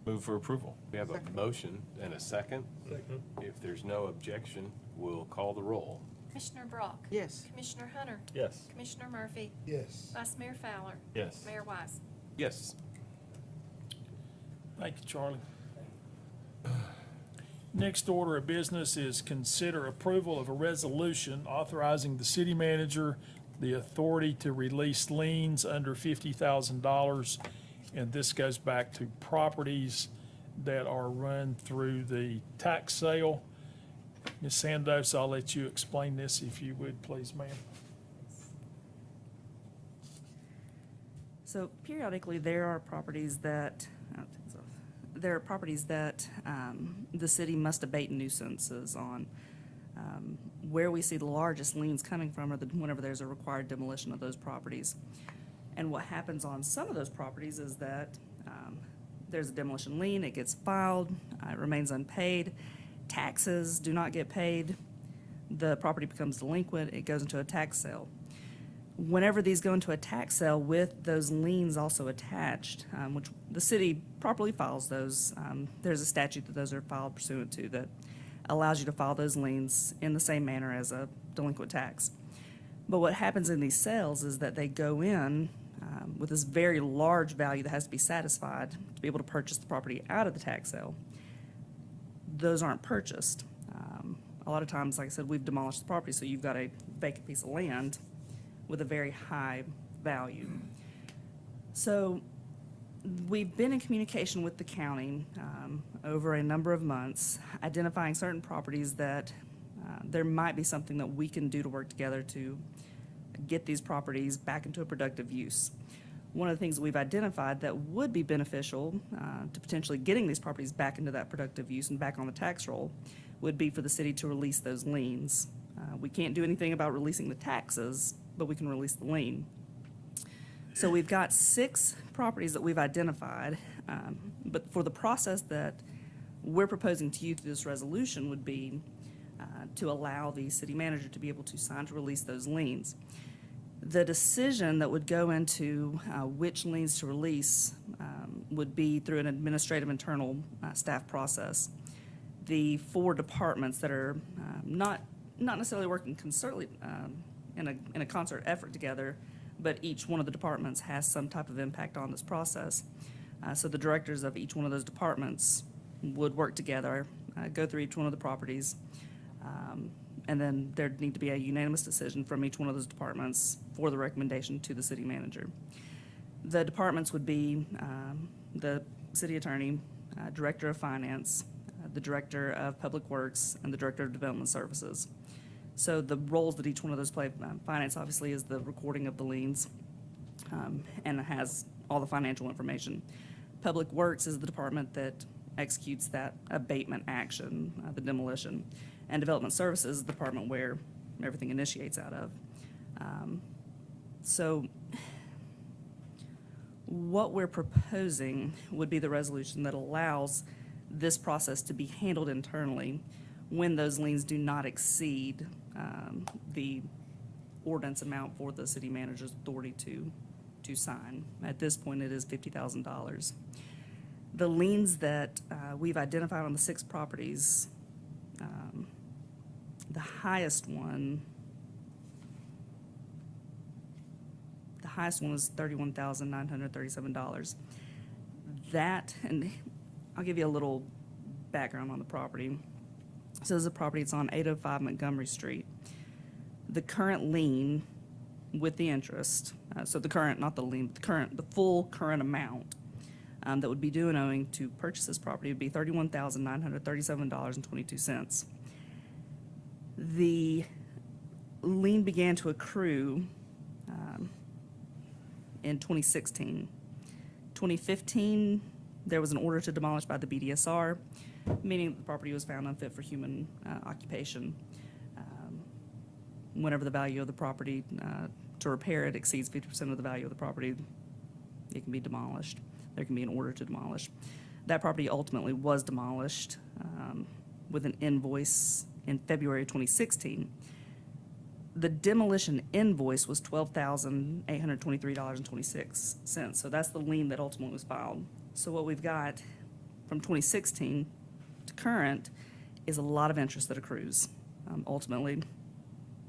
Speaker 12: Move for approval.
Speaker 1: We have a motion and a second. If there's no objection, we'll call the roll.
Speaker 4: Commissioner Brock?
Speaker 2: Yes.
Speaker 4: Commissioner Hunter?
Speaker 12: Yes.
Speaker 4: Commissioner Murphy?
Speaker 12: Yes.
Speaker 4: Vice Mayor Fowler?
Speaker 12: Yes.
Speaker 4: Mayor Wise?
Speaker 1: Yes.
Speaker 5: Thank you, Charlie. Next order of business is consider approval of a resolution authorizing the city manager the authority to release liens under $50,000. And this goes back to properties that are run through the tax sale. Ms. Sandoz, I'll let you explain this if you would, please, ma'am.
Speaker 13: So periodically, there are properties that, the city must abate nuisances on. Where we see the largest liens coming from are whenever there's a required demolition of those properties. And what happens on some of those properties is that there's a demolition lien, it gets filed, it remains unpaid, taxes do not get paid, the property becomes delinquent, it goes into a tax sale. Whenever these go into a tax sale with those liens also attached, which the city properly files those, there's a statute that those are filed pursuant to that allows you to file those liens in the same manner as a delinquent tax. But what happens in these sales is that they go in with this very large value that has to be satisfied to be able to purchase the property out of the tax sale. Those aren't purchased. A lot of times, like I said, we've demolished the property, so you've got a vacant piece of land with a very high value. So we've been in communication with the county over a number of months, identifying certain properties that there might be something that we can do to work together to get these properties back into a productive use. One of the things that we've identified that would be beneficial to potentially getting these properties back into that productive use and back on the tax roll would be for the city to release those liens. We can't do anything about releasing the taxes, but we can release the lien. So we've got 6 properties that we've identified, but for the process that we're proposing to you through this resolution would be to allow the city manager to be able to sign to release those liens. The decision that would go into which liens to release would be through an administrative internal staff process. The 4 departments that are not necessarily working concertedly in a concert effort together, but each one of the departments has some type of impact on this process. So the directors of each one of those departments would work together, go through each one of the properties, and then there'd need to be a unanimous decision from each one of those departments for the recommendation to the city manager. The departments would be the city attorney, director of finance, the director of public works, and the director of development services. So the roles that each one of those play, finance obviously is the recording of the liens, and it has all the financial information. Public works is the department that executes that abatement action, the demolition. And development services is the department where everything initiates out of. So what we're proposing would be the resolution that allows this process to be handled internally when those liens do not exceed the ordinance amount for the city manager's authority to sign. At this point, it is $50,000. The liens that we've identified on the 6 properties, the highest one was $31,937. That, and I'll give you a little background on the property. So this is a property, it's on 805 Montgomery Street. The current lien with the interest, so the current, not the lien, but the full current amount that would be due and owing to purchase this property would be $31,937.22. The lien began to accrue in 2016. 2015, there was an order to demolish by the BDSR, meaning that the property was found unfit for human occupation. Whenever the value of the property to repair it exceeds 50% of the value of the property, it can be demolished. There can be an order to demolish. That property ultimately was demolished with an invoice in February of 2016. The demolition invoice was $12,823.26. So that's the lien that ultimately was filed. So what we've got from 2016 to current is a lot of interest that accrues. Ultimately,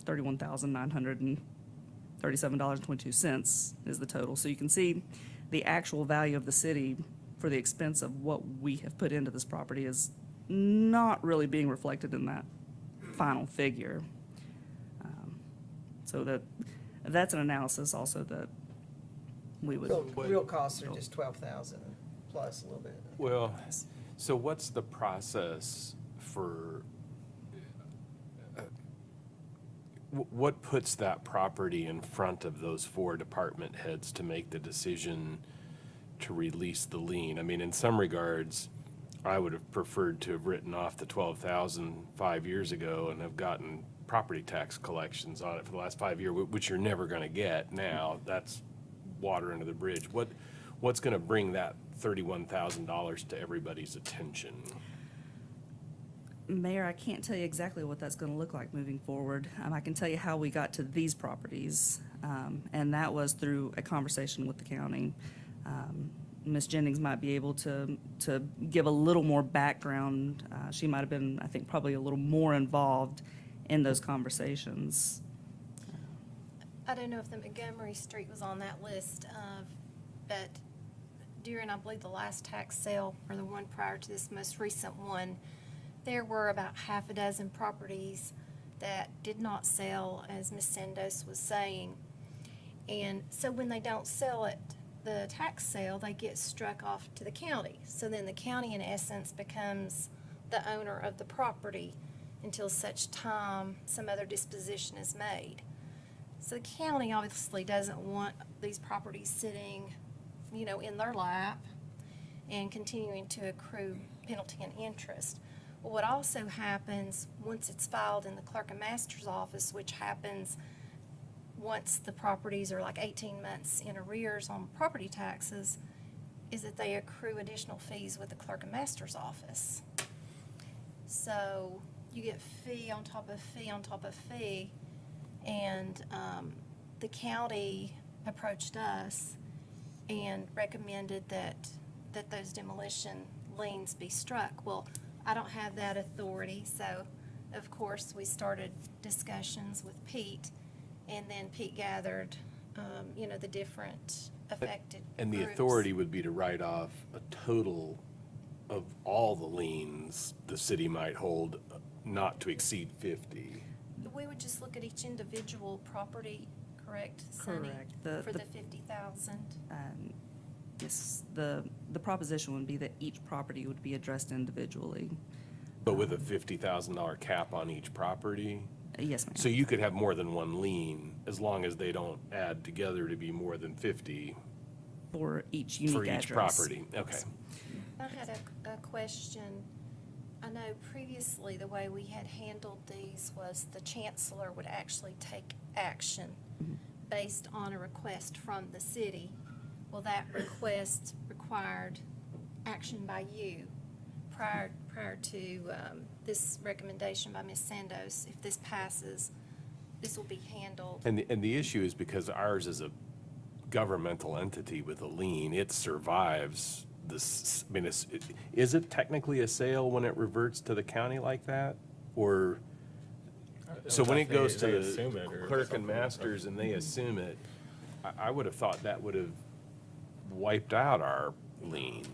Speaker 13: $31,937.22 is the total. So you can see the actual value of the city for the expense of what we have put into this property is not really being reflected in that final figure. So that's an analysis also that we would.
Speaker 2: So real costs are just 12,000 plus a little bit.
Speaker 1: Well, so what's the process for, what puts that property in front of those 4 department heads to make the decision to release the lien? I mean, in some regards, I would have preferred to have written off the 12,000 5 years ago and have gotten property tax collections on it for the last 5 years, which you're never going to get now. That's water under the bridge. What's going to bring that $31,000 to everybody's attention?
Speaker 13: Mayor, I can't tell you exactly what that's going to look like moving forward. I can tell you how we got to these properties, and that was through a conversation with the county. Ms. Jennings might be able to give a little more background. She might have been, I think, probably a little more involved in those conversations.
Speaker 4: I don't know if the Montgomery Street was on that list, but during, I believe, the last tax sale, or the one prior to this most recent one, there were about half a dozen properties that did not sell, as Ms. Sandos was saying. And so when they don't sell at the tax sale, they get struck off to the county. So then the county, in essence, becomes the owner of the property until such time some other disposition is made. So the county obviously doesn't want these properties sitting, you know, in their lap and continuing to accrue penalty and interest. Well, what also happens once it's filed in the clerk and master's office, which happens once the properties are like 18 months in arrears on property taxes, is that they accrue additional fees with the clerk and master's office. So you get fee on top of fee on top of fee, and the county approached us and recommended that those demolition liens be struck. Well, I don't have that authority, so of course we started discussions with Pete, and then Pete gathered, you know, the different affected
Speaker 1: And the
Speaker 4: groups.
Speaker 1: authority would be to write off a total of all the liens the city might hold, not to exceed 50.
Speaker 4: We would just look at each individual property, correct, Sunny?
Speaker 13: Correct.
Speaker 4: For the 50,000?
Speaker 13: Yes, the proposition would be that each property would be addressed individually.
Speaker 1: But with a $50,000 cap on each property?
Speaker 13: Yes, ma'am.
Speaker 1: So you could have more than one lien, as long as they don't add together to be more than 50
Speaker 13: For each unique
Speaker 1: for each
Speaker 13: address.
Speaker 1: property. Okay.
Speaker 4: I had a question. I know previously the way we had handled these was the chancellor would actually take action based on a request from the city. Well, that request required action by you prior to this recommendation by Ms. Sandos. If this passes, this will be handled.
Speaker 1: And the issue is because ours is a governmental entity with a lien, it survives this. I mean, is it technically a sale when it reverts to the county like that? Or, so when it goes to
Speaker 8: They assume it
Speaker 1: the
Speaker 8: or
Speaker 1: clerk and
Speaker 8: something.
Speaker 1: masters and they assume it, I would have thought that would have wiped out our lien.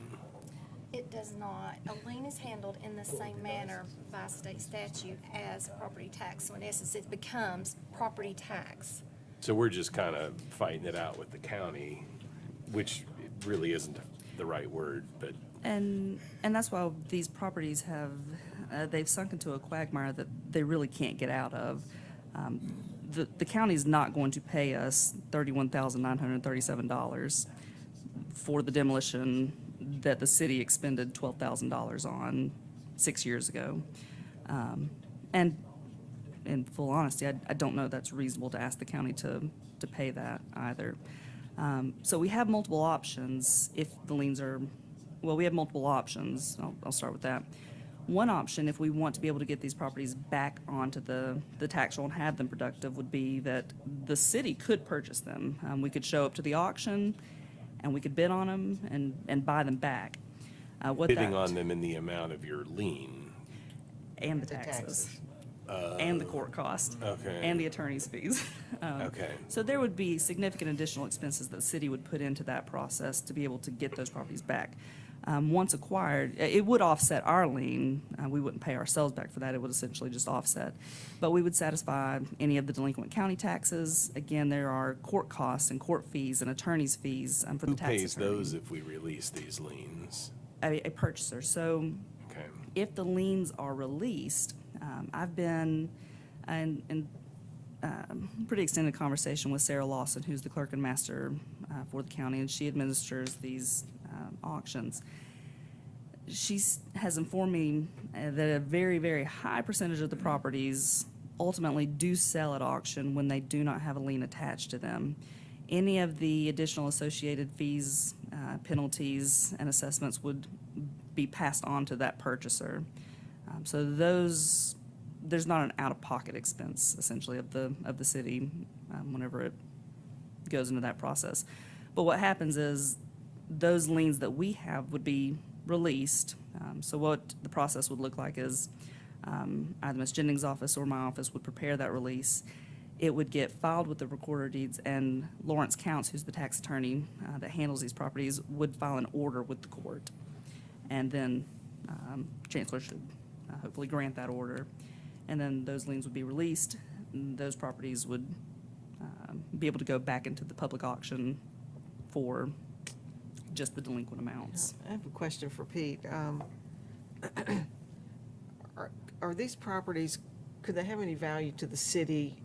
Speaker 4: It does not. A lien is handled in the same manner by state statute as property tax. So in essence, it becomes property tax.
Speaker 1: So we're just kind of fighting it out with the county, which really isn't the right word, but.
Speaker 13: And that's why these properties have, they've sunk into a quagmire that they really can't get out of. The county's not going to pay us $31,937 for the demolition that the city expended $12,000 on 6 years ago. And in full honesty, I don't know that's reasonable to ask the county to pay that either. So we have multiple options if the liens are, well, we have multiple options. I'll start with that. One option, if we want to be able to get these properties back onto the tax roll and have them productive, would be that the city could purchase them. We could show up to the auction and we could bid on them and buy them back.
Speaker 1: Bidding on them in the amount of your lien.
Speaker 13: And the taxes. And the court cost.
Speaker 1: Okay.
Speaker 13: And the attorney's fees.
Speaker 1: Okay.
Speaker 13: So there would be significant additional expenses that the city would put into that process to be able to get those properties back. Once acquired, it would offset our lien. We wouldn't pay ourselves back for that. It would essentially just offset. But we would satisfy any of the delinquent county taxes. Again, there are court costs and court fees and attorney's fees for the tax attorney.
Speaker 1: Who pays those if we release these liens?
Speaker 13: A purchaser. So
Speaker 1: Okay.
Speaker 13: if the liens are released, I've been in pretty extended conversation with Sarah Lawson, who's the clerk and master for the county, and she administers these auctions. She has informed me that a very, very high percentage of the properties ultimately do sell at auction when they do not have a lien attached to them. Any of the additional associated fees, penalties, and assessments would be passed on to that purchaser. So there's not an out-of-pocket expense essentially of the city whenever it goes into that process. But what happens is those liens that we have would be released. So what the process would look like is either Ms. Jennings' office or my office would prepare that release. It would get filed with the recorder of deeds, and Lawrence Counts, who's the tax attorney that handles these properties, would file an order with the court. And then Chancellor should hopefully grant that order. And then those liens would be released, and those properties would be able to go back into the public auction for just the delinquent amounts.
Speaker 2: I have a question for Pete. Are these properties, could they have any value to the city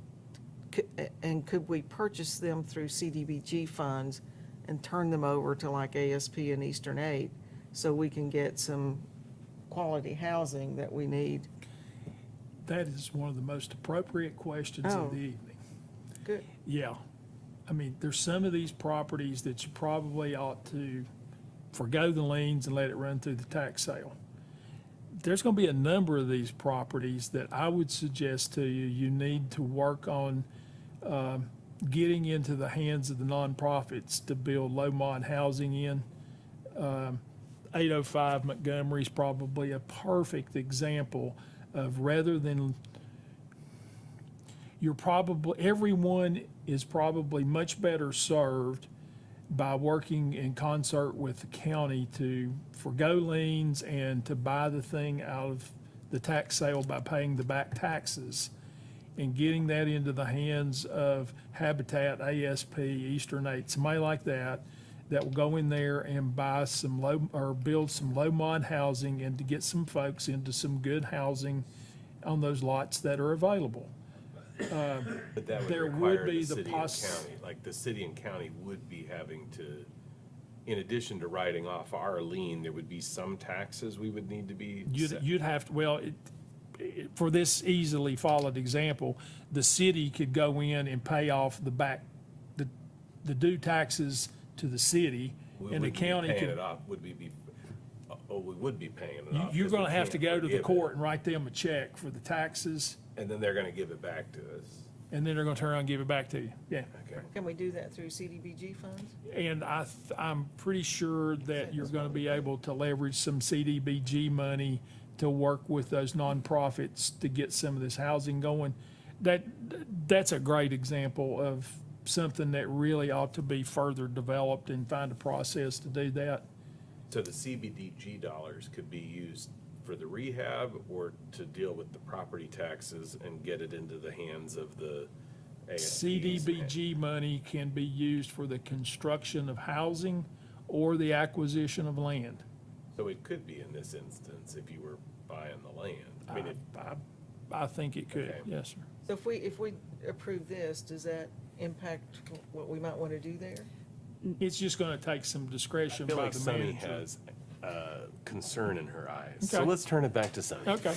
Speaker 2: And could we purchase them through CDBG funds and turn them over to like ASP and Eastern Aid so we can get some quality housing that we need?
Speaker 5: That is one of the most appropriate questions
Speaker 2: Oh.
Speaker 5: of the evening.
Speaker 2: Good.
Speaker 5: Yeah. I mean, there's some of these properties that you probably ought to forgo the liens and let it run through the tax sale. There's going to be a number of these properties that I would suggest to you, you need to work on getting into the hands of the nonprofits to build low mod housing in. 805 Montgomery is probably a perfect example of, rather than, everyone is probably much better served by working in concert with the county to forgo liens and to buy the thing out of the tax sale by paying the back taxes and getting that into the hands of Habitat, ASP, Eastern Aid, somebody like that, that will go in there and buy some build some low mod housing and to get some folks into some good housing on those lots that are available.
Speaker 1: But that would
Speaker 5: There
Speaker 1: require
Speaker 5: would be
Speaker 1: the
Speaker 5: the
Speaker 1: city and county, like the city and county would be having to, in addition to writing off our lien, there would be some taxes we would need to be.
Speaker 5: You'd have to, well, for this easily followed example, the city could go in and pay off the due taxes to the city,
Speaker 1: We
Speaker 5: and the
Speaker 1: wouldn't be
Speaker 5: county
Speaker 1: paying
Speaker 5: could.
Speaker 1: it off, we would be paying it off.
Speaker 5: You're
Speaker 1: 'cause
Speaker 5: gonna
Speaker 1: we
Speaker 5: have to
Speaker 1: can't
Speaker 5: go to the
Speaker 1: forgive it.
Speaker 5: court and write them a check for the taxes,
Speaker 1: And then they're gonna give it back to us.
Speaker 5: and then they're gonna turn around and give it back to you, yeah.
Speaker 1: Okay.
Speaker 2: Can we do that through CDBG funds?
Speaker 5: And I'm pretty sure that you're gonna be able to leverage some CDBG money to work with those nonprofits to get some of this housing going. That's a great example of something that really ought to be further developed and find a process to do that.
Speaker 1: So the CBDG dollars could be used for the rehab or to deal with the property taxes and get it into the hands of the ASPs.
Speaker 5: CDBG money can be used for the construction of housing or the acquisition of land.
Speaker 1: So it could be in this instance if you were buying the land. I mean,
Speaker 5: I think it could,
Speaker 1: Okay.
Speaker 5: yes, sir.
Speaker 2: So if we approve this, does that impact what we might want to do there?
Speaker 5: It's just gonna take some discretion
Speaker 1: I feel
Speaker 5: by
Speaker 1: like
Speaker 5: the
Speaker 1: Sunny
Speaker 5: manager.
Speaker 1: has concern in her eyes. So
Speaker 5: Okay.
Speaker 1: let's turn it back to Sunny.
Speaker 5: Okay.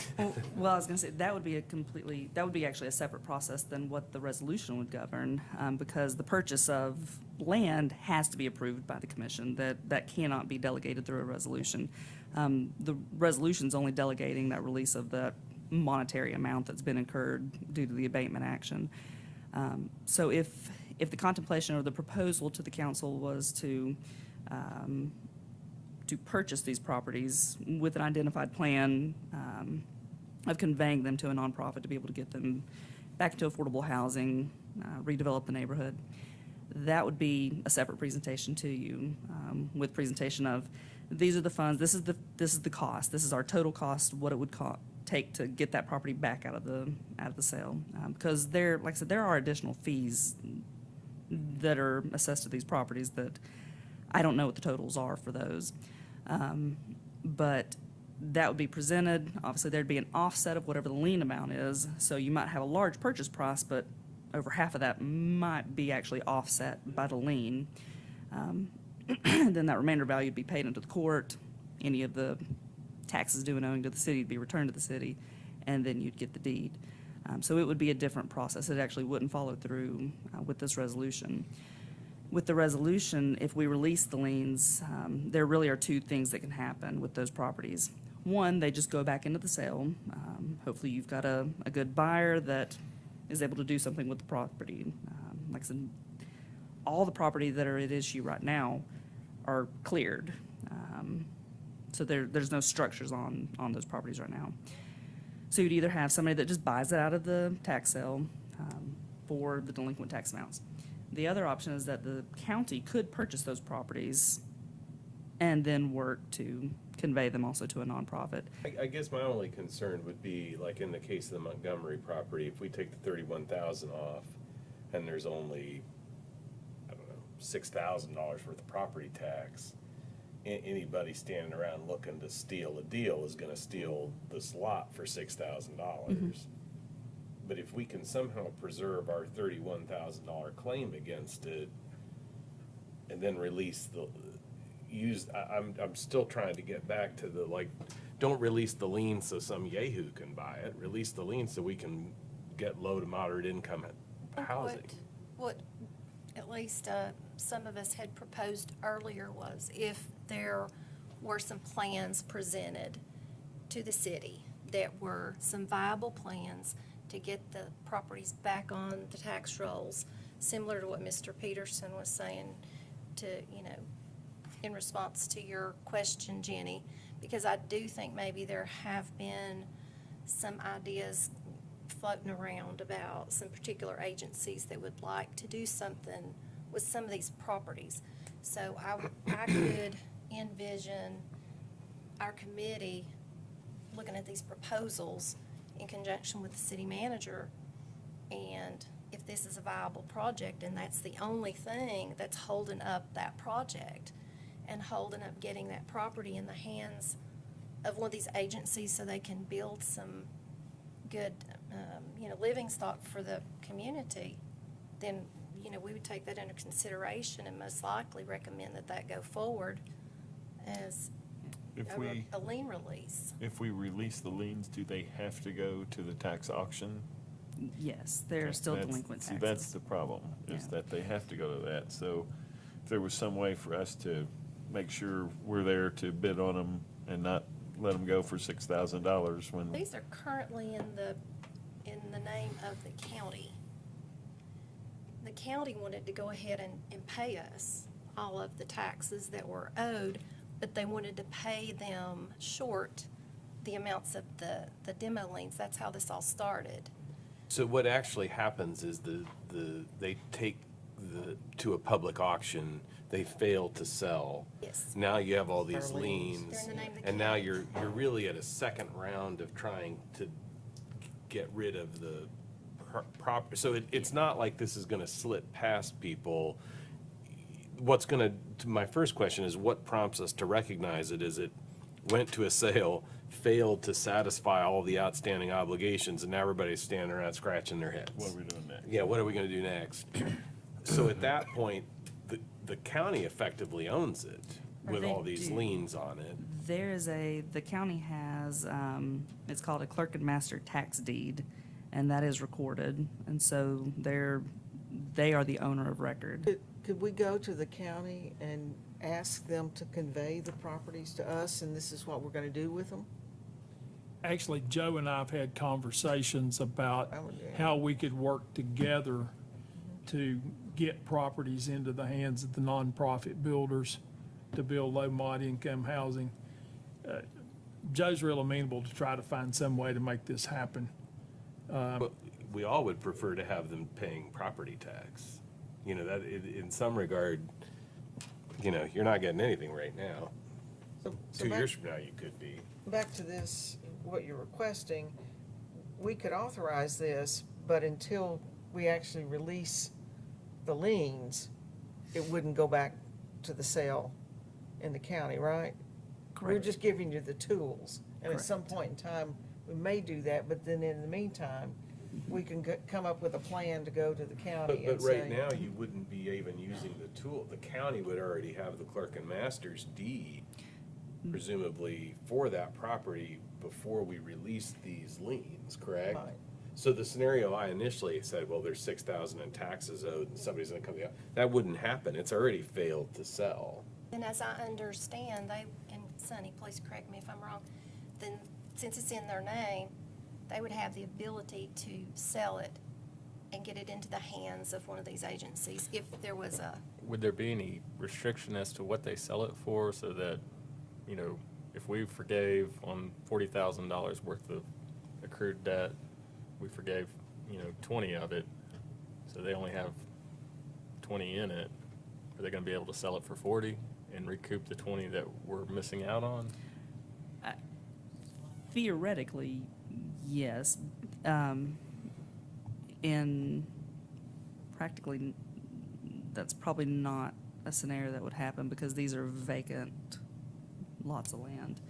Speaker 13: Well, I was going to say, that would be actually a separate process than what the resolution would govern, because the purchase of land has to be approved by the commission. That cannot be delegated through a resolution. The resolution's only delegating that release of the monetary amount that's been incurred due to the abatement action. So if the contemplation or the proposal to the council was to purchase these properties with an identified plan of conveying them to a nonprofit to be able to get them back into affordable housing, redevelop the neighborhood, that would be a separate presentation to you, with presentation of, these are the funds, this is the cost, this is our total cost, what it would take to get that property back out of the sale. Because like I said, there are additional fees that are assessed to these properties that I don't know what the totals are for those. But that would be presented. Obviously, there'd be an offset of whatever the lien amount is. So you might have a large purchase price, but over half of that might be actually offset by the lien. Then that remainder value would be paid into the court. Any of the taxes due and owing to the city would be returned to the city, and then you'd get the deed. So it would be a different process. It actually wouldn't follow through with this resolution. With the resolution, if we release the liens, there really are two things that can happen with those properties. One, they just go back into the sale. Hopefully you've got a good buyer that is able to do something with the property. Like I said, all the property that are at issue right now are cleared. So there's no structures on those properties right now. So you'd either have somebody that just buys it out of the tax sale for the delinquent tax amounts. The other option is that the county could purchase those properties and then work to convey them also to a nonprofit.
Speaker 1: I guess my only concern would be, like in the case of the Montgomery property, if we take the 31,000 off and there's only, I don't know, $6,000 worth of property tax, anybody standing around looking to steal a deal is gonna steal this lot for $6,000. but if we can somehow preserve our $31,000 claim against it and then release I'm still trying to get back to the, like, don't release the lien so some yahoo can buy it. Release the lien so we can get low to moderate income housing.
Speaker 4: What at least some of us had proposed earlier was if there were some plans presented to the city that were some viable plans to get the properties back on the tax rolls, similar to what Mr. Peterson was saying to, in response to your question, Jenny, because I do think maybe there have been some ideas floating around about some particular agencies that would like to do something with some of these properties. So I could envision our committee looking at these proposals in conjunction with the city manager, and if this is a viable project and that's the only thing that's holding up that project and holding up getting that property in the hands of one of these agencies so they can build some good, living stock for the community, then, we would take that under consideration and most likely recommend that go forward as a lien release.
Speaker 12: If we release the liens, do they have to go to the tax auction?
Speaker 13: Yes, they're still delinquent taxes.
Speaker 12: See, that's the problem, is that they have to go to that. So if there was some way for us to make sure we're there to bid on them and not let them go for $6,000 when.
Speaker 4: These are currently in the name of the county. The county wanted to go ahead and pay us all of the taxes that were owed, but they wanted to pay them short the amounts of the demo liens. That's how this all started.
Speaker 1: So what actually happens is they take to a public auction, they fail to sell.
Speaker 4: Yes.
Speaker 1: Now you have all these liens,
Speaker 4: They're in the name of the
Speaker 1: and now
Speaker 4: county.
Speaker 1: you're really at a second round of trying to get rid of the property. So it's not like this is gonna slip past people. My first question is, what prompts us to recognize it? Is it went to a sale, failed to satisfy all the outstanding obligations, and now everybody's standing around scratching their heads?
Speaker 12: What are we doing next?
Speaker 1: Yeah, what are we gonna do next? So at that point, the county effectively owns it with
Speaker 13: They
Speaker 1: all these
Speaker 13: do.
Speaker 1: liens on it.
Speaker 13: The county has, it's called a clerk and master tax deed, and that is recorded. And so they are the owner of record.
Speaker 2: Could we go to the county and ask them to convey the properties to us, and this is what we're gonna do with them?
Speaker 5: Actually, Joe and I have had conversations about how we could work together to get properties into the hands of the nonprofit builders to build low mod income housing. Joe's real amenable to try to find some way to make this happen.
Speaker 1: But we all would prefer to have them paying property tax. That in some regard, you're not getting anything right now.
Speaker 2: So
Speaker 1: 2
Speaker 2: back-
Speaker 1: years from now, you could be.
Speaker 2: Back to this, what you're requesting, we could authorize this, but until we actually release the liens, it wouldn't go back to the sale in the county, right? We're
Speaker 13: Correct.
Speaker 2: just giving you the tools, and at some
Speaker 13: Correct.
Speaker 2: point in time, we may do that, but then in the meantime, we can come up with a plan to go to the county
Speaker 1: But
Speaker 2: and
Speaker 1: right
Speaker 2: say.
Speaker 1: now, you wouldn't be even using the tool. The county would already have the clerk and master's deed, presumably, for that property before we release these liens, correct?
Speaker 2: Right.
Speaker 1: So the scenario I initially said, well, there's $6,000 in taxes owed and somebody's gonna come, that wouldn't happen. It's already failed to sell.
Speaker 4: And as I understand, and Sonny, please correct me if I'm wrong, then since it's in their name, they would have the ability to sell it and get it into the hands of one of these agencies if there was a.
Speaker 8: Would there be any restriction as to what they sell it for, so that, if we forgave on $40,000 worth of accrued debt, we forgave, 20 of it, so they only have 20 in it, are they gonna be able to sell it for 40 and recoup the 20 that we're missing out on?
Speaker 13: Theoretically, yes. In practically, that's probably not a scenario that would happen because these are vacant lots of land.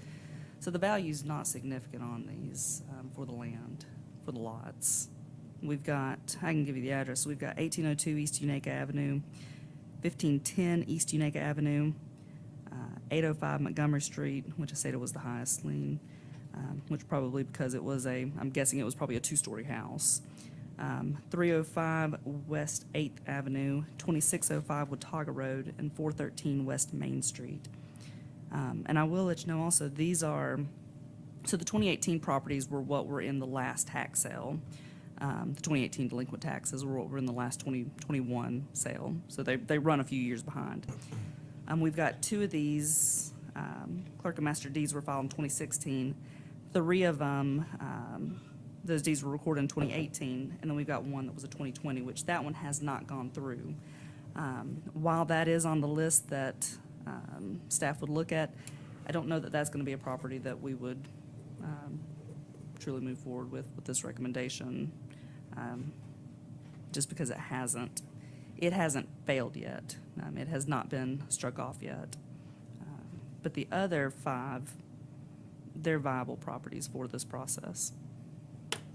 Speaker 13: So the value's not significant on these for the land, for the lots. We've got, I can give you the address. We've got 1802 East Unaka Avenue, 1510 East Unaka Avenue, 805 Montgomery Street, which I said it was the highest lien, which probably because it was I'm guessing it was probably a two-story house. 305 West 8th Avenue, 2605 Watauga Road, and 413 West Main Street. And I will let you know also, these are, so the 2018 properties were what were in the last tax sale. The 2018 delinquent taxes were what were in the last 2021 sale. So they run a few years behind. We've got two of these. Clerk and Master deeds were filed in 2016. 3 of them, those deeds were recorded in 2018, and then we've got one that was a 2020, which that one has not gone through. While that is on the list that staff would look at, I don't know that that's going to be a property that we would truly move forward with this recommendation, just because it hasn't failed yet. It has not been struck off yet. But the other 5, they're viable properties for this process.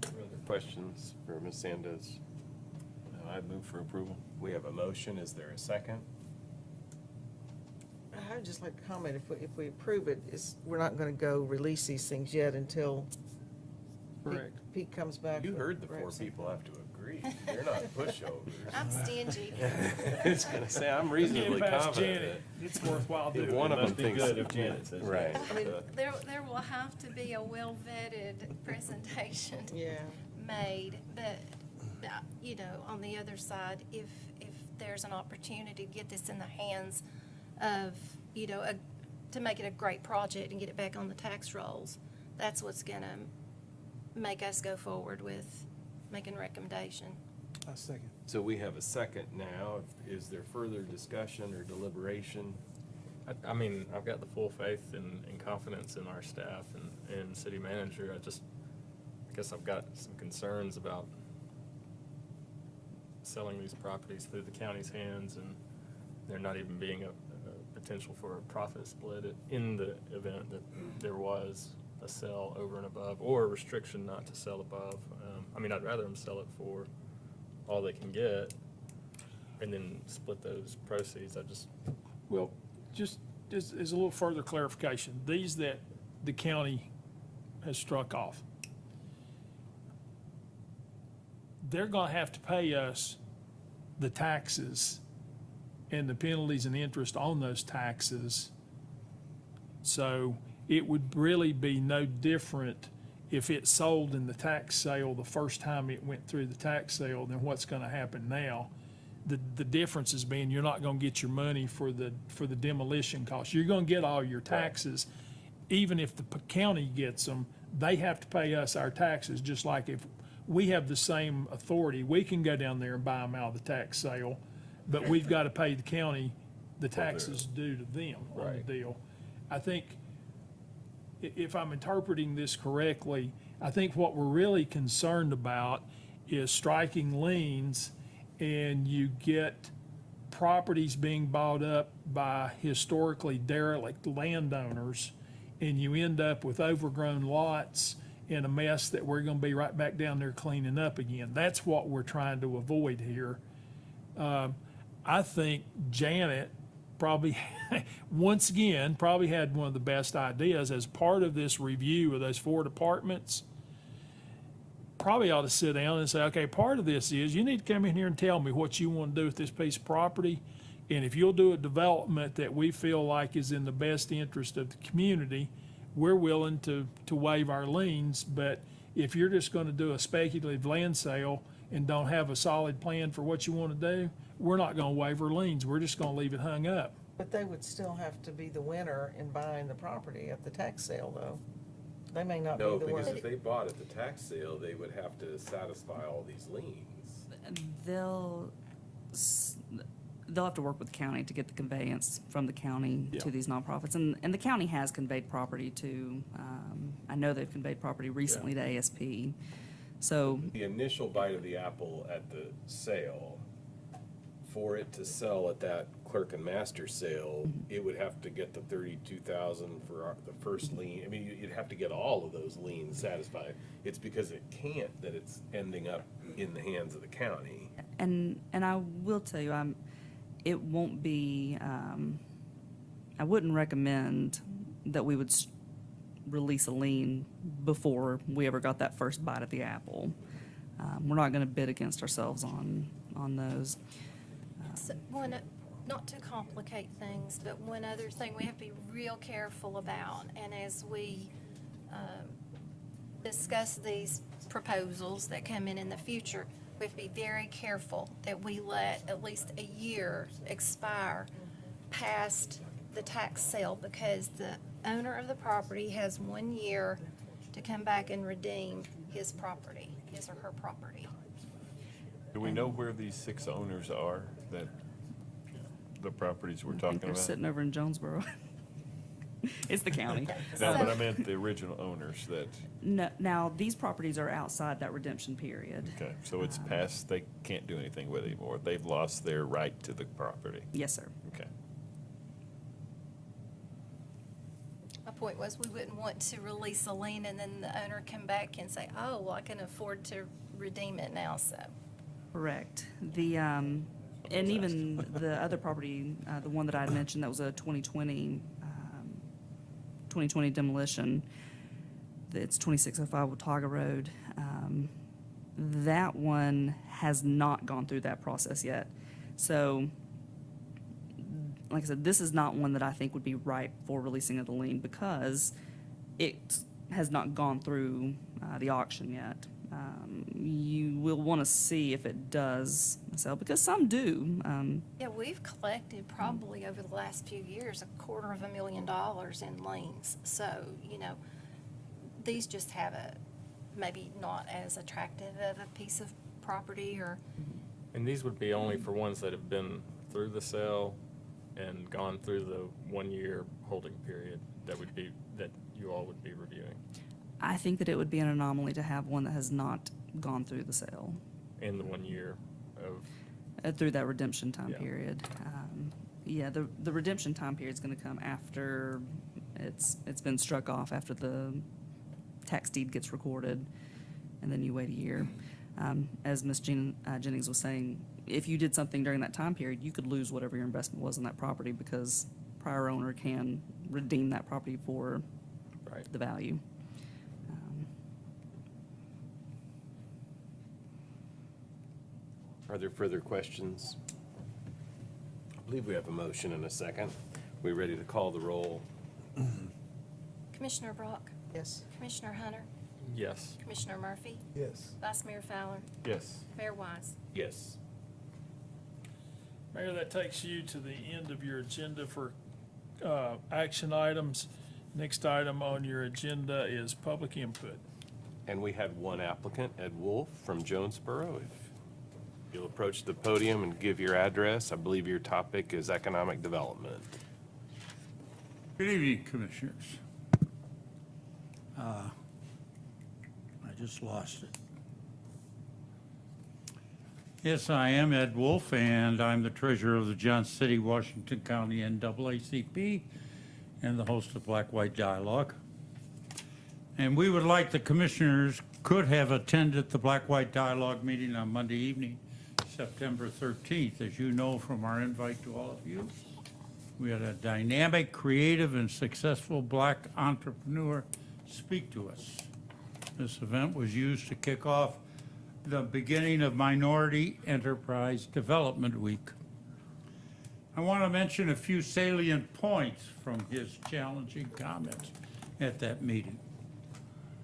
Speaker 1: Other questions for Ms. Sanders?
Speaker 12: I'd move for approval.
Speaker 1: We have a motion. Is there a second?
Speaker 2: I'd just like to comment, if we approve it, we're not going to go release these things yet until
Speaker 5: Correct.
Speaker 2: Pete comes back.
Speaker 1: You
Speaker 2: with
Speaker 1: heard the 4
Speaker 2: corrections.
Speaker 1: people have to agree. They're not pushovers.
Speaker 4: I'm stingy.
Speaker 1: I was going to say, I'm reasonably
Speaker 5: Get past
Speaker 1: confident
Speaker 5: Janet. It's worthwhile
Speaker 1: that
Speaker 5: doing.
Speaker 1: one of
Speaker 12: It
Speaker 1: them
Speaker 12: must be
Speaker 1: thinks.
Speaker 12: good if Janet says
Speaker 1: Right.
Speaker 4: I mean, there will have to be a well-vetted presentation
Speaker 2: Yeah.
Speaker 4: made, but, you know, on the other side, if there's an opportunity to get this in the hands of, you know, to make it a great project and get it back on the tax rolls, that's what's gonna make us go forward with making a recommendation.
Speaker 16: I second.
Speaker 1: So we have a second now. Is there further discussion or deliberation?
Speaker 8: I mean, I've got the full faith and confidence in our staff and city manager. I guess I've got some concerns about selling these properties through the county's hands and there not even being a potential for a profit split in the event that there was a sell over and above or a restriction not to sell above. I mean, I'd rather them sell it for all they can get and then split those proceeds.
Speaker 5: Well, just as a little further clarification, these that the county has struck off, they're gonna have to pay us the taxes and the penalties and interest on those taxes. So it would really be no different if it sold in the tax sale the first time it went through the tax sale than what's gonna happen now. The difference is being you're not gonna get your money for the demolition costs. You're gonna get all your taxes. Even if the county gets them, they have to pay us our taxes, just like if we have the same authority. We can go down there and buy them out of the tax sale, but we've got to pay the county the taxes due to them on the deal. I think, if I'm interpreting this correctly, I think what we're really concerned about is striking liens and you get properties being bought up by historically derelict landowners and you end up with overgrown lots in a mess that we're gonna be right back down there cleaning up again. That's what we're trying to avoid here. I think Janet probably, once again, probably had one of the best ideas as part of this review of those 4 departments. Probably ought to sit down and say, okay, part of this is you need to come in here and tell me what you want to do with this piece of property. And if you'll do a development that we feel like is in the best interest of the community, we're willing to waive our liens. But if you're just going to do a speculative land sale and don't have a solid plan for what you want to do, we're not going to waive our liens. We're just going to leave it hung up.
Speaker 2: But they would still have to be the winner in buying the property at the tax sale, though. They may not be
Speaker 1: No,
Speaker 2: the
Speaker 1: because
Speaker 2: one.
Speaker 1: if they bought at the tax sale, they would have to satisfy all these liens.
Speaker 13: They'll have to work with the county to get the conveyance from the county to these nonprofits. And the county has conveyed property to, I know they've conveyed property recently to ASP. So
Speaker 1: The initial bite of the apple at the sale, for it to sell at that clerk and master sale, it would have to get the 32,000 for the first lien. I mean, you'd have to get all of those liens satisfied. It's because it can't that it's ending up in the hands of the county.
Speaker 13: And I will tell you, it won't be, I wouldn't recommend that we would release a lien before we ever got that first bite at the apple. We're not going to bid against ourselves on those.
Speaker 4: So not to complicate things, but one other thing we have to be real careful about, and as we discuss these proposals that come in the future, we have to be very careful that we let at least a year expire past the tax sale, because the owner of the property has 1 year to come back and redeem his property, his or her property.
Speaker 12: Do we know where these 6 owners are, that the properties we're
Speaker 13: I think
Speaker 12: talking
Speaker 13: they're
Speaker 12: about?
Speaker 13: sitting over in Jonesboro. It's the county.
Speaker 12: No, but I meant the original owners that,
Speaker 13: No, now, these properties are outside that redemption period.
Speaker 12: okay, so it's past, they can't do anything with it anymore. They've lost their right to the property.
Speaker 13: Yes, sir.
Speaker 12: Okay.
Speaker 4: My point was, we wouldn't want to release a lien and then the owner come back and say, oh, well, I can afford to redeem it now, so.
Speaker 13: Correct. And even the other property, the one that I had mentioned, that was a 2020 demolition, it's 2605 Watauga Road. That one has not gone through that process yet. So, like I said, this is not one that I think would be ripe for releasing of the lien, because it has not gone through the auction yet. You will want to see if it does sell, because some do.
Speaker 4: Yeah, we've collected probably over the last few years $250,000 in liens. So, you know, these just have a, maybe not as attractive of a piece of property, or.
Speaker 8: And these would be only for ones that have been through the sale and gone through the 1-year holding period that you all would be reviewing.
Speaker 13: I think that it would be an anomaly to have one that has not gone through the sale.
Speaker 8: In the 1 year of.
Speaker 13: Through that redemption time
Speaker 8: Yeah.
Speaker 13: period. Yeah, the redemption time period is going to come after it's been struck off, after the tax deed gets recorded, and then you wait a year. As Ms. Jennings was saying, if you did something during that time period, you could lose whatever your investment was in that property, because prior owner can redeem that property for the value.
Speaker 1: Are there further questions? I believe we have a motion and a second. We ready to call the roll?
Speaker 4: Commissioner Brock?
Speaker 2: Yes.
Speaker 4: Commissioner Hunter?
Speaker 8: Yes.
Speaker 4: Commissioner Murphy?
Speaker 12: Yes.
Speaker 4: Vice Mayor Fowler?
Speaker 12: Yes.
Speaker 4: Mayor Wise?
Speaker 1: Yes.
Speaker 5: Mayor, that takes you to the end of your agenda for action items. Next item on your agenda is public input.
Speaker 1: And we had one applicant, Ed Wolf from Jonesboro. If you'll approach the podium and give your address, I believe your topic is economic development.
Speaker 14: Good evening, Commissioners. I just lost it. Yes, I am Ed Wolf, and I'm the treasurer of the Johnson City, Washington County NAACP, and the host of Black-White Dialogue. And we would like the Commissioners could have attended the Black-White Dialogue meeting on Monday evening, September 13th. As you know from our invite to all of you, we had a dynamic, creative, and successful Black entrepreneur speak to us. This event was used to kick off the beginning of Minority Enterprise Development Week. I want to mention a few salient points from his challenging comments at that meeting.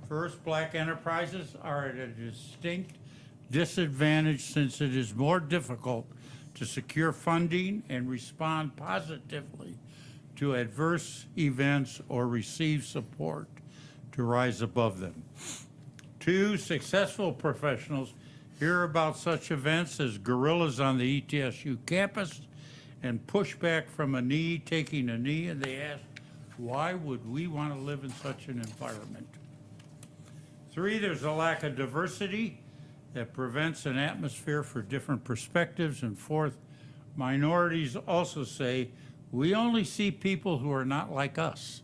Speaker 14: First, Black enterprises are at a distinct disadvantage, since it is more difficult to secure funding and respond positively to adverse events or receive support to rise above them. Two, successful professionals hear about such events as gorillas on the ETSU campus and pushback from taking a knee, and they ask, why would we want to live in such an environment? Three, there's a lack of diversity that prevents an atmosphere for different perspectives. And fourth, Minorities also say, we only see people who are not like us.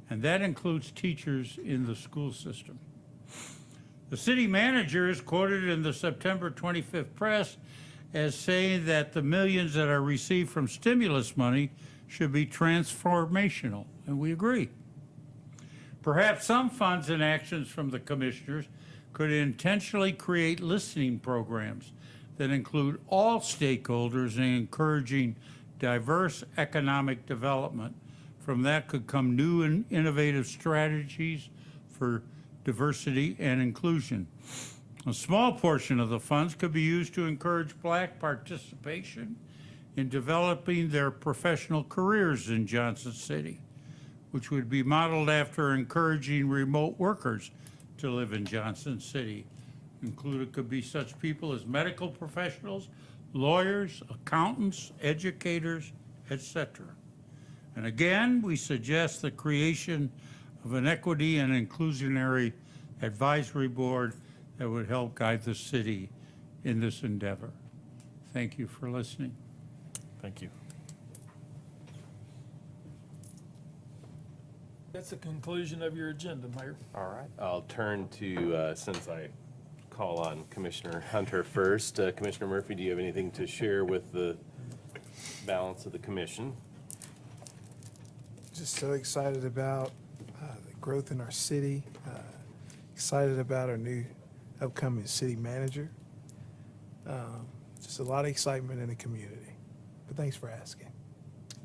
Speaker 14: And that includes teachers in the school system. The city manager is quoted in the September 25th press as saying that the millions that are received from stimulus money should be transformational, and we agree. Perhaps some funds and actions from the commissioners could intentionally create listening programs that include all stakeholders in encouraging diverse economic development. From that could come new and innovative strategies for diversity and inclusion. A small portion of the funds could be used to encourage Black participation in developing their professional careers in Johnson City, which would be modeled after encouraging remote workers to live in Johnson City. Included could be such people as medical professionals, lawyers, accountants, educators, etc. And again, we suggest the creation of an equity and inclusionary advisory board that would help guide the city in this endeavor. Thank you for listening.
Speaker 12: Thank you.
Speaker 5: That's the conclusion of your agenda, Mayor.
Speaker 1: All right, I'll turn to, since I call on Commissioner Hunter first. Commissioner Murphy, do you have anything to share with the balance of the commission?
Speaker 10: Just so excited about the growth in our city, excited about our new upcoming city manager. Just a lot of excitement in the community. But thanks for asking.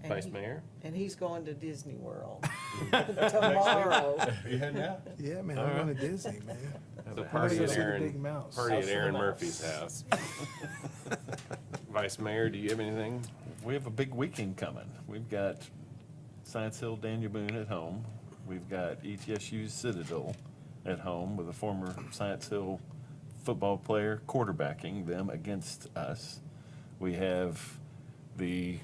Speaker 2: And
Speaker 1: Vice
Speaker 2: he-
Speaker 1: Mayor?
Speaker 2: And he's going to Disney World tomorrow.
Speaker 12: Are you heading out?
Speaker 10: Yeah, man,
Speaker 12: All
Speaker 10: I'm
Speaker 12: right.
Speaker 10: going to Disney, man.
Speaker 1: Have a
Speaker 10: I'm gonna
Speaker 1: party
Speaker 10: go
Speaker 1: at
Speaker 10: see the
Speaker 1: Aaron,
Speaker 10: big mouse.
Speaker 1: party at
Speaker 10: House of
Speaker 1: Aaron
Speaker 10: the
Speaker 1: Murphy's
Speaker 10: mouse.
Speaker 1: house. Vice Mayor, do you have anything?
Speaker 12: We have a big weekend coming. We've got Science Hill Daniel Boone at home. We've got ETSU's Citadel at home with a former Science Hill football player quarterbacking them against us. We have the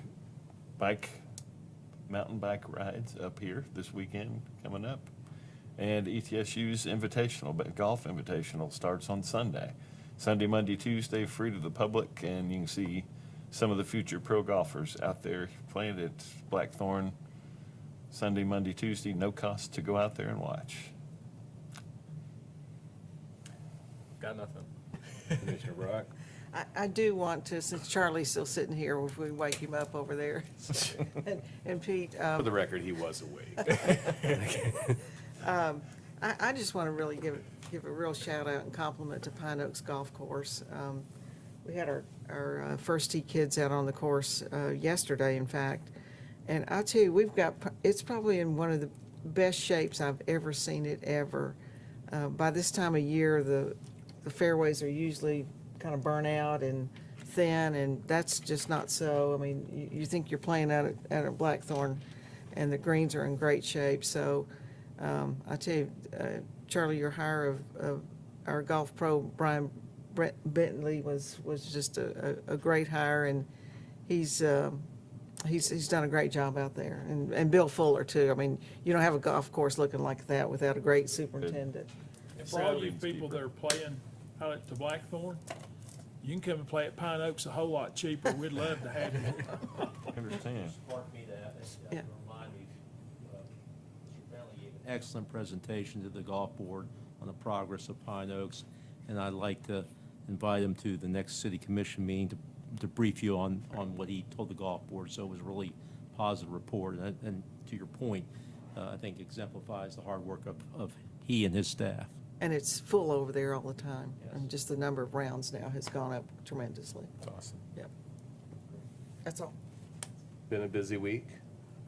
Speaker 12: mountain bike rides up here this weekend coming up. And ETSU's invitational, golf invitational starts on Sunday. Sunday, Monday, Tuesday, free to the public, and you can see some of the future pro golfers out there playing at Blackthorn. Sunday, Monday, Tuesday, no cost to go out there and watch.
Speaker 8: Got nothing.
Speaker 1: Commissioner Brock?
Speaker 2: I do want to, since Charlie's still sitting here, if we wake him up over there. And Pete.
Speaker 1: For the record, he was awake.
Speaker 2: I just want to really give a real shout out and compliment to Pine Oaks Golf Course. We had our first tee kids out on the course yesterday, in fact. And I'll tell you, it's probably in one of the best shapes I've ever seen it ever. By this time of year, the fairways are usually kind of burnt out and thin, and that's just not so. I mean, you think you're playing out at Blackthorn, and the greens are in great shape. So I tell you, Charlie, your hire of our golf pro, Brian Bentley, was just a great hire, and he's done a great job out there. And Bill Fuller, too. I mean, you don't have a golf course looking like that without a great superintendent.
Speaker 5: For all you people that are playing out at the Blackthorn, you can come and play at Pine Oaks a whole lot cheaper. We'd love to have you.
Speaker 12: Understand.
Speaker 3: Sparked me to
Speaker 2: Yeah.
Speaker 3: remind me, Mr. Bentley gave an excellent presentation to the golf board on the progress of Pine Oaks, and I'd like to invite him to the next city commission meeting to brief you on what he told the golf board. So it was a really positive report, and to your point, I think exemplifies the hard work of he and his staff.
Speaker 2: And it's full over there all the time. And just the number of rounds now has gone up tremendously.
Speaker 1: That's awesome.
Speaker 2: Yep. That's all.
Speaker 1: Been a busy week.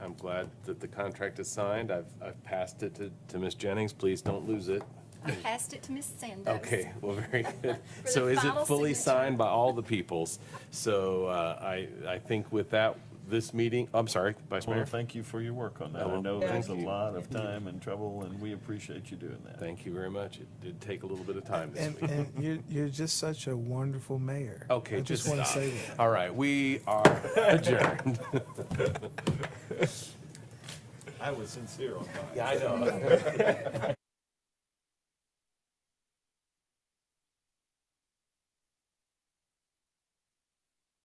Speaker 1: I'm glad that the contract is signed. I've passed it to Ms. Jennings. Please don't lose it.
Speaker 4: I passed it to Miss Sandos.
Speaker 1: Okay, well, very good.
Speaker 4: For
Speaker 1: So
Speaker 4: the
Speaker 1: is it
Speaker 4: final
Speaker 1: fully
Speaker 4: signature.
Speaker 1: signed by all the peoples? So I think with that, this meeting, I'm sorry, Vice Mayor.
Speaker 12: Well, thank you for your work on that. I
Speaker 1: Oh,
Speaker 12: know
Speaker 1: thank
Speaker 12: there's a
Speaker 1: you.
Speaker 12: lot of time and trouble, and we appreciate you doing that.
Speaker 1: Thank you very much. It did take a little bit of time this
Speaker 10: And,
Speaker 1: week.
Speaker 10: and you're just such a wonderful mayor.
Speaker 1: Okay,
Speaker 10: I
Speaker 1: just
Speaker 10: just want to
Speaker 1: stop.
Speaker 10: say that.
Speaker 1: All right, we are adjourned.
Speaker 12: I was sincere on that.
Speaker 1: Yeah, I know.